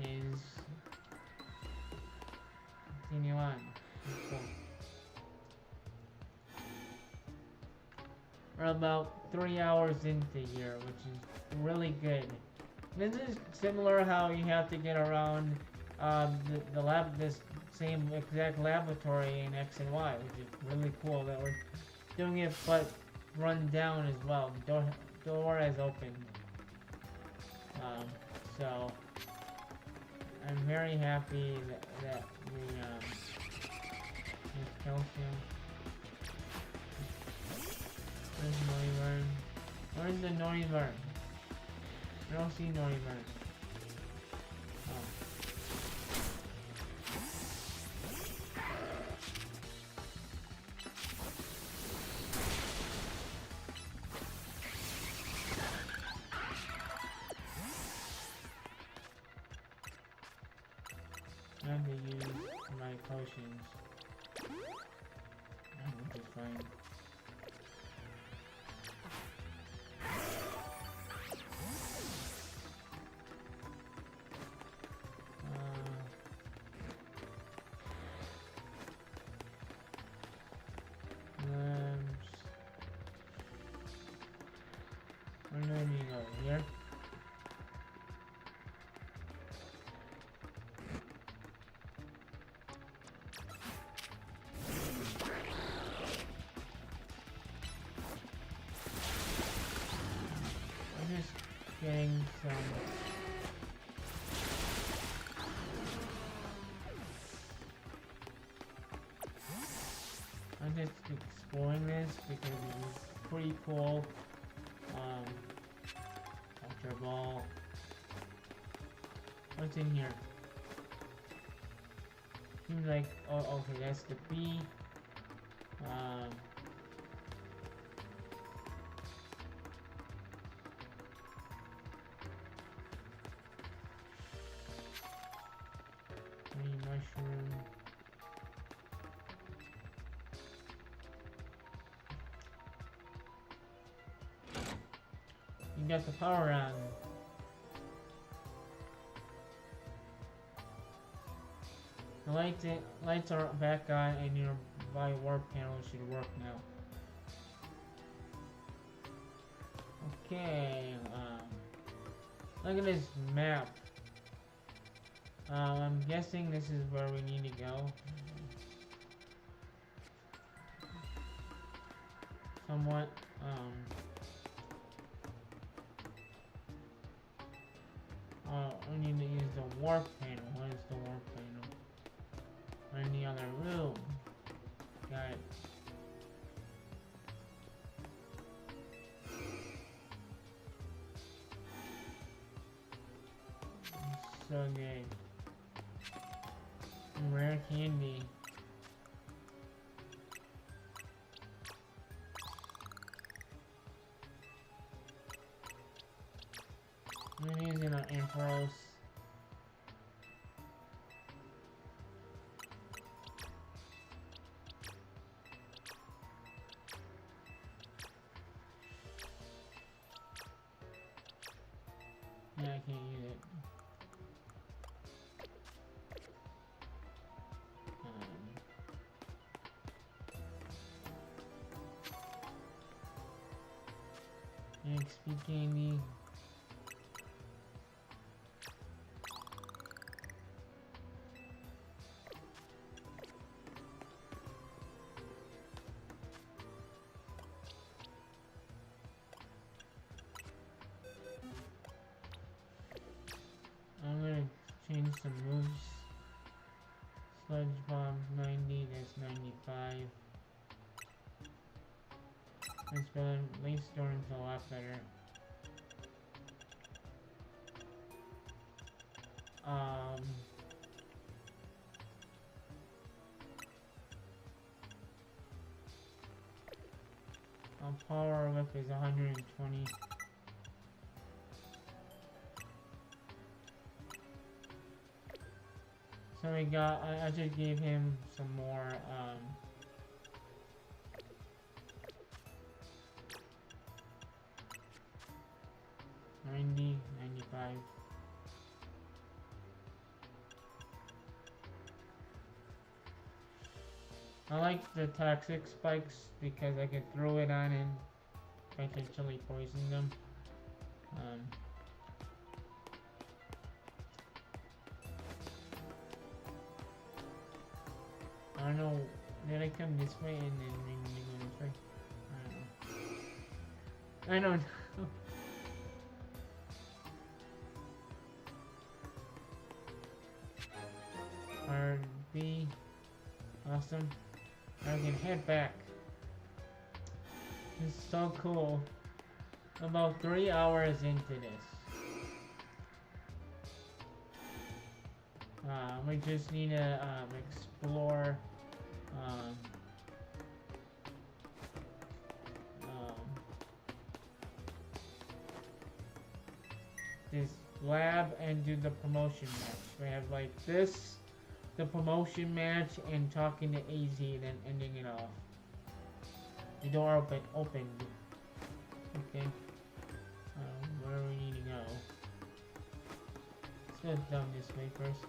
S1: is continue on. Cool. We're about 3 hours into here, which is really good. This is similar how you have to get around this same exact laboratory in X and Y, which is really cool that we're doing it, but run down as well. Door has opened. So I'm very happy that we calcium. Where's Noivern? Where's the Noivern? I don't see Noivern. Oh. I have to use my potions. Which is fine. Where do I need to go? Here? I'm just getting some... I'm just exploring this because it's pretty cool. Ultra Ball. What's in here? Seems like, oh, okay, that's the B. Honey mushroom. You got the power on. The lights are back on and your warp panel should work now. Okay, look at this map. I'm guessing this is where we need to go. Somewhat, we need to use the warp panel. What is the warp panel? Or in the other room. Got it. So good. Rare candy. I'm using an Ampharos. Yeah, I can't use it. XP candy. Lysandre's a lot better. Power whip is 120. So we got, I just gave him some more, 90, 95. I like the toxic spikes because I can throw it on and potentially poison them. I don't know, did I come this way and then maybe go this way? I don't know. RB. Awesome. I can head back. This is so cool. About 3 hours into this. We just need to explore this lab and do the promotion match. We have like this, the promotion match, and talking to AZ, then ending it off. The door opened. Okay. Where do we need to go? Let's go down this way first.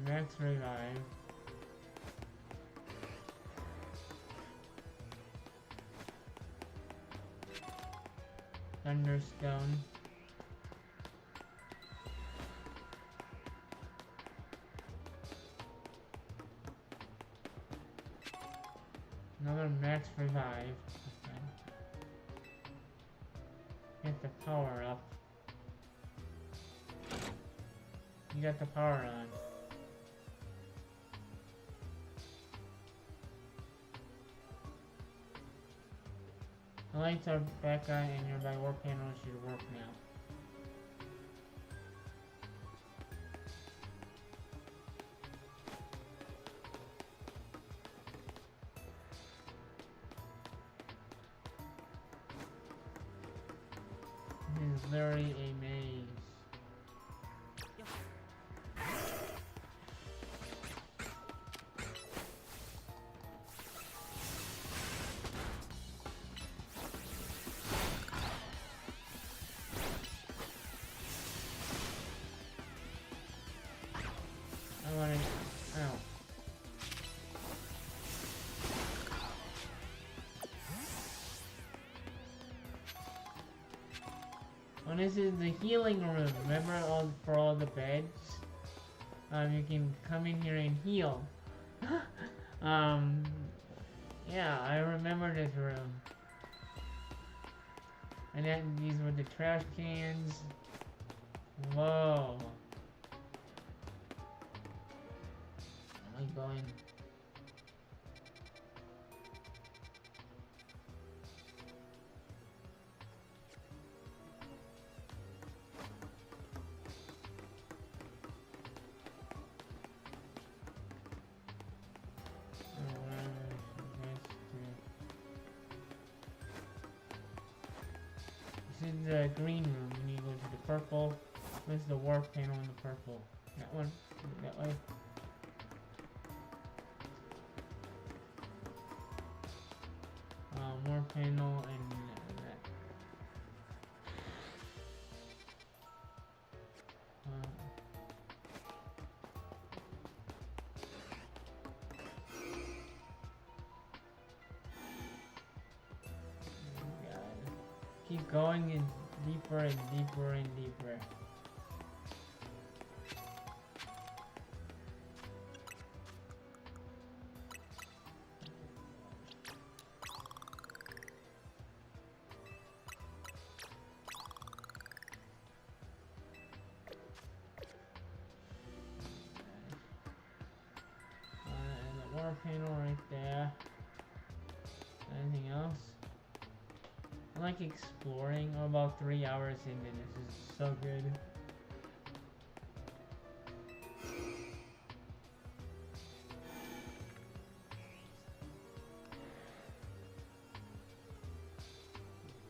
S1: Max revive. Thunderstone. Another max revive. Okay. Get the power up. You got the power on. The lights are back on and your by work panel should work now. This is literally a maze. Oh, this is the healing room. Remember for all the beds? You can come in here and heal. Yeah, I remember this room. And then these were the trash cans. Whoa. Am I going? This is the green room. You need to go to the purple. Where's the warp panel in the purple? That one? That way? More panel and that. keep going in deeper and deeper and deeper. Water panel right there. Anything else? I like exploring. I'm about 3 hours into this. This is so good.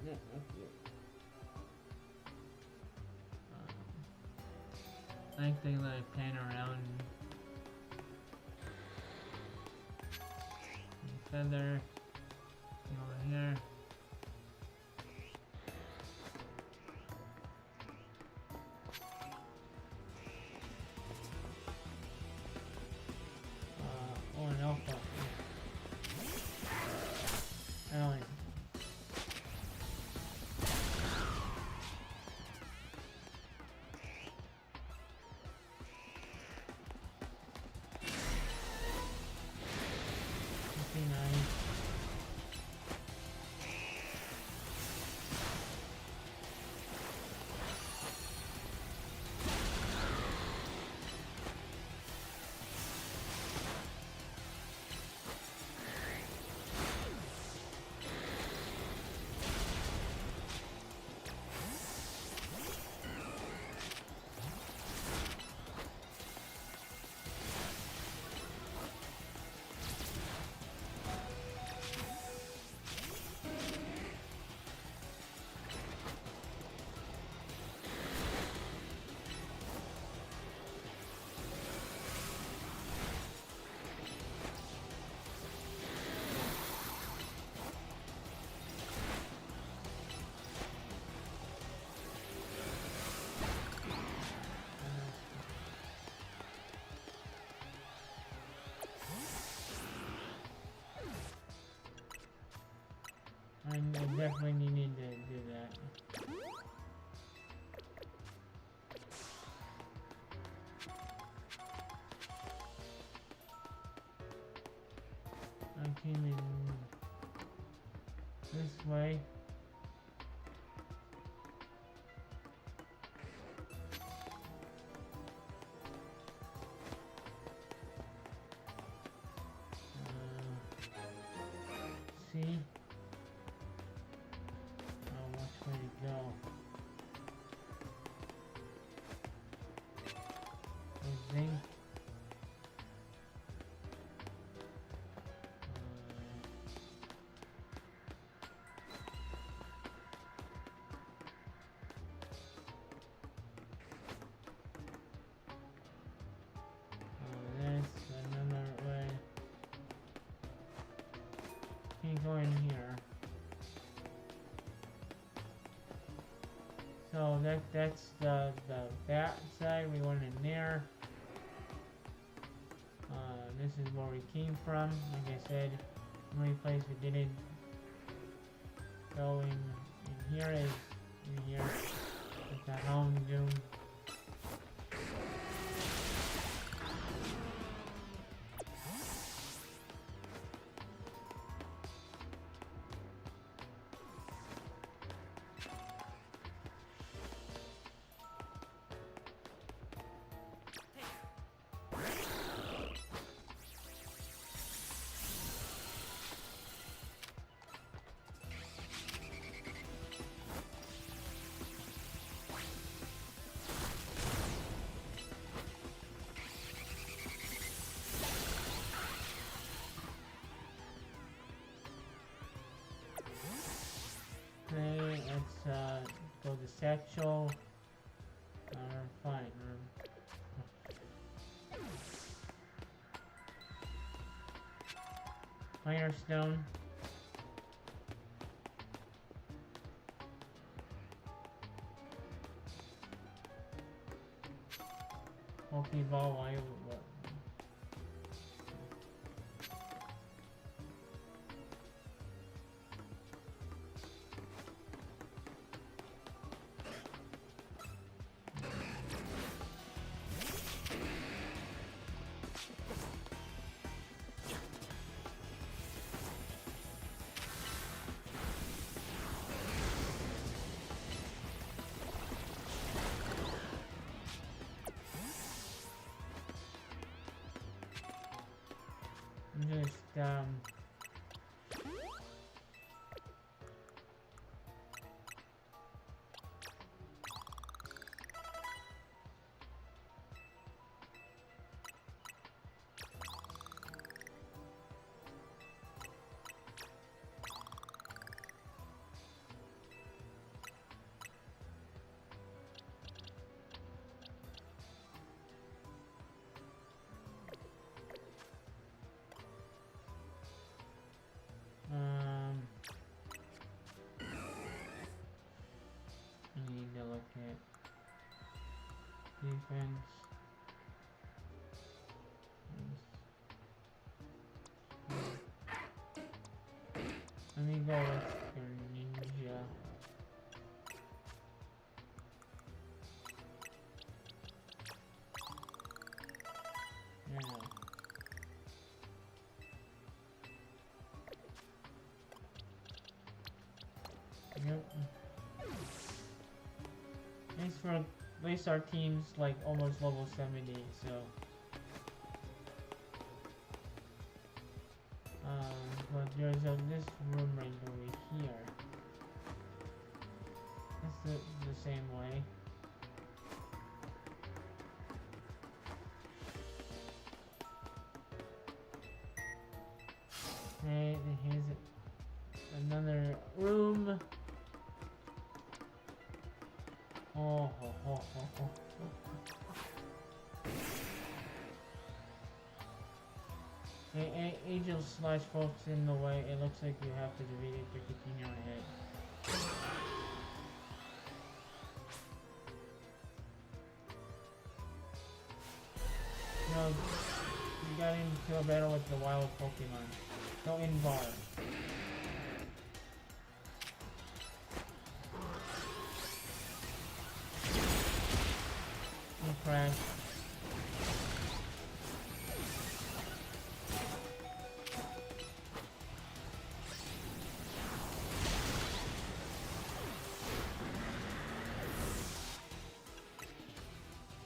S1: Yeah, okay. I think they let it pan around. Feather over here. Oh, an alpha. Alien. I definitely need to do that. I came in this way. See? Go. I think this another way. Can't go in here. So that's the that side. We went in there. This is where we came from. Like I said, the only place we didn't go in here is in here. It's the home doom. Okay, let's go to satchel. Fine. Firestone. Pokeball. Why? What? Just I need to look at defense. Let me go with your ninja. Yeah. Yep. Thanks for at least our team's like almost level 70, so but there's this room right over here. It's the same way. Hey, here's another room. Oh, ho, ho, ho, ho. Hey, Angel slash folks in the way. It looks like you have to defeat it to continue on ahead. No, you got into a battle with the wild Pokemon. So in bar. You crash.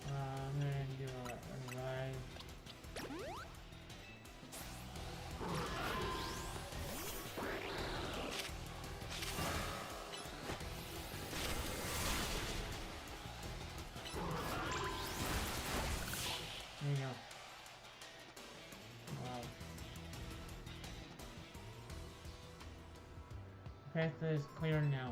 S1: I'm gonna do a ride. There you go. Wow. The path is clear now.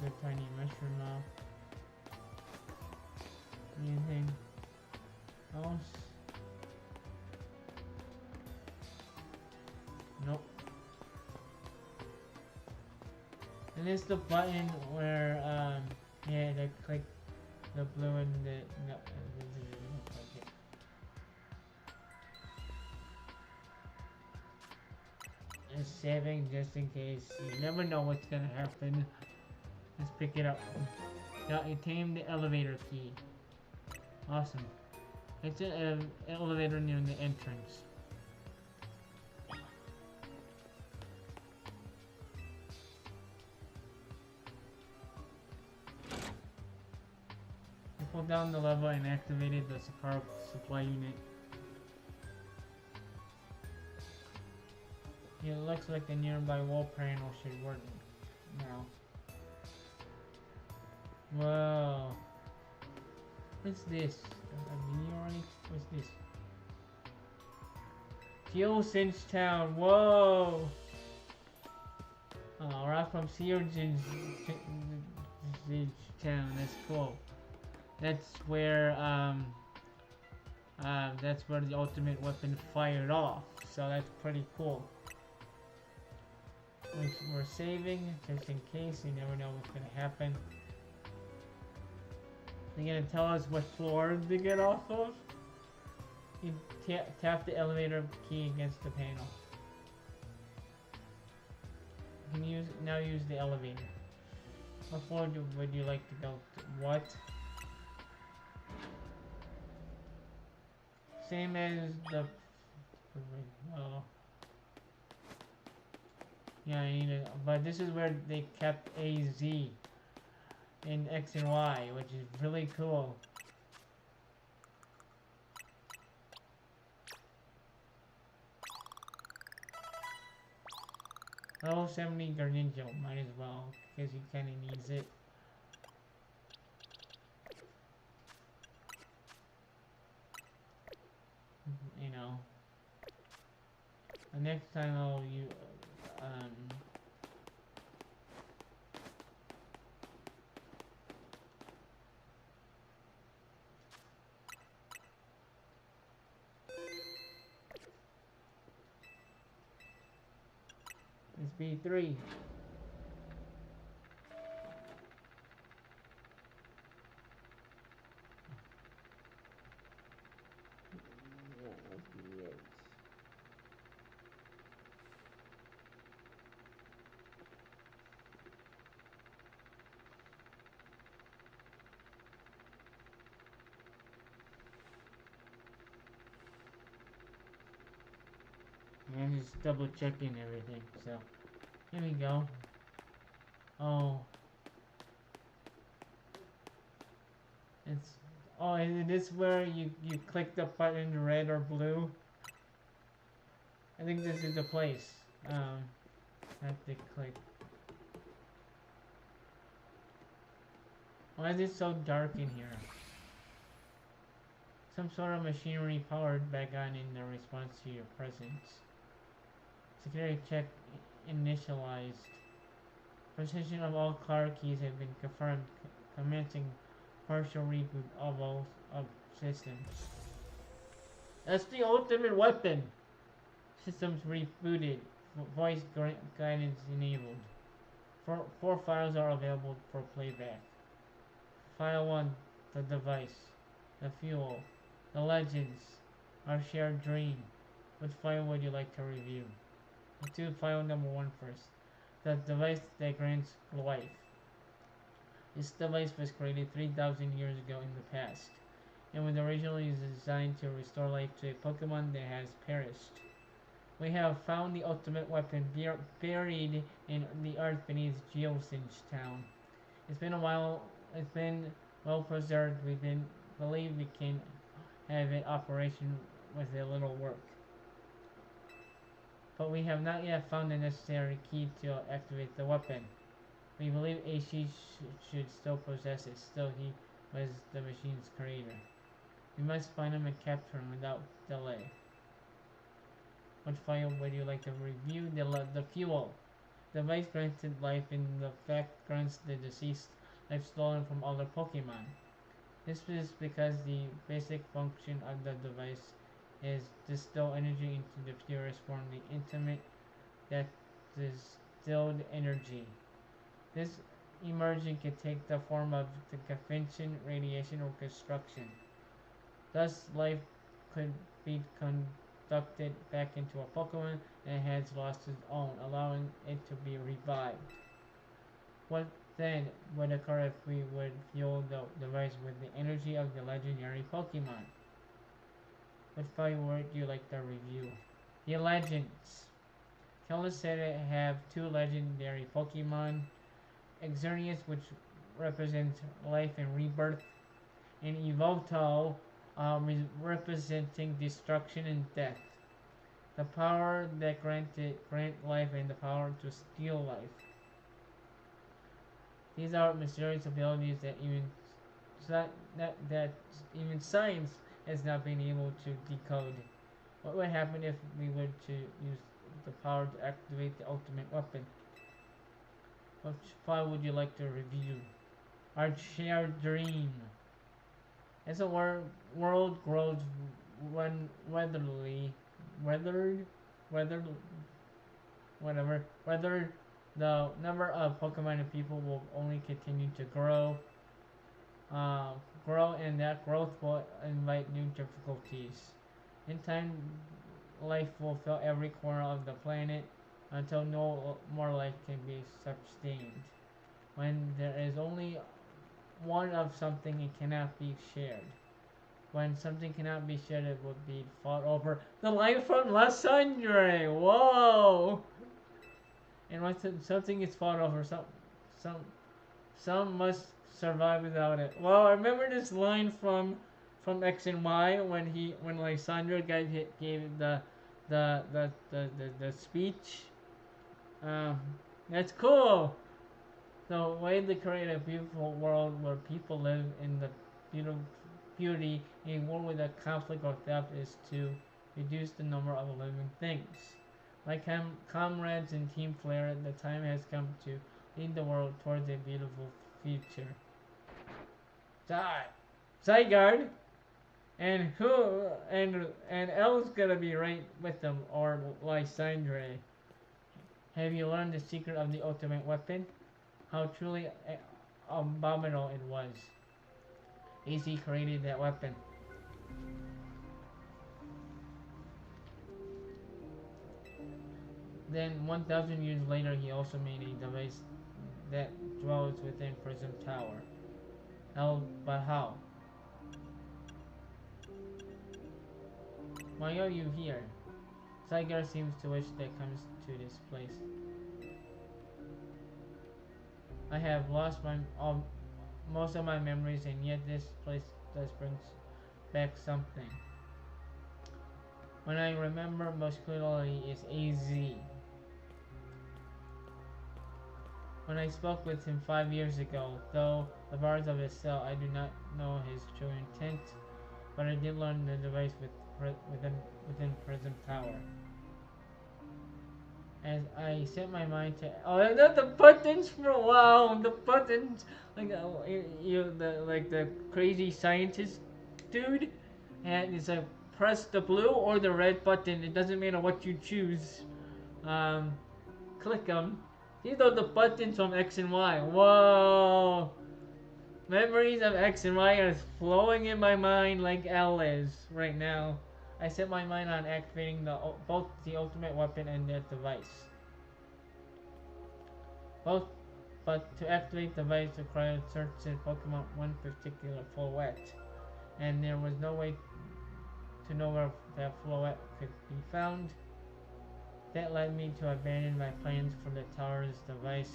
S1: The tiny mushroom now. Anything else? Nope. And it's the button where yeah, they click the blue and the no, click it. It's saving just in case. You never know what's gonna happen. Let's pick it up. Now you tamed the elevator key. Awesome. It's an elevator near the entrance. You pulled down the lever and activated the power supply unit. It looks like the nearby wall panel should work now. Whoa. What's this? A meteorite? What's this? Geosense Town. Whoa! Oh, rock from Seargen's town. That's cool. That's where the ultimate weapon fired off. So that's pretty cool. We're saving just in case. You never know what's gonna happen. They're gonna tell us what floor to get off of. You tap the elevator key against the panel. You can now use the elevator. What floor would you like to go to? What? Same as the Oh. Yeah, I need it. But this is where they kept AZ in X and Y, which is really cool. Level 70 Greninja, might as well, because he kinda needs it. You know. The next time I'll use, it's B3. And just double checking everything, so here we go. Oh, it's is this where you click the button red or blue? I think this is the place. I have to click. Why is it so dark in here? Some sort of machinery powered back on in the response to your presence. Security check initialized. Precision of all car keys have been confirmed, commencing partial reboot of all of systems. That's the ultimate weapon! Systems rebooted. Voice guidance enabled. Four files are available for playback. File 1, the device. The fuel. The legends. Our shared dream. Which file would you like to review? Let's do file number 1 first. The device that grants life. This device was created 3,000 years ago in the past, and was originally designed to restore life to a Pokémon that has perished. We have found the ultimate weapon buried in the earth beneath Geosinge Town. It's been well preserved. Believe we can have it operation with a little work. But we have not yet found the necessary key to activate the weapon. We believe AC should still possess it. Still, he was the machine's creator. We must find him and capture him without delay. What file would you like to review? The fuel. The device granted life in the fact grants the deceased life stolen from other Pokemon. This is because the basic function of the device is distill energy into the purest form, the intimate that distilled energy. This emerging can take the form of the convention, radiation, or construction. Thus, life could be conducted back into a Pokemon that has lost its own, allowing it to be revived. What then would occur if we would fuel the device with the energy of the legendary Pokemon? What file would you like to review? The Legends. Teleseta have two legendary Pokemon, Xerneas, which represents life and rebirth, and Evolto, representing destruction and death. The power that grant life and the power to steal life. These are mysterious abilities that even science has not been able to decode. What would happen if we were to use the power to activate the ultimate weapon? Which file would you like to review? Our shared dream. As the world grows weathered, whether the number of Pokemon and people will only continue to and that growth will invite new difficulties. In time, life will fill every corner of the planet until no more life can be sustained. When there is only one of something, it cannot be shared. When something cannot be shared, it would be fought over. The line from Lysandre! Whoa! And when something is fought over, some, some must survive without it. Well, I remember this line from X and Y when Lysandre gave the speech. Um, that's cool. The way they create a beautiful world where people live in the beautiful beauty in a world without conflict or theft is to reduce the number of living things. Like comrades in Team Flare, the time has come to lead the world towards a beautiful future. Zygarde, and Elle's gonna be right with them, or Lysandre. Have you learned the secret of the ultimate weapon? How truly abominable it was. AZ created that weapon. Then 1,000 years later, he also made a device that dwells within Prism Tower. But how? Why are you here? Zygarde seems to wish that comes to this place. I have lost most of my memories, and yet this place does bring back something. When I remember most clearly is AZ. When I spoke with him 5 years ago, though the bars of his cell, I do not know his true intent, but I did learn the device within Prism Tower. As I set my mind to the buttons for the buttons like the crazy scientist dude, and it's like press the blue or the red button. It doesn't matter what you choose. Click them. These are the buttons from X and Y. Whoa! Memories of X and Y are flowing in my mind like L is right now. I set my mind on activating both the ultimate weapon and that device. But to activate the device required searching Pokemon one particular Floette, and there was no way to know where that Floette could be found. That led me to abandon my plans for the tower's device,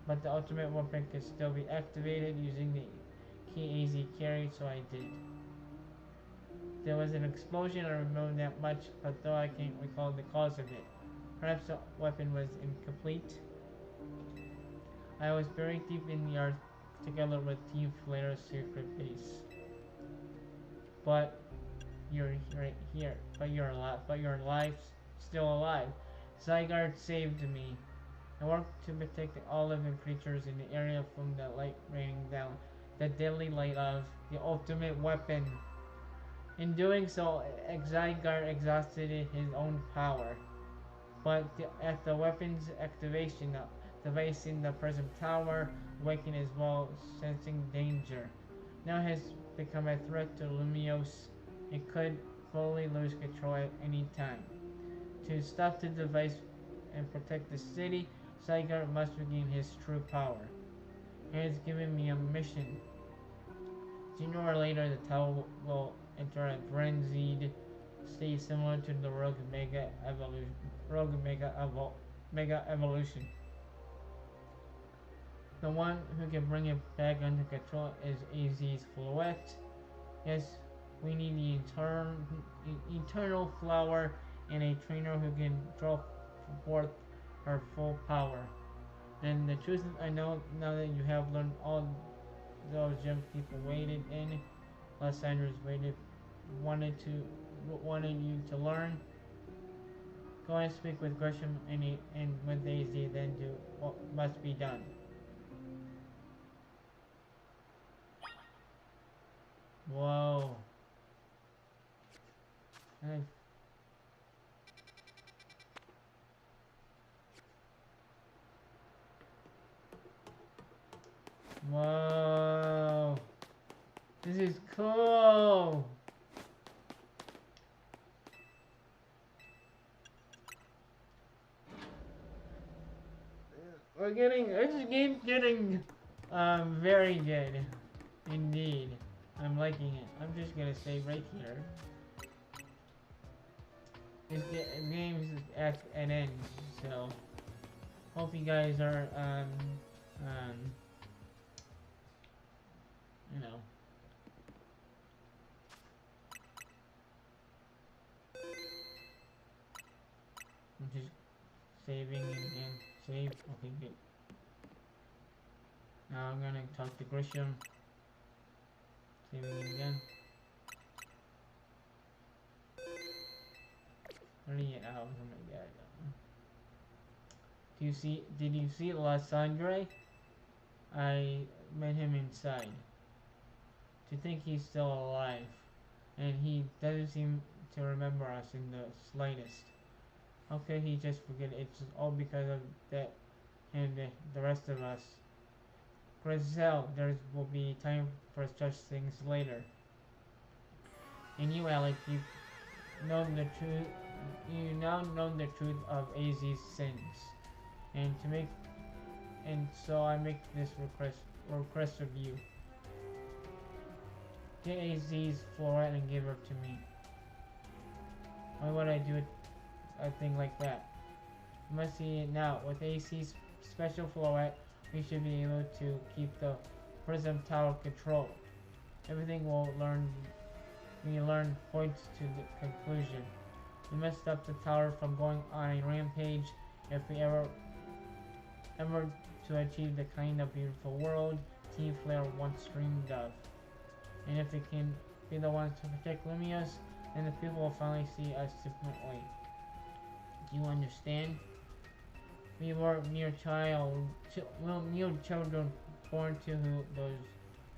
S1: but the ultimate weapon could still be activated using the key AZ carried, so I did. There was an explosion, I remember that much, but though I can't recall the cause of it. Perhaps the weapon was incomplete. I was buried deep in the earth together with Team Flare's secret base. But you're right here. But you're alive. But you're alive, still alive. Zygarde saved me. I worked to protect all living creatures in the area from the light raining down. The deadly light of the ultimate weapon. In doing so, Zygarde exhausted his own power. But at the weapon's activation, the device in the Prism Tower awakened as well, sensing danger. Now has become a threat to Lumiose. It could fully lose control at any time. To stop the device and protect the city, Zygarde must regain his true power. He has given me a mission. Sooner or later, the tower will enter a frenzied state similar to the Rogue Mega Evolution. The one who can bring it back under control is AZ's Floette. Yes, we need the eternal flower and a trainer who can draw forth her full power. And the truth is, I know now that you have learned all those young people waited in, Lysandre's wanted you to learn. Go and speak with Gresham and with Daisy, then do what must be done. Whoa. Nice. Whoa. This is cool. This game's getting very good indeed. I'm liking it. I'm just gonna stay right here. This game's at an end, so hope you guys are you know. I'm just saving it again. Save. Okay, good. Now I'm gonna talk to Grisham. Saving it again. 38 hours. Oh my god. Did you see Lysandre? I met him inside. To think he's still alive. And he doesn't seem to remember us in the slightest. How could he just forget? It's all because of that and the rest of us. Grizel, there will be time for such things later. And you, Alec, you've known the truth. You now know the truth of AZ's sins, and so I make this request of you. Get AZ's fluorite and give her to me. Why would I do a thing like that? You must see it now. With AZ's special fluorite, we should be able to keep the Prism Tower controlled. Everything we learn points to the conclusion. We must stop the tower from going on a rampage if we ever to achieve the kind of beautiful world Team Flare once dreamed of. And if we can be the ones to protect Lumios, then the people will finally see us differently. Do you understand? We were mere children born to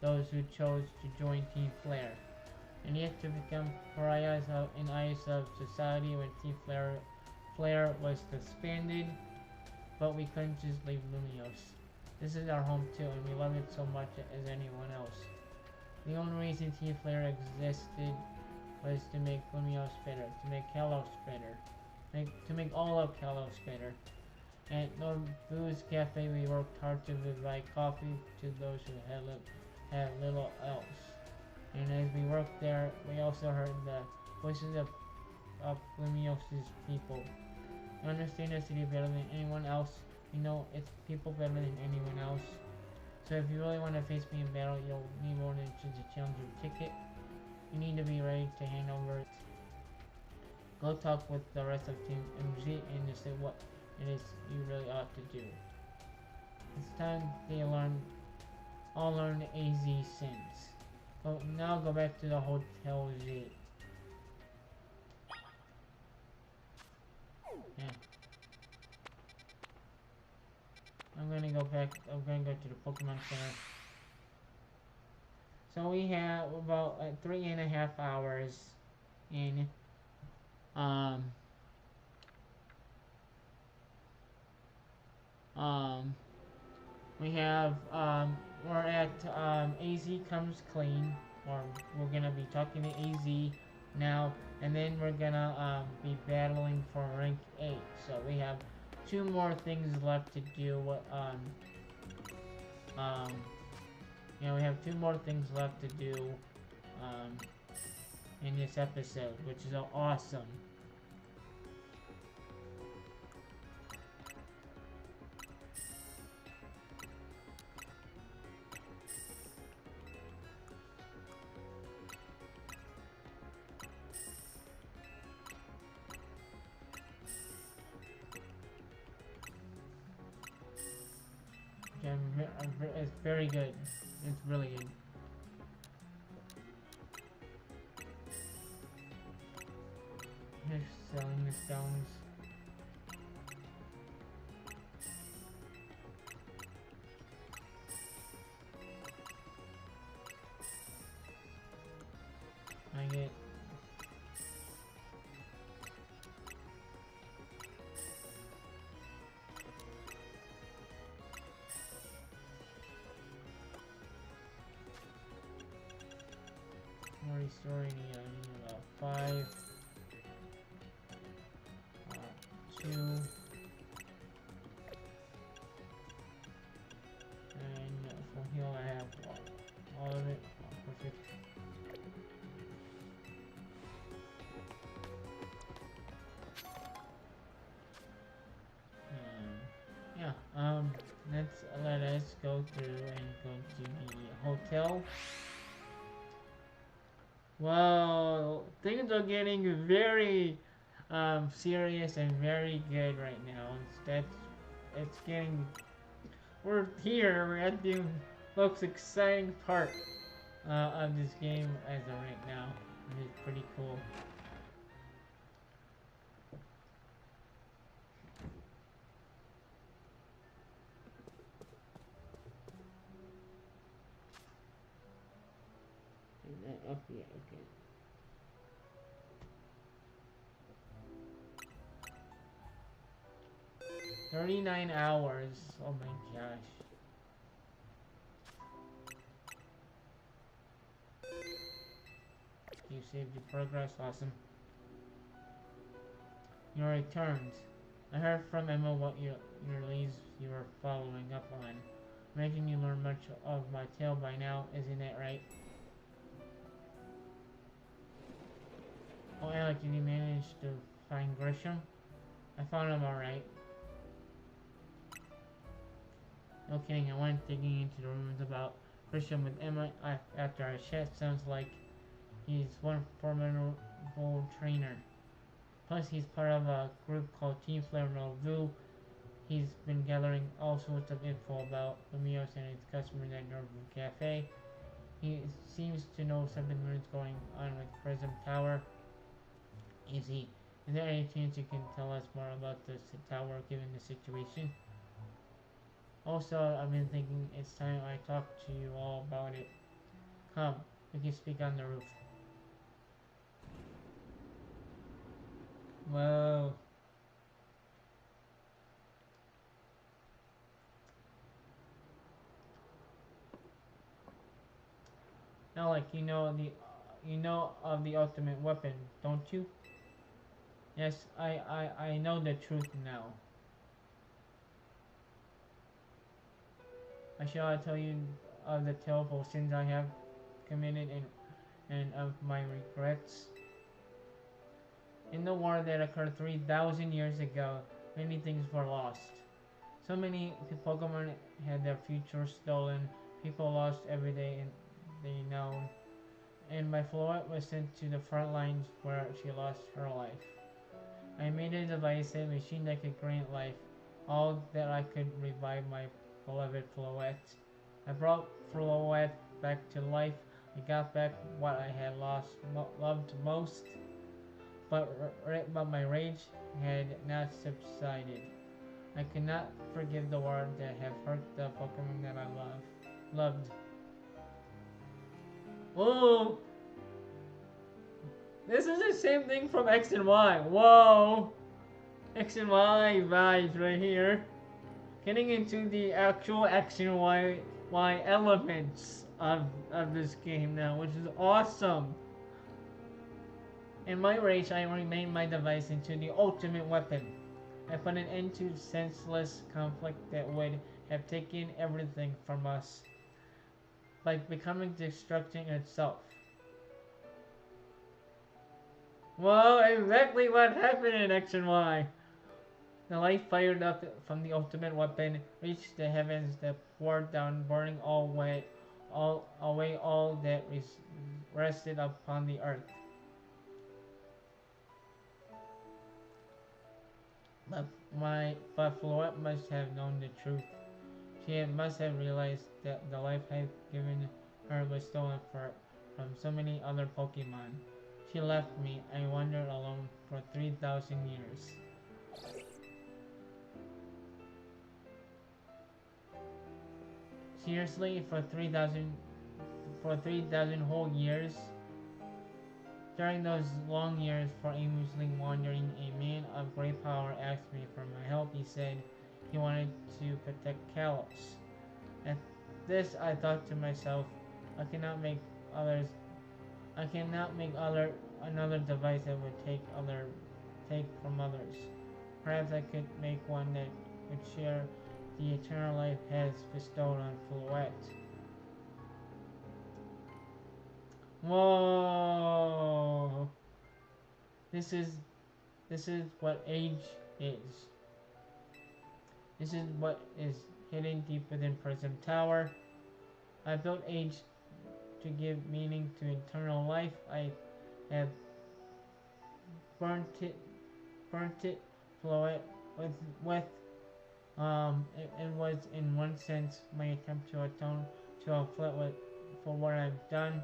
S1: those who chose to join Team Flare. And yet to become pariahs in eyes of society when Team Flare was disbanded, but we couldn't just leave Lumios. This is our home too, and we love it so much as anyone else. The only reason Team Flare existed was to make Lumios better, to make Kalos better, to make all of Kalos better. At Nobu's Cafe, we worked hard to provide coffee to those who had little else. And as we worked there, we also heard the voices of Lumios' people. We understand the city better than anyone else. We know its people better than anyone else. So if you really want to face me in battle, you'll need more than just a challenger ticket. You need to be ready to hand over it. Go talk with the rest of Team MG and just say what it is you really ought to do. It's time they all learn AZ sins. Now go back to the Hotel Z. Yeah. I'm gonna go to the Pokemon Center. So we have about 3.5 hours in we have we're at AZ Comes Clean, or we're gonna be talking to AZ now, and then we're gonna be battling for rank 8. So we have 2 more things left to do. We have 2 more things left to do in this episode, which is awesome. It's very good. It's really good. Here's selling the stones. I get more restoring. I need 5, 2, and for heal I have all of it. Perfect. let us go through and go to the hotel. Well, things are getting very serious and very good right now. It's getting. We're here. We're at the most exciting part of this game as of right now. It's pretty cool. Is that up? Yeah, okay. $39 hours. Oh my gosh. You saved your progress. Awesome. You returned. I heard from Emma what your leads you were following up on. Imagine you learned much of my tale by now, isn't that right? Oh, Alec, did you manage to find Grisham? I found him alright. No kidding, I went digging into the rumors about Grisham with Emma after our chat. Sounds like he's one formidable trainer. Plus, he's part of a group called Team Flare Vu. He's been gathering all sorts of info about Lemios and his customers at Northern Cafe. He seems to know something weird's going on with Prism Tower. Is there any chance you can tell us more about this tower given the situation? Also, I've been thinking it's time I talk to you all about it. Come, we can speak on the roof. Whoa. Now, like, you know of the ultimate weapon, don't you? Yes, I know the truth now. Shall I tell you of the terrible sins I have committed and of my regrets? In the war that occurred 3,000 years ago, many things were lost. So many Pokemon had their future stolen, people lost every day they know, and my Floette was sent to the front lines where she lost her life. I made a device, a machine that could grant life, all that I could revive my beloved Floette. I brought Floette back to life. I got back what I had loved most, but my rage had not subsided. I could not forgive the war that have hurt the Pokemon that I loved. Whoa! This is the same thing from X and Y. Whoa! X and Y vibes right here. Getting into the actual X and Y elements of this game now, which is awesome. In my rage, I renamed my device into the ultimate weapon. I put an end to senseless conflict that would have taken everything from us, by becoming destruction itself. Well, exactly what happened in X and Y. The light fired up from the ultimate weapon reached the heavens that poured down, burning away all that rested upon the earth. But Floette must have known the truth. She must have realized that the life I had given her was stolen from so many other Pokemon. She left me. I wandered alone for 3,000 years. Seriously, for 3,000 whole years? During those long years, for aimlessly wandering, a man of great power asked me for my help. He said he wanted to protect Kalos. At this, I thought to myself, I cannot make another device that would take from others. Perhaps I could make one that would share the eternal life has bestowed on Floette. Whoa! This is what age is. This is what is hidden deep within Prism Tower. I built Age to give meaning to eternal life. I have burnt it, flow it with it was in one sense my attempt to atone to a Flitwick for what I've done.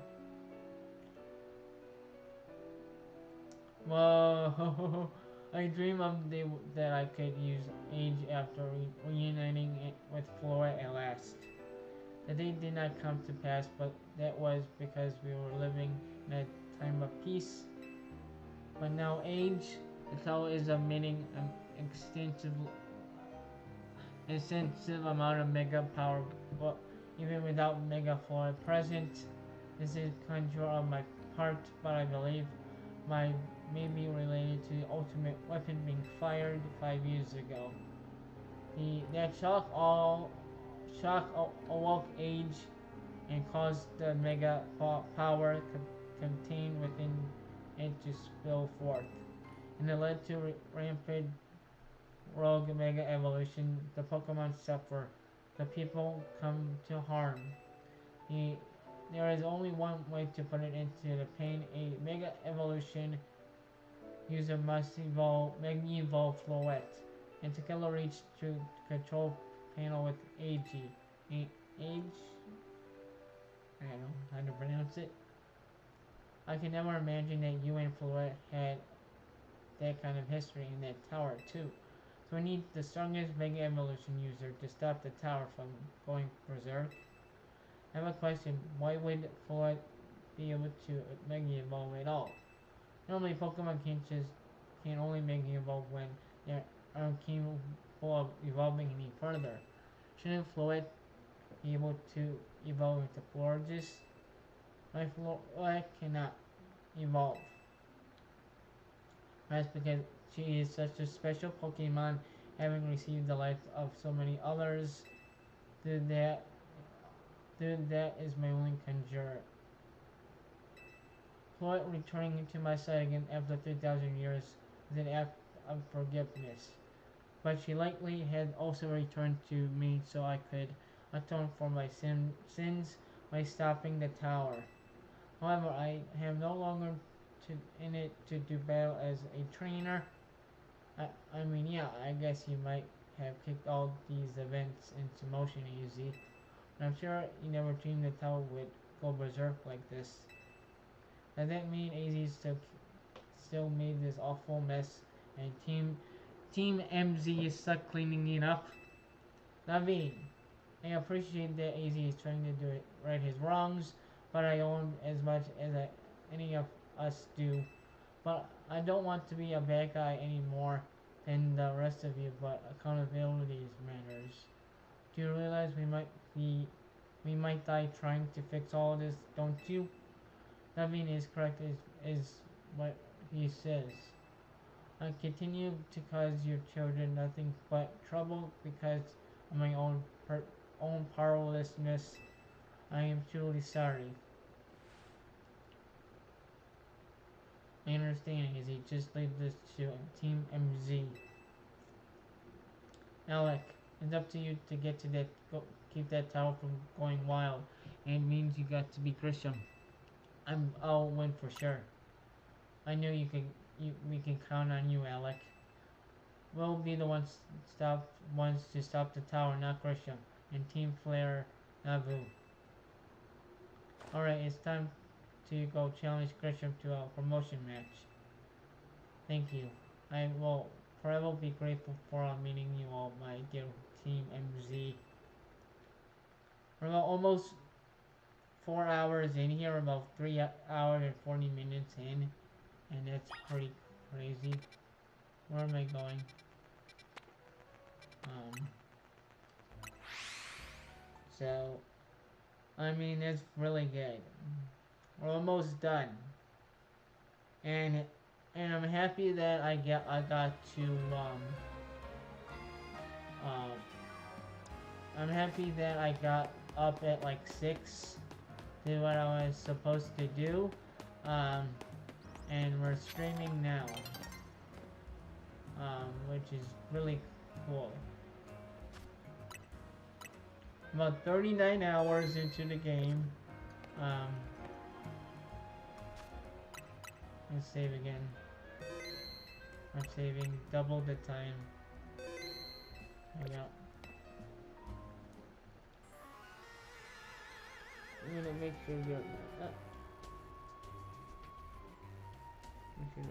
S1: Whoa! I dream of the day that I could use Age after reuniting it with Flora at last. The day did not come to pass, but that was because we were living in a time of peace. But now Age, the tower is emitting an extensive amount of mega power, but even without Mega Flora present. This is conjure on my part, but I believe may be related to the ultimate weapon being fired 5 years ago. That shock awoke Age and caused the mega power contained within it to spill forth, and it led to rampant rogue mega evolution. The Pokemon suffer, the people come to harm. There is only one way to put it into the pain. A mega evolution user must mega evolve Floette, and together reach to control panel with Age. Age? I don't know how to pronounce it. I can never imagine that you and Floette had that kind of history in that tower too. So we need the strongest Mega Evolution user to stop the tower from going berserk. I have a question. Why would Floette be able to Mega Evolve at all? Normally Pokemon can only Mega Evolve when they aren't capable of evolving any further. Shouldn't Floette be able to evolve into Florges? My Floette cannot evolve. That's because she is such a special Pokemon, having received the life of so many others. That is my only conjure. Floette returning to my side again after 3,000 years is an act of forgiveness. But she likely had also returned to me so I could atone for my sins by stopping the tower. However, I am no longer in it to do battle as a trainer. I mean, yeah, I guess you might have kicked all these events into motion, easy. But I'm sure you never dreamed the tower would go berserk like this. Does that mean AZ still made this awful mess and Team MZ is stuck cleaning it up? Naveen, I appreciate that AZ is trying to do it right his wrongs, but I own as much as any of us do. But I don't want to be a bad guy anymore than the rest of you, but accountability matters. Do you realize we might die trying to fix all this, don't you? Naveen is correct is what he says. I continue to cause your children nothing but trouble because of my own powerlessness. I am truly sorry. I understand, Izzy. Just leave this to Team MZ. Alec, it's up to you to get to that. Keep that tower from going wild. And it means you got to be Christian. I'll win for sure. I knew we can count on you, Alec. We'll be the ones to stop the tower, not Christian. And Team Flare, Navu. Alright, it's time to go challenge Christian to a promotion match. Thank you. I will forever be grateful for meeting you all, my dear Team MZ. We're about almost 4 hours in here, about 3 hours and 40 minutes in, and that's pretty crazy. Where am I going? So, I mean, it's really good. We're almost done, and I'm happy that I got to I'm happy that I got up at like 6 to do what I was supposed to do, and we're streaming now, which is really cool. about 39 hours into the game. Let's save again. I'm saving double the time. Hang out. I'm gonna make sure you're up. Make sure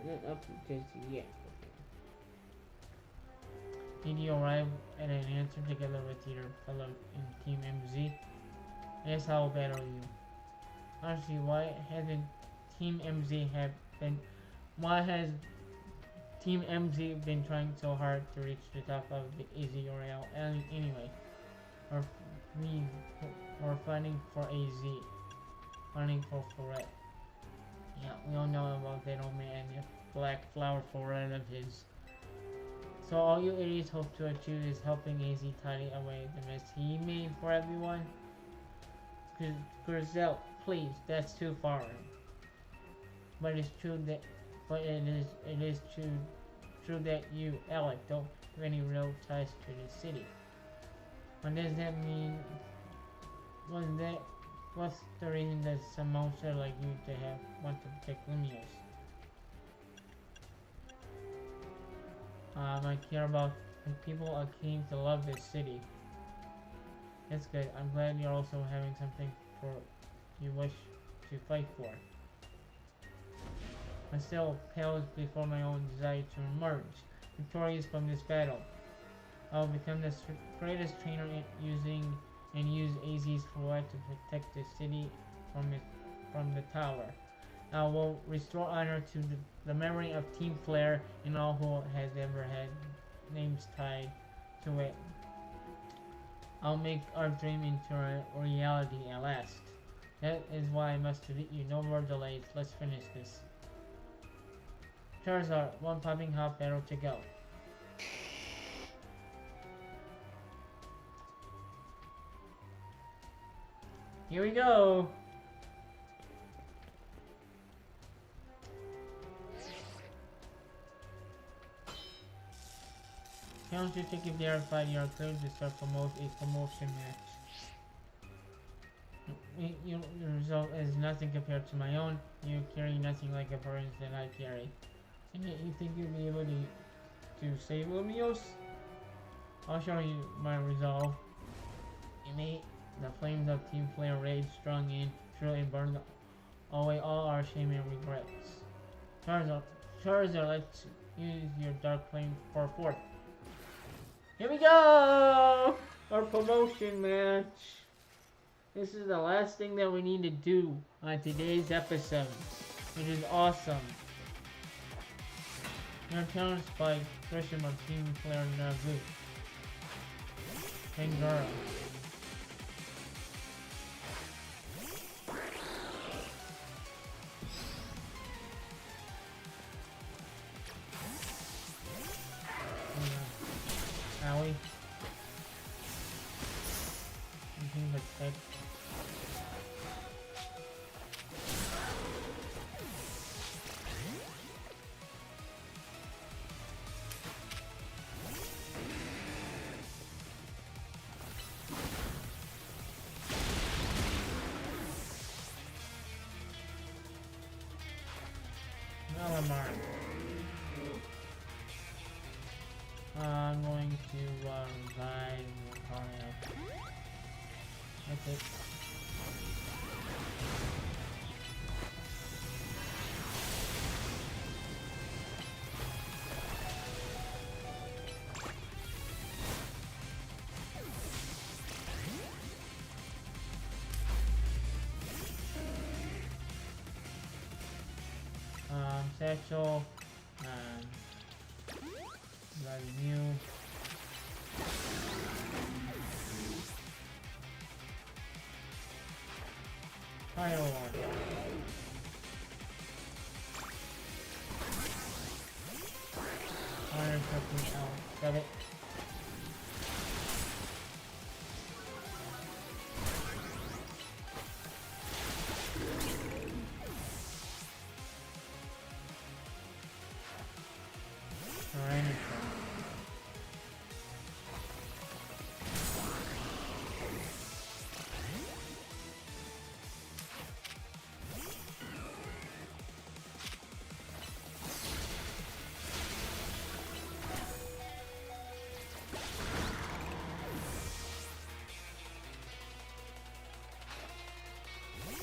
S1: you're not up just yet. Did you arrive at an answer together with your fellow in Team MZ? Yes, how bad are you? Honestly, why has Team MZ been trying so hard to reach the top of the AZ URL anyway? We're fighting for AZ. Fighting for Ferret. Yeah, we all know about that old man, the black flower Ferret of his. So all you idiots hope to achieve is helping AZ tidy away the mess he made for everyone? Grizel, please, that's too far. But it's true that it is true that you, Alec, don't have any real ties to the city. What does that mean? What's the reason that some monster like you want to protect Lumios? I care about the people I came to love this city. That's good. I'm glad you're also having something for you wish to fight for. I still pales before my own desire to emerge victorious from this battle. I'll become the greatest trainer and use AZ's Ferret to protect the city from the tower. I will restore honor to the memory of Team Flare and all who has ever had names tied to it. I'll make our dream into a reality at last. That is why I must delete you. No more delays. Let's finish this. Charizard, one popping hop battle to go. Here we go! Challenge to take if they are fighting, you are cleared to start a promotion match. Your result is nothing compared to my own. You carry nothing like a burden that I carry. And yet you think you'll be able to save Lumios? I'll show you my resolve. Innate, the flames of Team Flare rage strong and true and burn away all our shame and regrets. Charizard, let's use your dark flame for forth. Here we go! Our promotion match. This is the last thing that we need to do on today's episode, which is awesome. You're challenged by Grisham of Team Flare Nagu. And girl. Owie. Anything but tech. Malamar. I'm going to revive Lucario. That's it. Satchel. New. Fire one. Fire something out. Got it.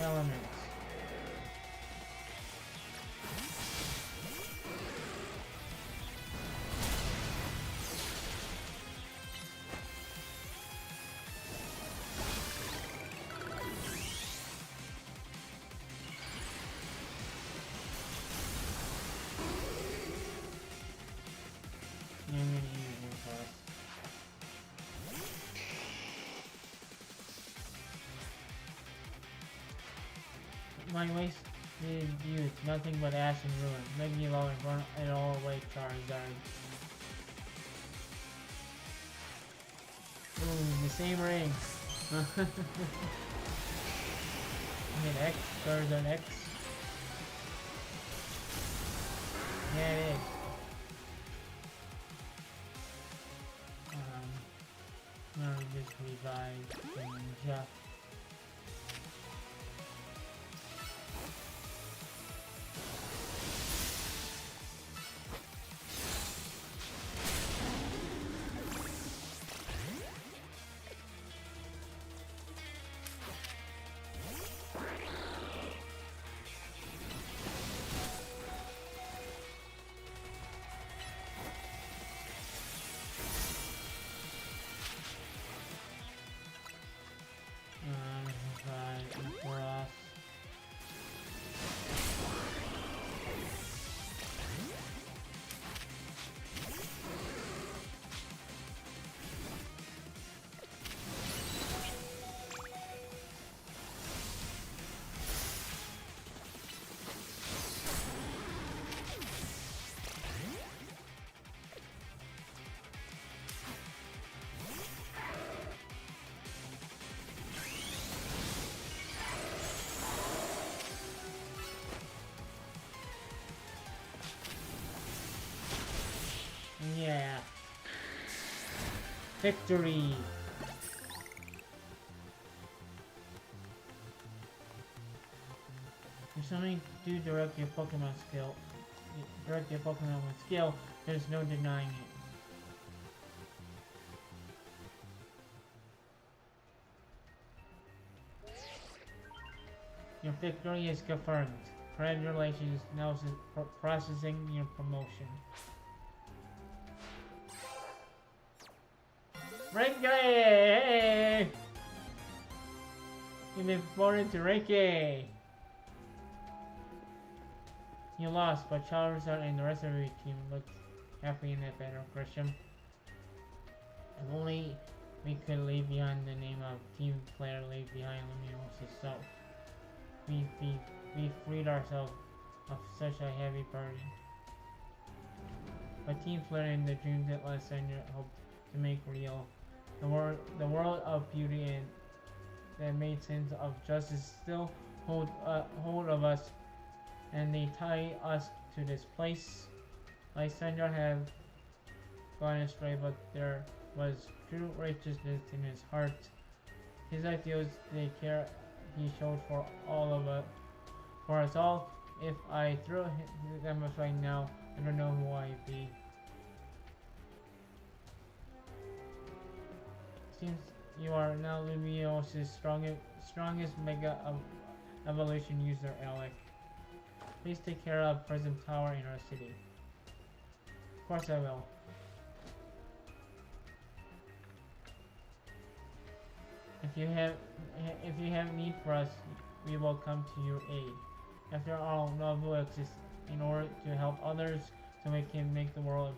S1: elements. I'm gonna use it first. My wasted youth, nothing but ash and ruin. Make me low and run it all away, Charizard. Ooh, the same ring. I mean X, Charizard X. Yeah, it is. Now we just revive Ninja. Cross. Yeah. Victory! If something to direct your Pokemon skill, with skill, there's no denying it. Your victory is confirmed. Congratulations, now processing your promotion. Reiki! You've been promoted to Reiki! You lost, but Charizard and the rest of your team looked happy in that battle, Grisham. If only we could leave behind the name of team player leave behind Luminosis, so we freed ourselves of such a heavy burden. But team player and the dreams that Lysandre hoped to make real. The world of beauty and that made sense of justice still hold of us, and they tie us to this place. Lysandre had gone astray, but there was true righteousness in his heart. His ideals, the care he showed for all of us, for us all. If I threw them aside now, I don't know who I'd be. Seems you are now Luminosis' strongest Mega Evolution user, Alec. Please take care of Prism Tower in our city. Of course I will. If you have need for us, we will come to your aid. After all, Nobu exists in order to help others, so we can make the world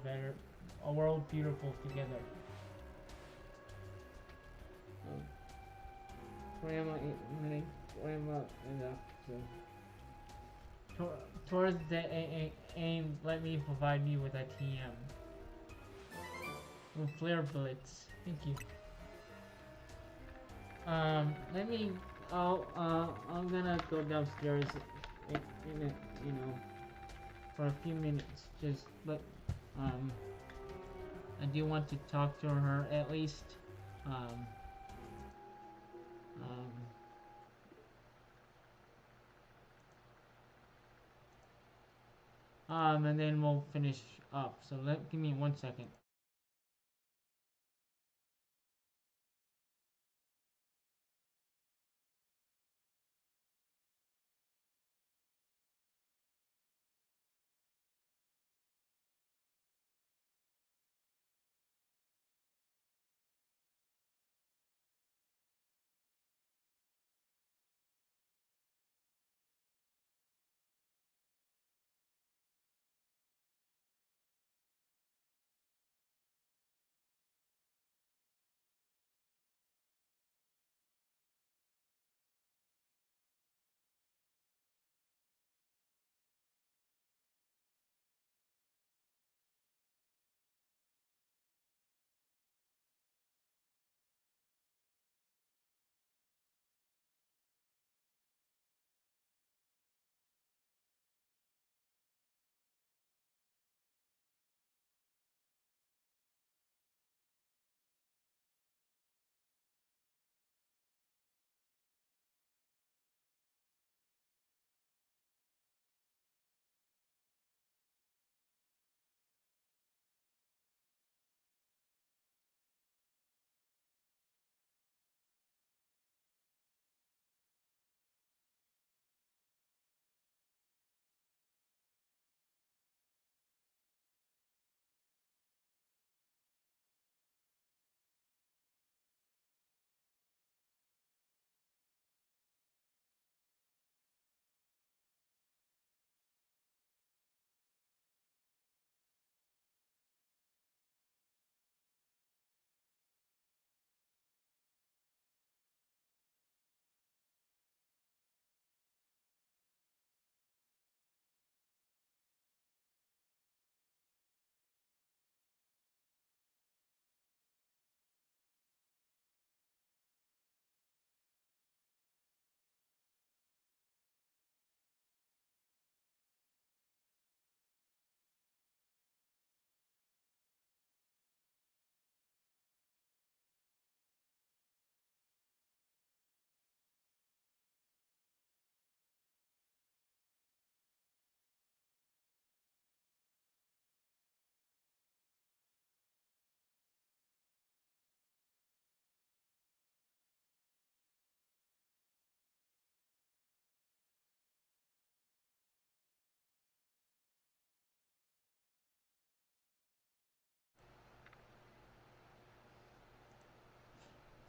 S1: a world beautiful together. Grandma is up, so. Towards the aim, let me provide me with a TM. With Flare Blitz. Thank you. Let me. I'm gonna go downstairs in for a few minutes. But I do want to talk to her at least. And then we'll finish up. So give me 1 second.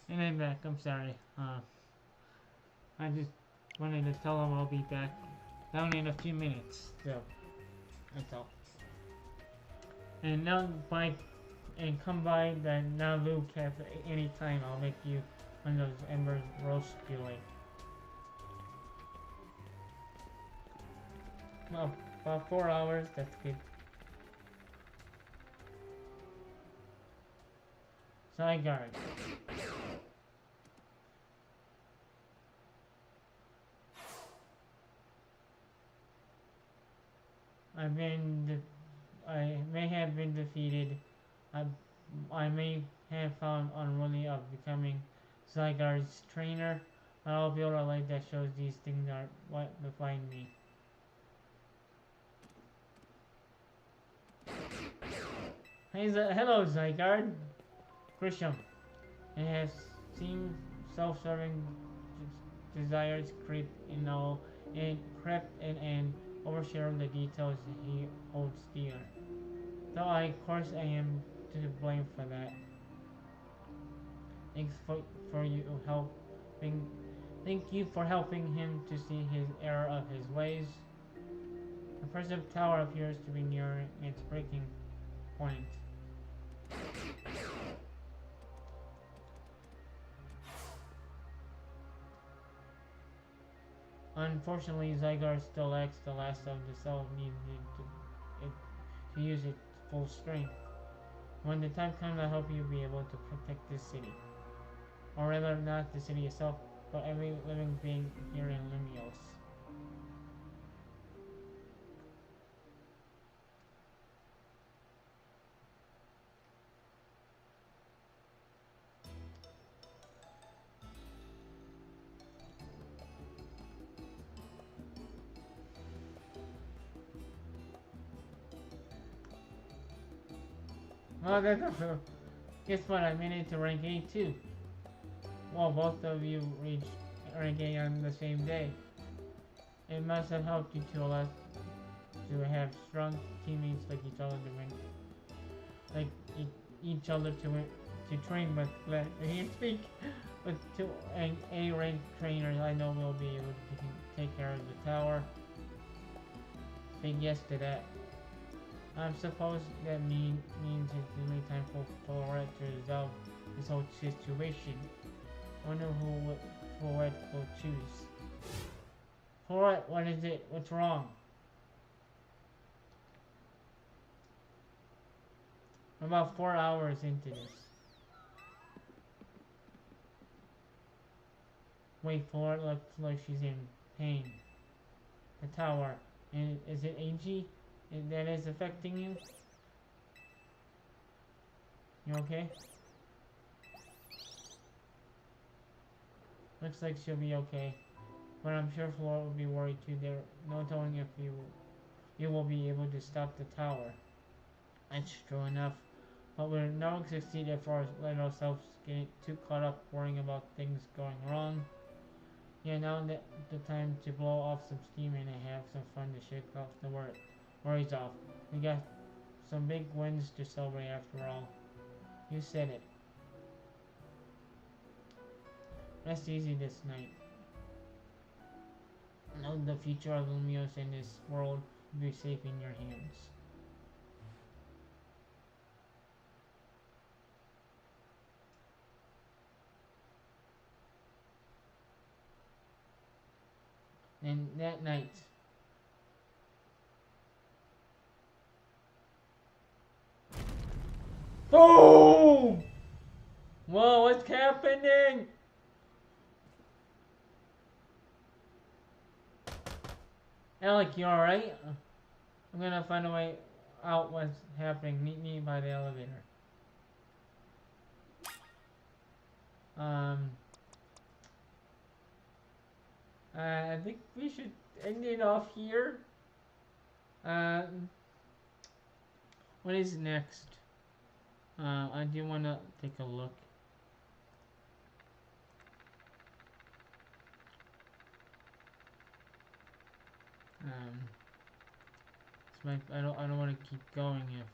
S1: And I'm back. I'm sorry. I just wanted to tell him I'll be back down in a few minutes. So that's all. And now by and come by the Nalu Cafe anytime. I'll make you one of those embers roast you like. Well, about 4 hours. That's good. Side guard. I may have been defeated. I, I may have found unworthy of becoming Zygarde's trainer, but I'll build a light that shows these things are what define me. Hey, hello Zygarde. Grisham. It has seen self-serving desires creep in all and crept in and overshare the details he holds dear. Though of course I am to blame for that. Thanks for you helping. Thank you for helping him to see his error of his ways. The Persian Tower appears to be nearing its breaking point. Unfortunately, Zygarde still lacks the last of the cell needed to use its full strength. When the time comes, I hope you'll be able to protect this city. Or rather, not the city itself, but every living being here in Limios. Well, that's also. Guess what? I made it to rank 8 too. Well, both of you reached rank 8 on the same day. It must have helped you to a lot to have strong teammates like each other to win, like each other to win, to train with. I can't speak. With two A-rank trainers, I know we'll be able to take care of the tower. Say yes to that. I suppose that means it's only time for Floret to resolve this whole situation. I wonder who Floret will choose. Floret, what is it? What's wrong? I'm about 4 hours into this. Wait, Floret looks like she's in pain. The tower. And is it AG? That is affecting you? You okay? Looks like she'll be okay. But I'm sure Flora will be worried too. There's no telling if you will be able to stop the tower. That's true enough. But we'll never succeed if we let ourselves get too caught up worrying about things going wrong. Yeah, now that the time to blow off some steam and have some fun to shake off the worries off. We got some big wins to celebrate after all. You said it. Rest easy this night. Know the future of Lumios and this world will be safe in your hands. And that night, boom! Whoa, what's happening? Alec, you alright? I'm gonna find a way out what's happening. Meet me by the elevator. I think we should end it off here. What is next? I do want to take a look. I don't want to keep going if.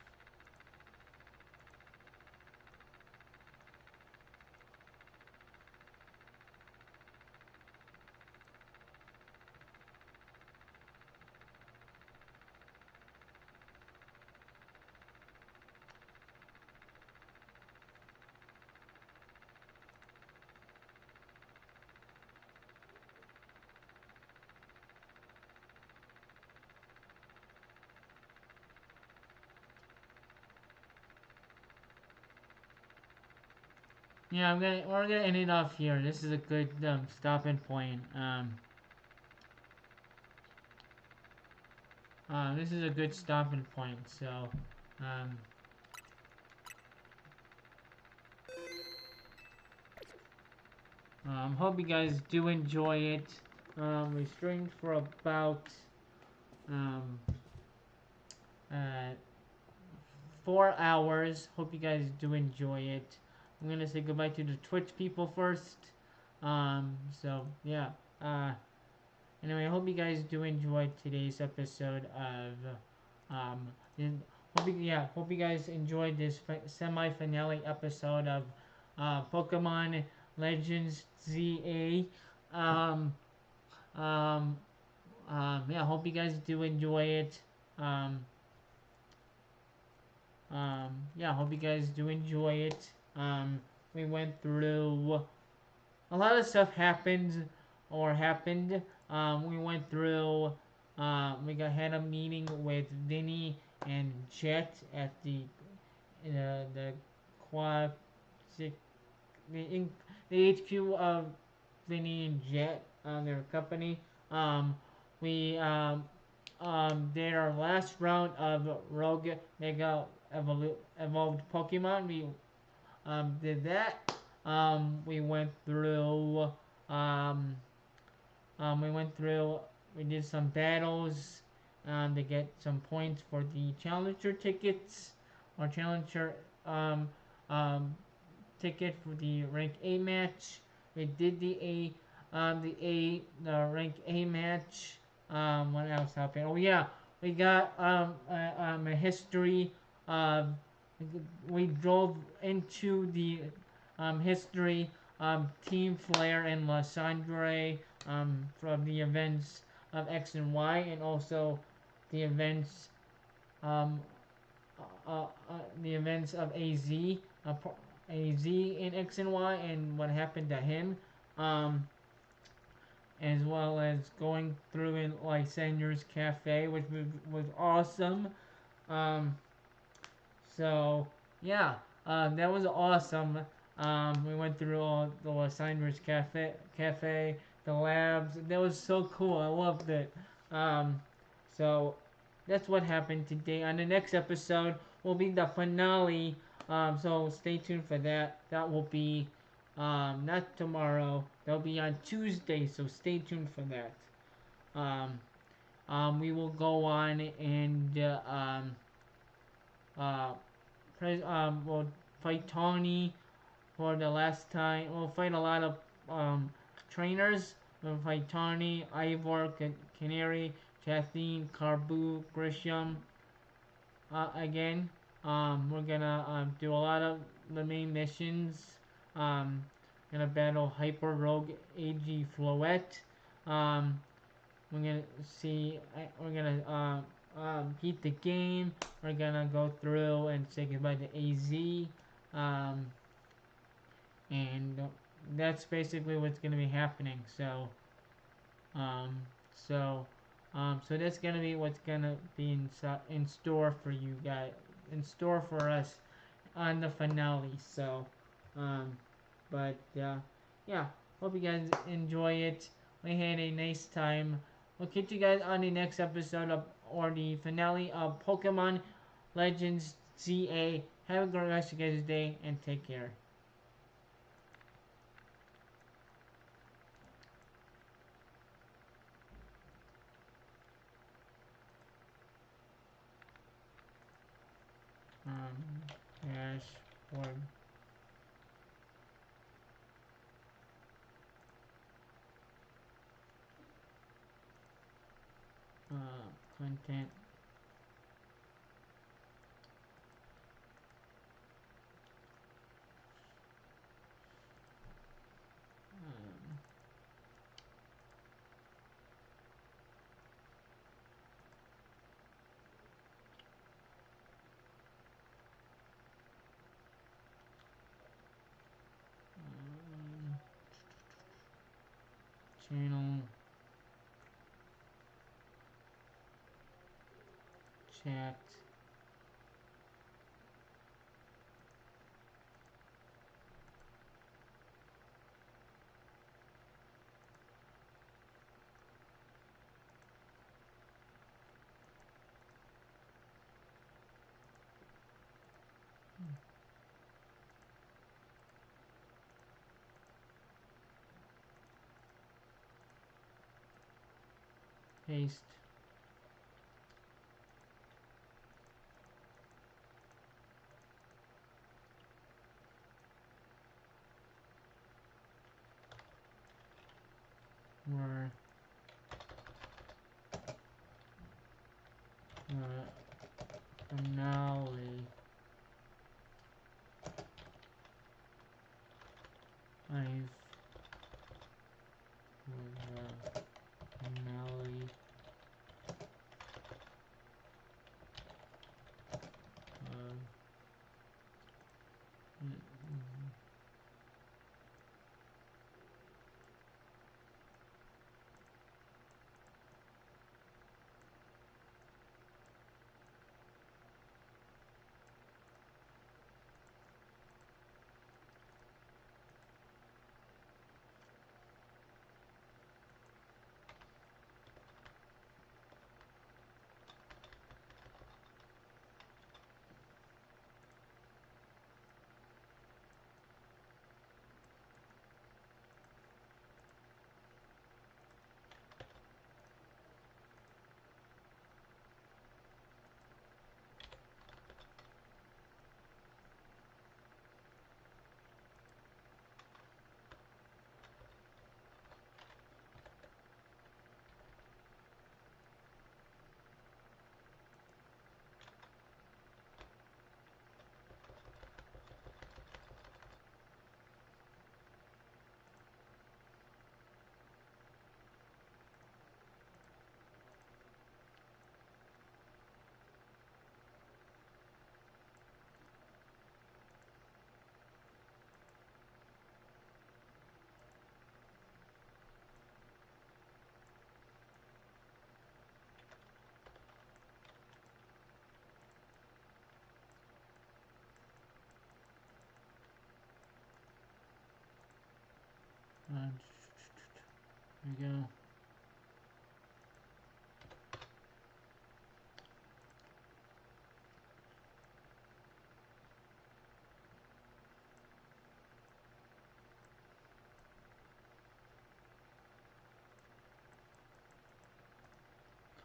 S1: Yeah, we're gonna end it off here. This is a good stopping point. This is a good stopping point. So, um, hope you guys do enjoy it. We streamed for about um, uh, 4 hours. Hope you guys do enjoy it. I'm gonna say goodbye to the Twitch people first. So yeah. Uh, anyway, I hope you guys do enjoy today's episode of um. Hope you guys enjoyed this semi-finale episode of Pokemon Legends ZA. Um, um, yeah, hope you guys do enjoy it. Um, yeah, hope you guys do enjoy it. We went through a lot of stuff happened. We went through. Had a meeting with Vinny and Jet at the quad the the HQ of Vinny and Jet on their company. Um, we did our last round of Rogue Mega Evolved Pokemon. We did that. We went through. Um, we went through. We did some battles to get some points for the Challenger tickets or Challenger um, um, ticket for the rank A match. We did the rank A match. What else happened? Oh yeah, we got a history. Um, we drove into the history Team Flare and Lysandre from the events of X and Y, and also the events um, the events of AZ in X and Y, and what happened to him, um, as well as going through in Lysandre's Cafe, which was awesome. Um, So yeah, that was awesome. We went through all the Lysandre's cafe, the labs. That was so cool. I loved it. Um, so that's what happened today. On the next episode will be the finale. So stay tuned for that. That will be not tomorrow. That'll be on Tuesday. So stay tuned for that. Um, we will go on and uh, we'll fight Tawny for the last time. We'll fight a lot of trainers. We'll fight Tawny, Ivor, Canary, Kathleen, Carbu, Grisham again. We're gonna do a lot of the main missions. Um, gonna battle Hyper Rogue AG Floette. Um, we're gonna see. We're gonna beat the game. We're gonna go through and say goodbye to AZ, and that's basically what's gonna be happening. Um, so, so that's gonna be what's gonna be in store for you guys, in store for us on the finale. So, um, but yeah, hope you guys enjoy it. We had a nice time. We'll catch you guys on the next episode of or the finale of Pokemon Legends ZA. Have a great rest of you guys' day and take care. Dashboard. Content. Um, um, channel. Chat. paste. Where finale I've finale there we go.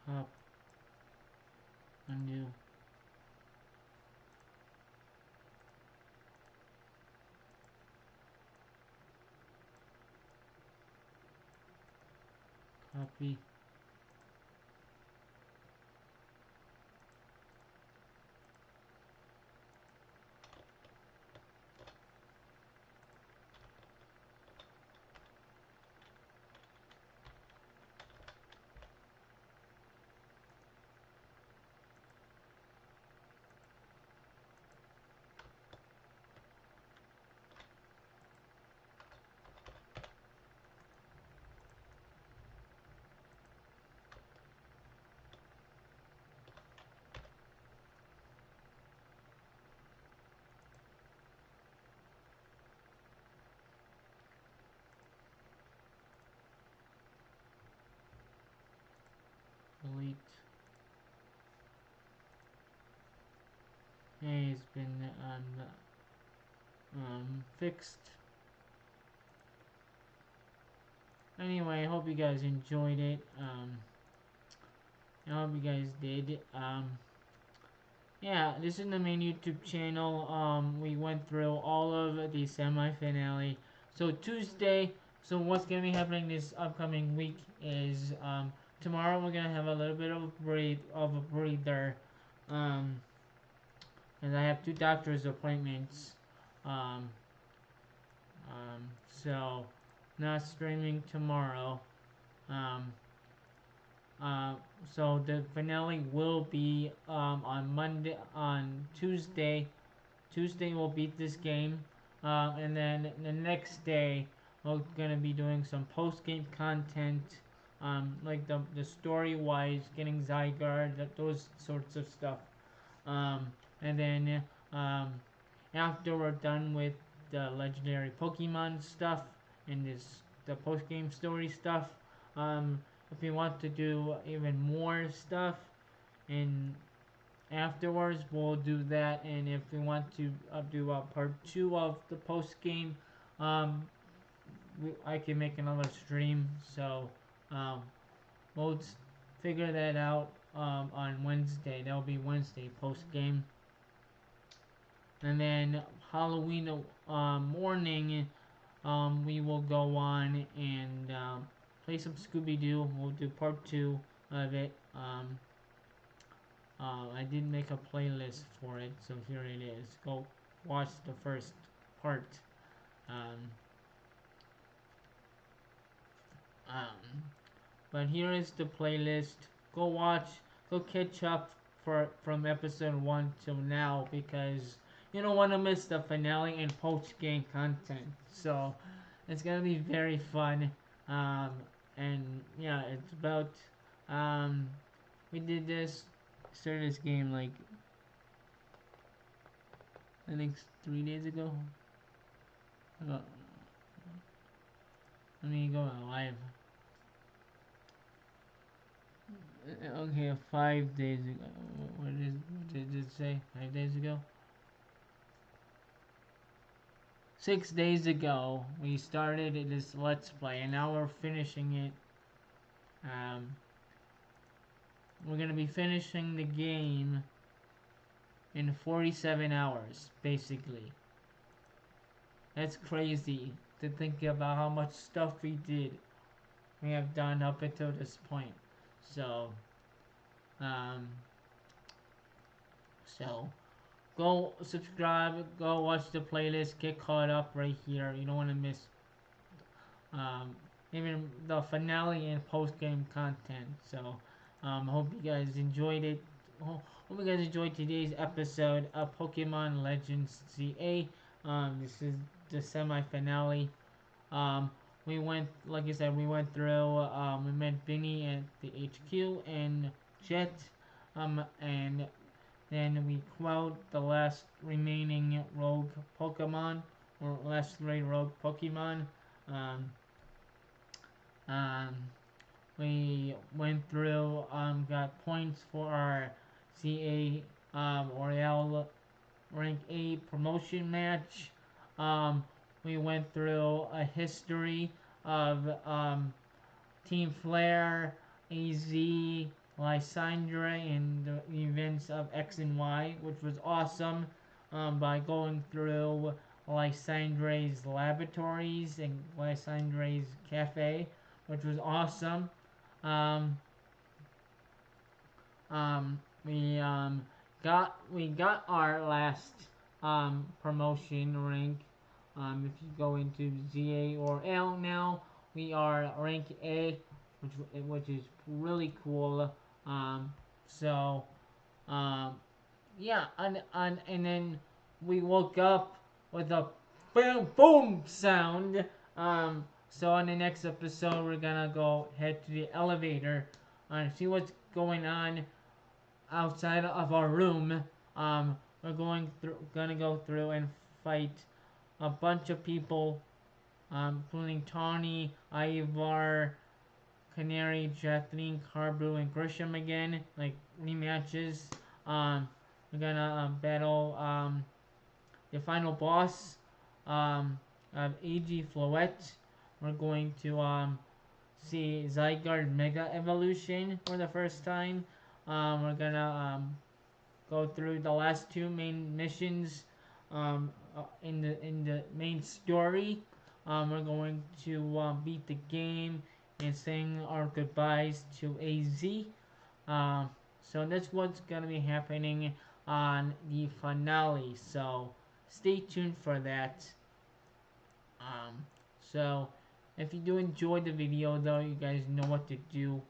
S1: Cop undo. Copy. Delete. Hey, it's been fixed. Anyway, I hope you guys enjoyed it. I hope you guys did. Yeah, this is the main YouTube channel. We went through all of the semi-finale. So Tuesday. So what's gonna be happening this upcoming week is tomorrow we're gonna have a little bit of a breather. And I have two doctor's appointments. Um, so not streaming tomorrow. Um, uh, so the finale will be on Monday, on Tuesday. Tuesday we'll beat this game, and then the next day we're gonna be doing some post game content, like the story wise, getting Zygarde, those sorts of stuff. And then after we're done with the legendary Pokemon stuff and the post game story stuff, if you want to do even more stuff and afterwards we'll do that, and if we want to do a part 2 of the post game, um, I can make another stream. So um, we'll figure that out on Wednesday. That'll be Wednesday post game. And then Halloween morning, we will go on and play some Scooby Doo. We'll do part 2 of it. I did make a playlist for it, so here it is. Go watch the first part. Um, um, but here is the playlist. Go watch. Go catch up from episode 1 till now because you don't want to miss the finale and post game content. So it's gonna be very fun. Um, and yeah, it's about um, we did this started this game like I think 3 days ago. Let me go live. Okay, 5 days ago. What did it say? 5 days ago? 6 days ago, we started this Let's Play, and now we're finishing it. We're gonna be finishing the game in 47 hours, basically. That's crazy to think about how much stuff we have done up until this point. So, um, so go subscribe, go watch the playlist, get caught up right here. You don't want to miss um, even the finale and post game content. So, hope you guys enjoyed it. Hope you guys enjoyed today's episode of Pokemon Legends ZA. This is the semi-finale. Um, we went, like I said, we went through. We met Vinny at the HQ and Jet. And then we quelled the last remaining rogue Pokemon, or last 3 rogue Pokemon. Um, um, we went through, got points for our CA Royale Rank A promotion match. We went through a history of Team Flare, AZ, Lysandre, and the events of X and Y, which was awesome. By going through Lysandre's laboratories and Lysandre's cafe, which was awesome. Um, we got our last promotion rank. If you go into ZA or L now, we are rank A, which is really cool. Um, so um, yeah, and then we woke up with a boom boom sound. So on the next episode, we're gonna go head to the elevator and see what's going on outside of our room. We're gonna go through and fight a bunch of people, including Tawny, Ivar, Canary, Jacqueline, Carbu, and Grisham again, like rematches. We're gonna battle the final boss of AG Floette. We're going to see Zygarde Mega Evolution for the first time. We're gonna go through the last 2 main missions in the main story. We're going to beat the game and saying our goodbyes to AZ. So that's what's gonna be happening on the finale. So stay tuned for that. So if you do enjoy the video, though, you guys know what to do.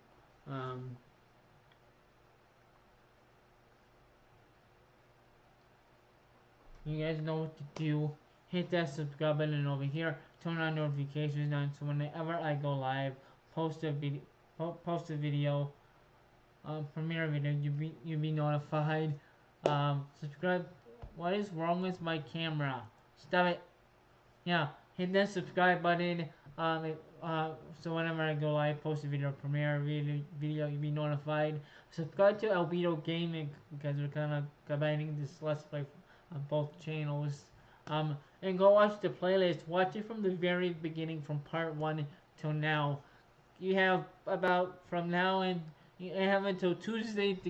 S1: You guys know what to do. Hit that subscribe button over here. Turn on notifications on so whenever I go live, post a video, premiere video, you be notified. Subscribe. What is wrong with my camera? Stop it. Yeah, hit that subscribe button. So whenever I go live, post a video, premiere video, you'll be notified. Subscribe to Albedo Gaming because we're kind of combining this Let's Play on both channels. And go watch the playlist. Watch it from the very beginning, from part 1 till now. You have about from now and I have until Tuesday to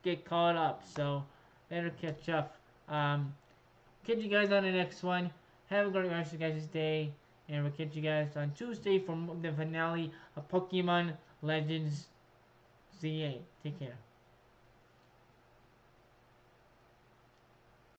S1: get caught up. So better catch up. Catch you guys on the next one. Have a great rest of you guys' day. And we'll catch you guys on Tuesday for the finale of Pokemon Legends ZA. Take care.